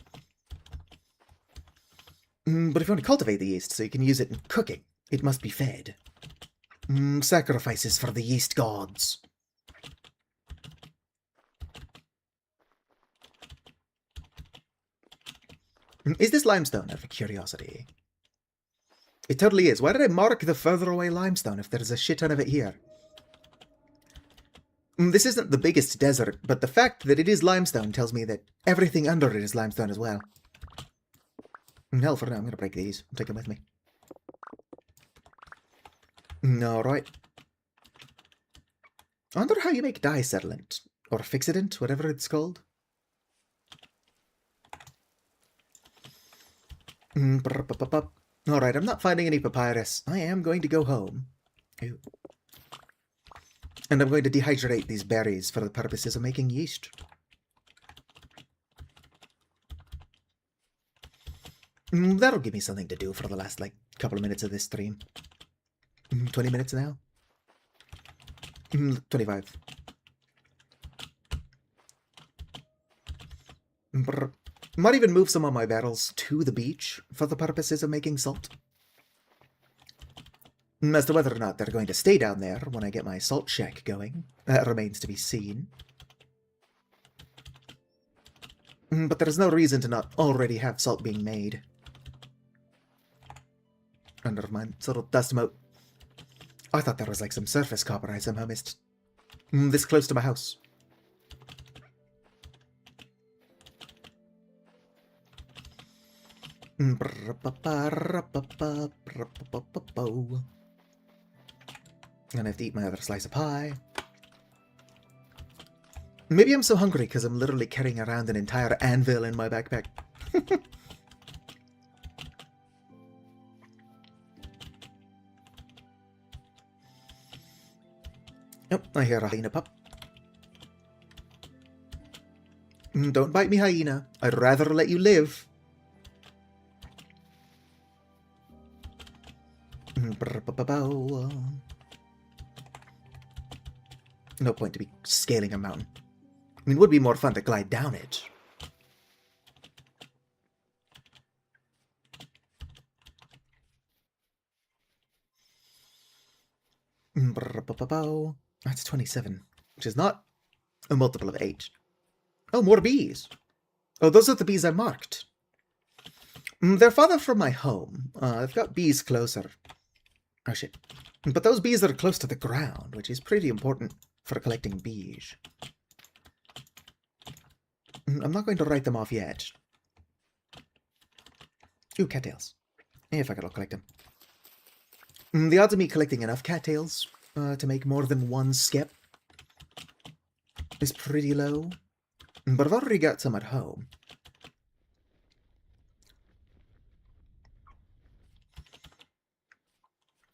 But if you want to cultivate the yeast so you can use it in cooking, it must be fed. Sacrifices for the yeast gods. Is this limestone, out of curiosity? It totally is. Why did I mark the further away limestone if there's a shit ton of it here? This isn't the biggest desert, but the fact that it is limestone tells me that everything under it is limestone as well. Hell, for now, I'm going to break these. I'll take them with me. Alright. I wonder how you make dye settlant. Or fixidant, whatever it's called. Alright, I'm not finding any papyrus. I am going to go home. Ew. And I'm going to dehydrate these berries for the purposes of making yeast. That'll give me something to do for the last, couple of minutes of this stream. 20 minutes now? 25. Might even move some of my barrels to the beach for the purposes of making salt. As to whether or not they're going to stay down there when I get my salt shack going, that remains to be seen. But there's no reason to not already have salt being made. Oh, never mind. So it'll dust them out. I thought there was some surface copper I somehow missed. This close to my house. And I have to eat my other slice of pie. Maybe I'm so hungry because I'm literally carrying around an entire anvil in my backpack. Oh, I hear a hyena pup. Don't bite me, hyena. I'd rather let you live. No point to be scaling a mountain. I mean, it would be more fun to glide down it. That's 27, which is not a multiple of 8. Oh, more bees. Oh, those are the bees I marked. They're farther from my home. I've got bees closer. Oh, shit. But those bees are close to the ground, which is pretty important for collecting bees. I'm not going to write them off yet. Ooh, cattails. If I could, I'll collect them. The odds of me collecting enough cattails to make more than one skep is pretty low. But I've already got some at home.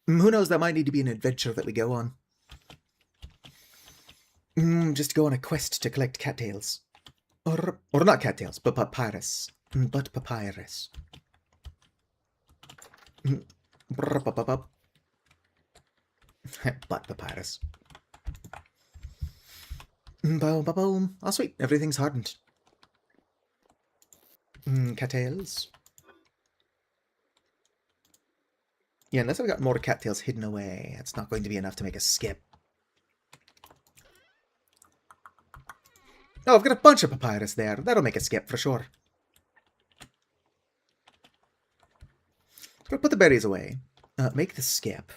Who knows, that might need to be an adventure that we go on. Just go on a quest to collect cattails. Or not cattails, but papyrus. But papyrus. But papyrus. Boom, boom, boom. Oh, sweet. Everything's hardened. Cattails. Yeah, unless I've got more cattails hidden away, it's not going to be enough to make a skip. Oh, I've got a bunch of papyrus there. That'll make a skip for sure. Go put the berries away. Make the skip.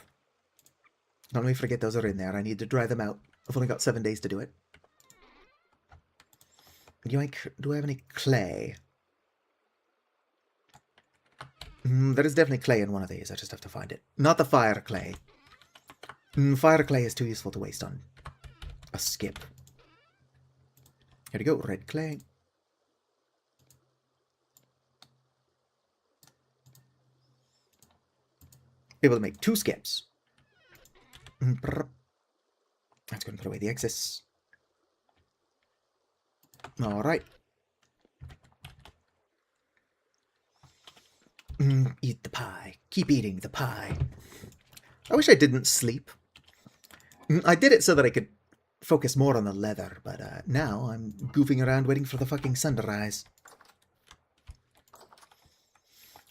Don't let me forget those are in there. I need to dry them out. I've only got 7 days to do it. Do I have any clay? There is definitely clay in one of these. I just have to find it. Not the fire clay. Fire clay is too useful to waste on a skip. Here we go, red clay. Able to make 2 skips. That's going to put away the excess. Alright. Eat the pie. Keep eating the pie. I wish I didn't sleep. I did it so that I could focus more on the leather, but now I'm goofing around waiting for the fucking sun to rise.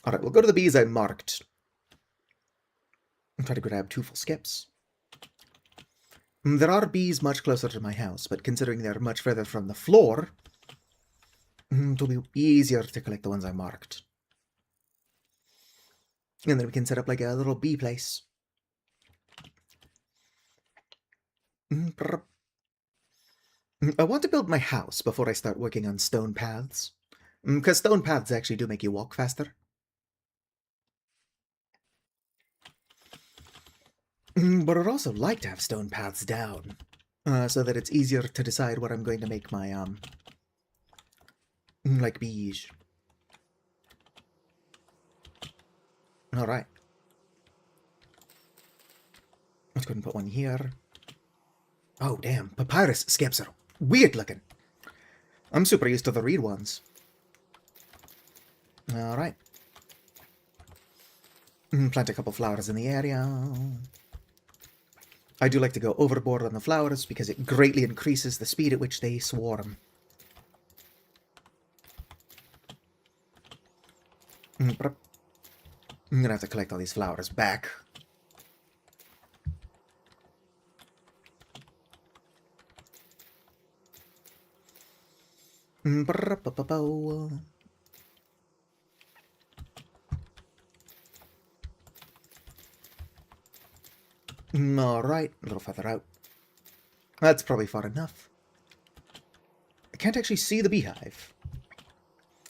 Alright, we'll go to the bees I marked. And try to grab 2 full skips. There are bees much closer to my house, but considering they're much further from the floor, it'll be easier to collect the ones I marked. And then we can set up like a little bee place. I want to build my house before I start working on stone paths. Because stone paths actually do make you walk faster. But I'd also like to have stone paths down. So that it's easier to decide what I'm going to make my, like bees. Alright. Let's go ahead and put one here. Oh, damn. Papyrus skips are weird looking. I'm super used to the reed ones. Alright. Plant a couple flowers in the area. I do like to go overboard on the flowers because it greatly increases the speed at which they swarm. I'm gonna have to collect all these flowers back. Alright, a little further out. That's probably far enough. I can't actually see the beehive.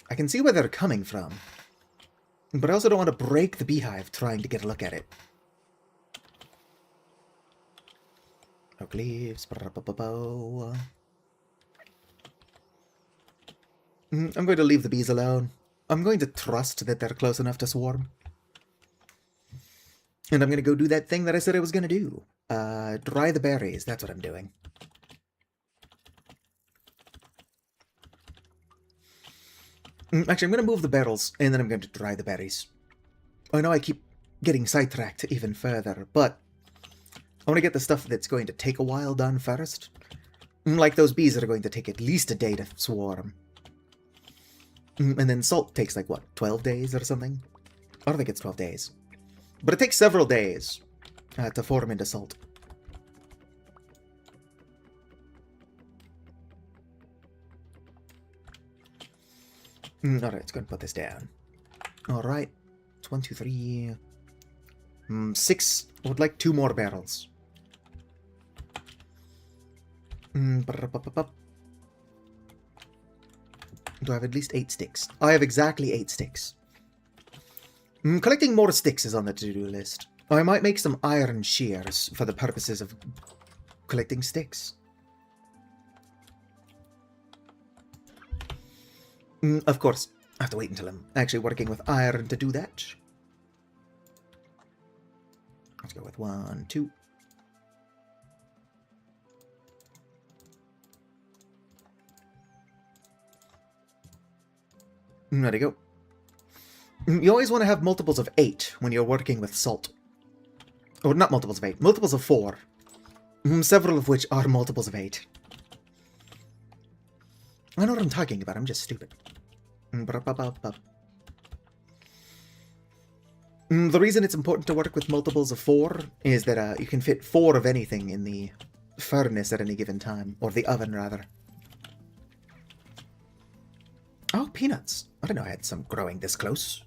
I can see where they're coming from. But I also don't want to break the beehive trying to get a look at it. Oak leaves. I'm going to leave the bees alone. I'm going to trust that they're close enough to swarm. And I'm going to go do that thing that I said I was going to do. Dry the berries. That's what I'm doing. Actually, I'm going to move the barrels, and then I'm going to dry the berries. I know I keep getting sidetracked even further, but I want to get the stuff that's going to take a while done first. Like those bees that are going to take at least a day to swarm. And then salt takes like, what, 12 days or something? I don't think it's 12 days. But it takes several days to form into salt. Alright, let's go and put this down. Alright. 1, 2, 3... 6. I would like 2 more barrels. Do I have at least 8 sticks? I have exactly 8 sticks. Collecting more sticks is on the to-do list. I might make some iron shears for the purposes of collecting sticks. Of course, I have to wait until I'm actually working with iron to do that. Let's go with 1, 2. There you go. You always want to have multiples of 8 when you're working with salt. Or not multiples of 8, multiples of 4. Several of which are multiples of 8. I know what I'm talking about, I'm just stupid. The reason it's important to work with multiples of 4 is that you can fit 4 of anything in the furnace at any given time. Or the oven, rather. Oh, peanuts. I didn't know I had some growing this close.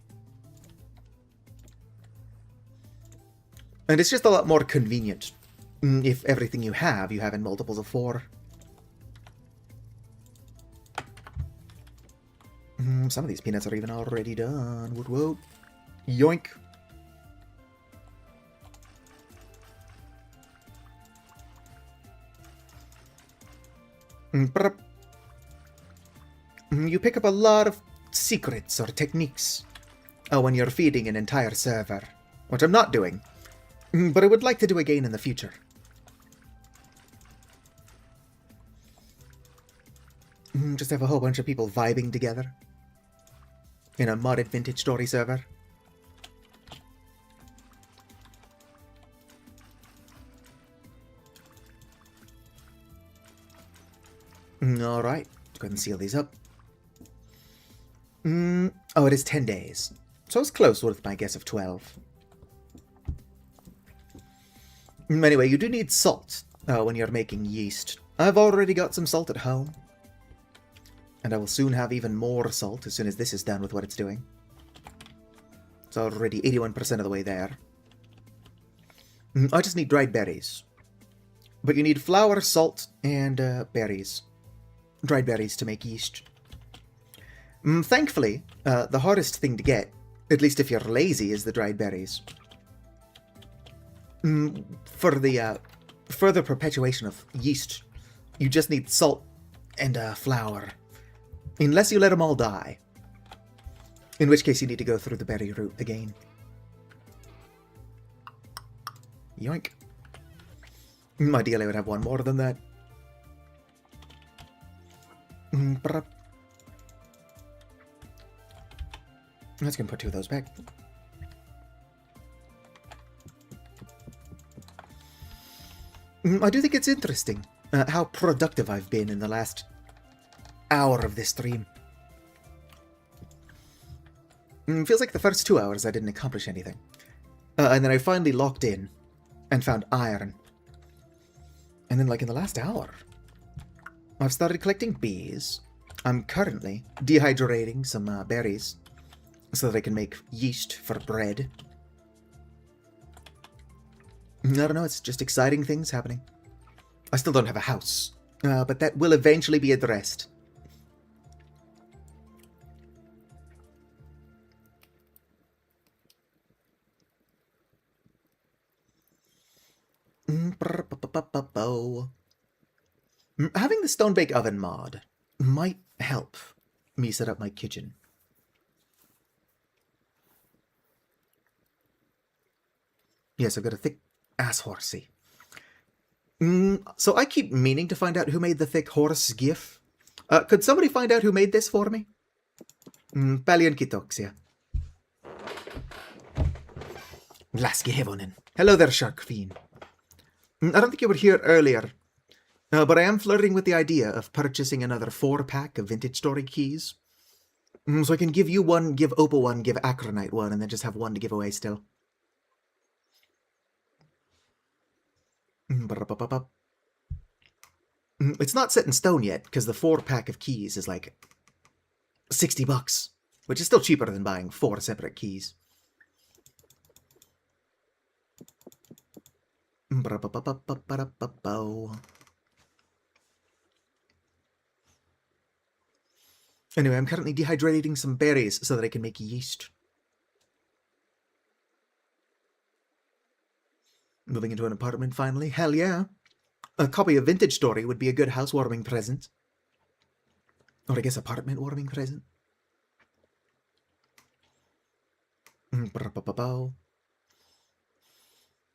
And it's just a lot more convenient If everything you have in multiples of 4. Some of these peanuts are even already done. Woot woot. Yoink. Brr. You pick up a lot of secrets or techniques when you're feeding an entire server, which I'm not doing, but I would like to do again in the future. Just have a whole bunch of people vibing together in a modded vintage story server. Alright, go ahead and seal these up. Oh, it is 10 days. So I was close with my guess of 12. Anyway, you do need salt when you're making yeast. I've already got some salt at home. And I will soon have even more salt as soon as this is done with what it's doing. It's already 81% of the way there. I just need dried berries. But you need flour, salt, and berries. Dried berries to make yeast. Thankfully, the hardest thing to get, at least if you're lazy, is the dried berries. For the further perpetuation of yeast, you just need salt and flour. Unless you let them all die. In which case you need to go through the berry route again. Yoink. Ideally I would have one more than that. Let's go put 2 of those back. I do think it's interesting how productive I've been in the last hour of this stream. Feels like the first 2 hours I didn't accomplish anything. And then I finally locked in and found iron. And then like in the last hour, I've started collecting bees. I'm currently dehydrating some berries so that I can make yeast for bread. I don't know, it's just exciting things happening. I still don't have a house, but that will eventually be addressed. Having the stone bake oven mod might help me set up my kitchen. Yes, I've got a thick ass horsey. So I keep meaning to find out who made the thick horse gif. Could somebody find out who made this for me? Paljon kitoksia. Laski Hevonen. Hello there, Shark Fiend. I don't think you were here earlier, but I am flirting with the idea of purchasing another 4-pack of vintage story keys. So I can give you one, give Opal one, give Acronite one, and then just have one to give away still. It's not set in stone yet, because the 4-pack of keys is like $60, which is still cheaper than buying 4 separate keys. Anyway, I'm currently dehydrating some berries so that I can make yeast. Moving into an apartment finally? Hell yeah. A copy of Vintage Story would be a good housewarming present. Or I guess apartment warming present.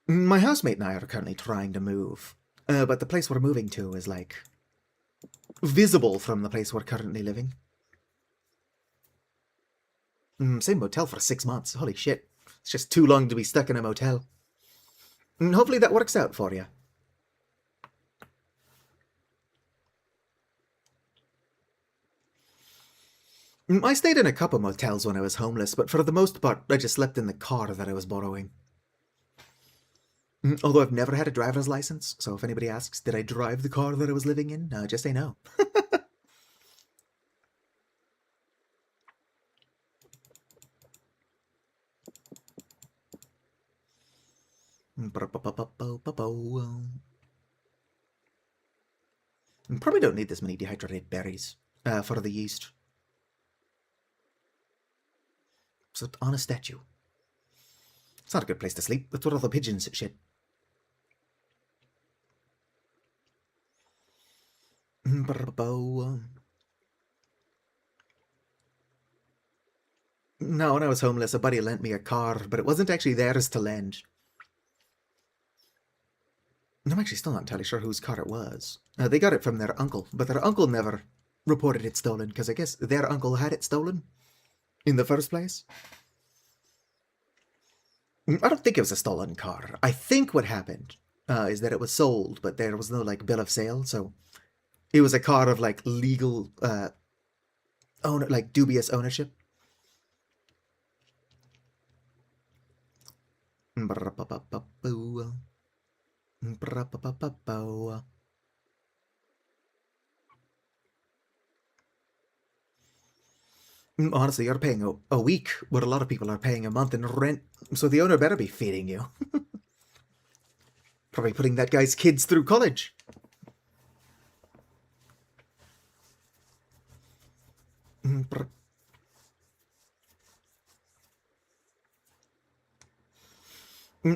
My housemate and I are currently trying to move. But the place we're moving to is like visible from the place we're currently living. Same motel for 6 months. Holy shit. It's just too long to be stuck in a motel. Hopefully that works out for you. I stayed in a couple motels when I was homeless, but for the most part, I just slept in the car that I was borrowing. Although I've never had a driver's license, so if anybody asks, did I drive the car that I was living in? Just say no. Probably don't need this many dehydrated berries for the yeast. Sit on a statue. It's not a good place to sleep. That's where all the pigeons shit. No, when I was homeless, a buddy lent me a car, but it wasn't actually theirs to lend. I'm actually still not entirely sure whose car it was. They got it from their uncle, but their uncle never reported it stolen, because I guess their uncle had it stolen in the first place. I don't think it was a stolen car. I think what happened is that it was sold, but there was no, like, bill of sale, so it was a car of, like, legal, dubious ownership. Honestly, you're paying a week what a lot of people are paying a month in rent, so the owner better be feeding you. Probably putting that guy's kids through college.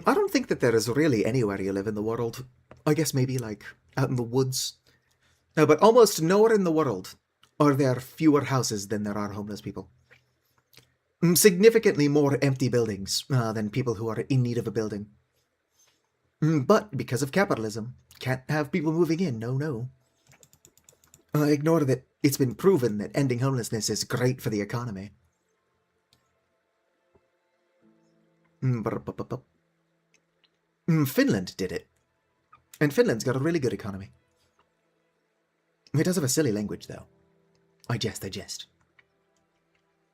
I don't think that there is really anywhere you live in the world. I guess maybe, like, out in the woods. But almost nowhere in the world are there fewer houses than there are homeless people. Significantly more empty buildings than people who are in need of a building. But because of capitalism, can't have people moving in, no. Ignore that it's been proven that ending homelessness is great for the economy. Finland did it. And Finland's got a really good economy. It does have a silly language, though. I jest.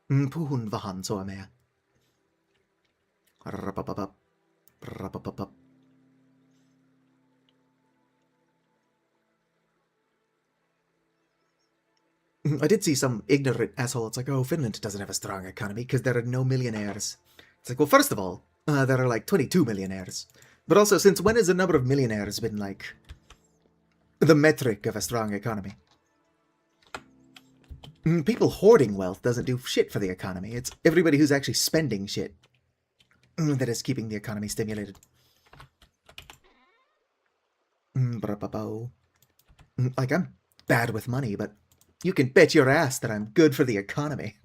Puhun vähän suomea. Rapapapap. Rapapapap. I did see some ignorant asshole. It's like, oh, Finland doesn't have a strong economy because there are no millionaires. It's like, well, first of all, there are like 22 millionaires. But also, since when has the number of millionaires been like the metric of a strong economy? People hoarding wealth doesn't do shit for the economy. It's everybody who's actually spending shit that is keeping the economy stimulated. Like, I'm bad with money, but you can bet your ass that I'm good for the economy.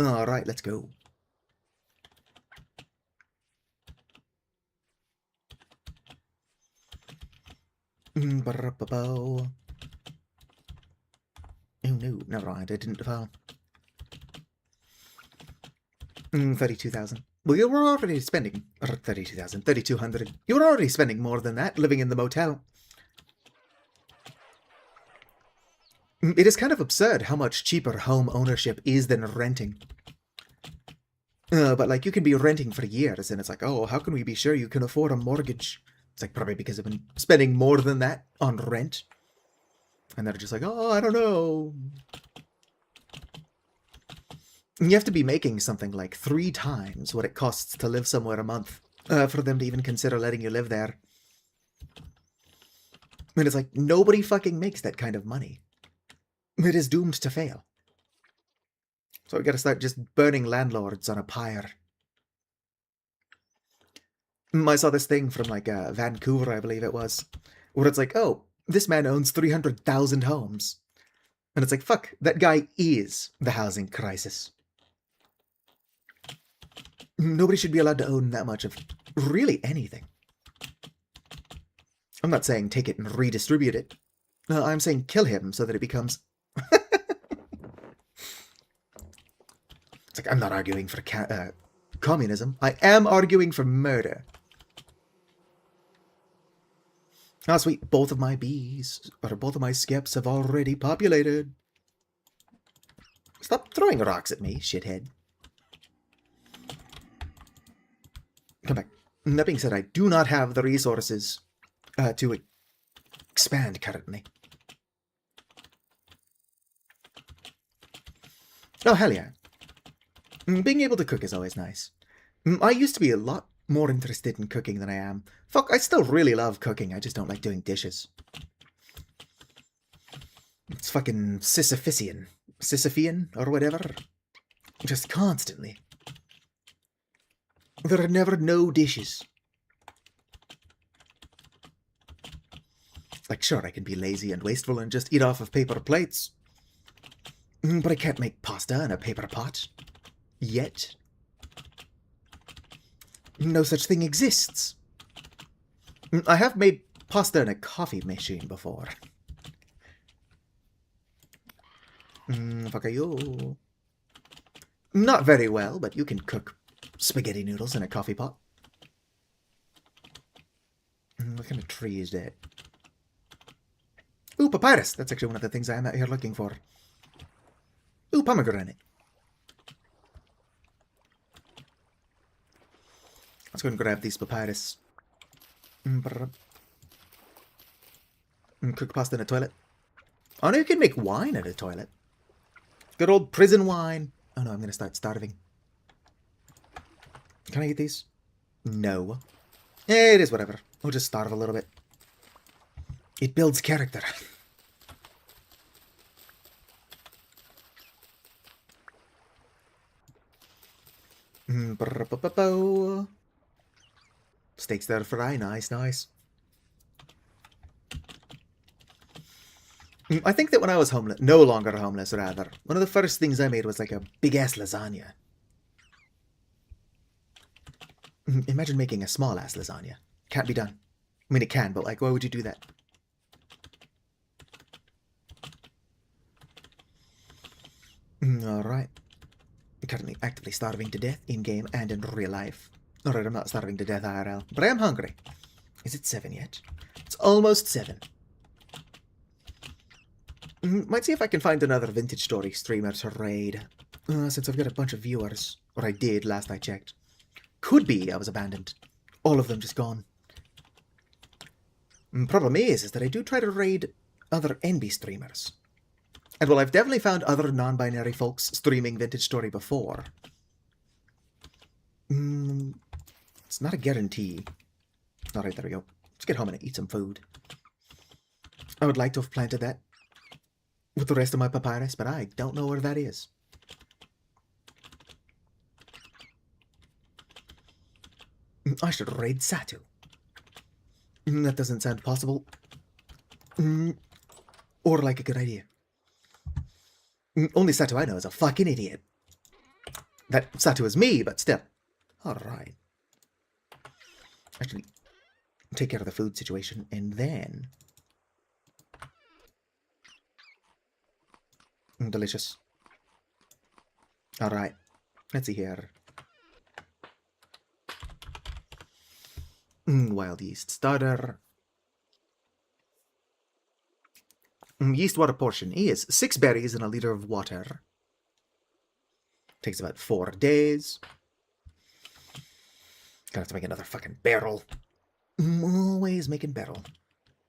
Alright, let's go. Oh no, never mind, I didn't fall. 32,000. Well, you were already spending 32,000, 3,200. You were already spending more than that living in the motel. It is kind of absurd how much cheaper home ownership is than renting. But, like, you can be renting for years, and it's like, oh, how can we be sure you can afford a mortgage? It's like, probably because I've been spending more than that on rent. And they're just like, oh, I don't know. You have to be making something like 3 times what it costs to live somewhere a month for them to even consider letting you live there. And it's like, nobody fucking makes that kind of money. It is doomed to fail. So we gotta start just burning landlords on a pyre. I saw this thing from, like, Vancouver, I believe it was, where it's like, oh, this man owns 300,000 homes. And it's like, fuck, that guy is the housing crisis. Nobody should be allowed to own that much of really anything. I'm not saying take it and redistribute it. No, I'm saying kill him so that it becomes... It's like, I'm not arguing for communism. I am arguing for murder. Ah, sweet, both of my bees, or both of my skeps have already populated. Stop throwing rocks at me, shithead. Come back. That being said, I do not have the resources to expand currently. Oh, hell yeah. Being able to cook is always nice. I used to be a lot more interested in cooking than I am. Fuck, I still really love cooking, I just don't like doing dishes. It's fucking Sisyphean. Sisyphean, or whatever. Just constantly. There are never no dishes. Like, sure, I can be lazy and wasteful and just eat off of paper plates. But I can't make pasta in a paper pot. Yet. No such thing exists. I have made pasta in a coffee machine before. Fuck you. Not very well, but you can cook spaghetti noodles in a coffee pot. What kind of tree is that? Ooh, papyrus! That's actually one of the things I am out here looking for. Ooh, pomegranate. Let's go and grab these papyrus. Cook pasta in a toilet. Oh no, you can make wine in a toilet. Good old prison wine. Oh no, I'm gonna start starving. Can I eat these? No. It is whatever. We'll just starve a little bit. It builds character. Steak stir fry, nice, nice. I think that when I was homeless, no longer homeless rather, one of the first things I made was like a big-ass lasagna. Imagine making a small-ass lasagna. Can't be done. I mean, it can, but like, why would you do that? Alright. I'm currently actively starving to death in-game and in real life. Alright, I'm not starving to death IRL, but I am hungry. Is it 7 yet? It's almost 7. Might see if I can find another Vintage Story streamer to raid. Since I've got a bunch of viewers. Or I did last I checked. Could be I was abandoned. All of them just gone. Problem is that I do try to raid other NB streamers. And well, I've definitely found other non-binary folks streaming Vintage Story before. It's not a guarantee. Alright, there we go. Let's get home and eat some food. I would like to have planted that with the rest of my papyrus, but I don't know where that is. I should raid Satu. That doesn't sound possible. Or like a good idea. Only Satu I know is a fucking idiot. That Satu is me, but still. Alright. Actually, take care of the food situation, and then... delicious. Alright. Let's see here. Wild yeast starter. Yeast water portion is 6 berries and a liter of water. Takes about 4 days. Gonna have to make another fucking barrel. Always making barrel.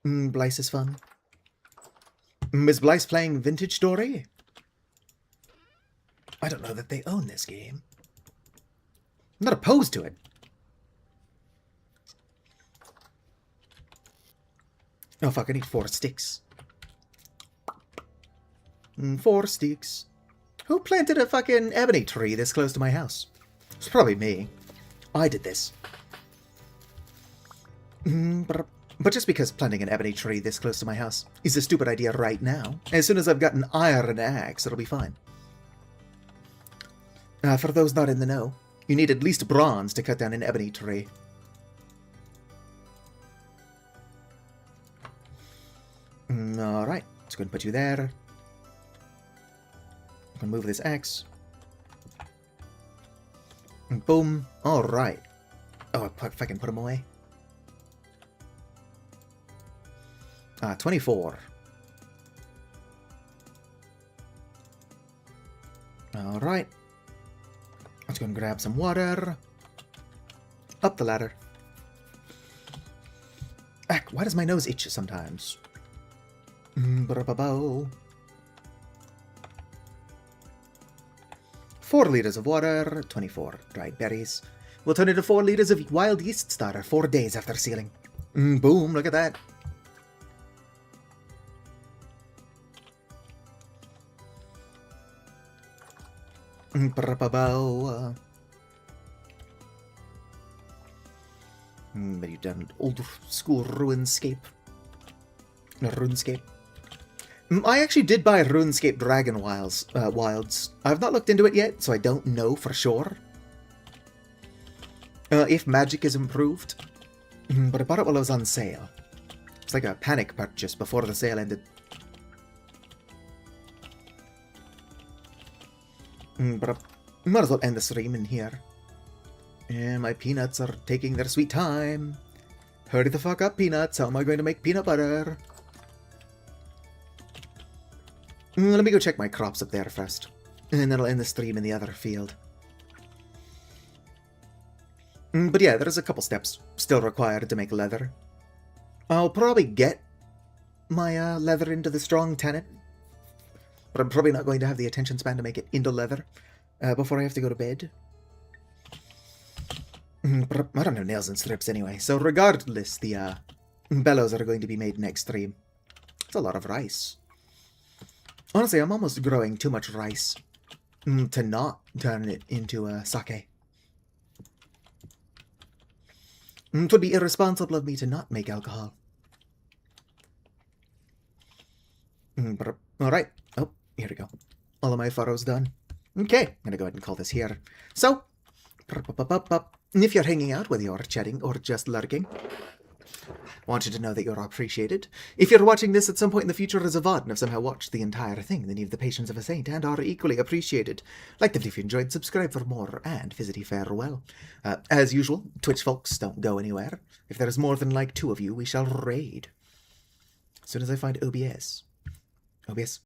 Blyce is fun. Is Blyce playing Vintage Story? I don't know that they own this game. I'm not opposed to it. Oh fuck, I need 4 sticks. 4 sticks. Who planted a fucking ebony tree this close to my house? It's probably me. I did this. But just because planting an ebony tree this close to my house is a stupid idea right now, as soon as I've got an iron axe, it'll be fine. For those not in the know, you need at least bronze to cut down an ebony tree. Alright, let's go and put you there. I can move this axe. Boom. Alright. Oh, if I can put him away. 24. Alright. Let's go and grab some water. Up the ladder. Why does my nose itch sometimes? 4 liters of water, 24 dried berries. We'll turn into 4 liters of wild yeast starter 4 days after sealing. Boom, look at that. But you've done old school RuneScape. No, RuneScape. I actually did buy RuneScape Dragon Wilds. I've not looked into it yet, so I don't know for sure if magic is improved. But I bought it while it was on sale. It's like a panic purchase before the sale ended. But I might as well end the stream in here. And my peanuts are taking their sweet time. Hurry the fuck up, peanuts. How am I going to make peanut butter? Let me go check my crops up there first. And then I'll end the stream in the other field. But yeah, there's a couple steps still required to make leather. I'll probably get my leather into the strong tannin. But I'm probably not going to have the attention span to make it into leather before I have to go to bed. But I don't have nails and strips anyway, so regardless, the bellows are going to be made next stream. It's a lot of rice. Honestly, I'm almost growing too much rice to not turn it into sake. It would be irresponsible of me to not make alcohol. Alright. Oh, here we go. All of my furrows done. Okay, I'm going to go ahead and call this here. So, if you're hanging out, whether you're chatting or just lurking, I want you to know that you're appreciated. If you're watching this at some point in the future as a VOD and have somehow watched the entire thing, then you have the patience of a saint and are equally appreciated. Like the video if you enjoyed, subscribe for more, and visit farewell. As usual, Twitch folks, don't go anywhere. If there's more than like 2 of you, we shall raid. As soon as I find OBS. OBS,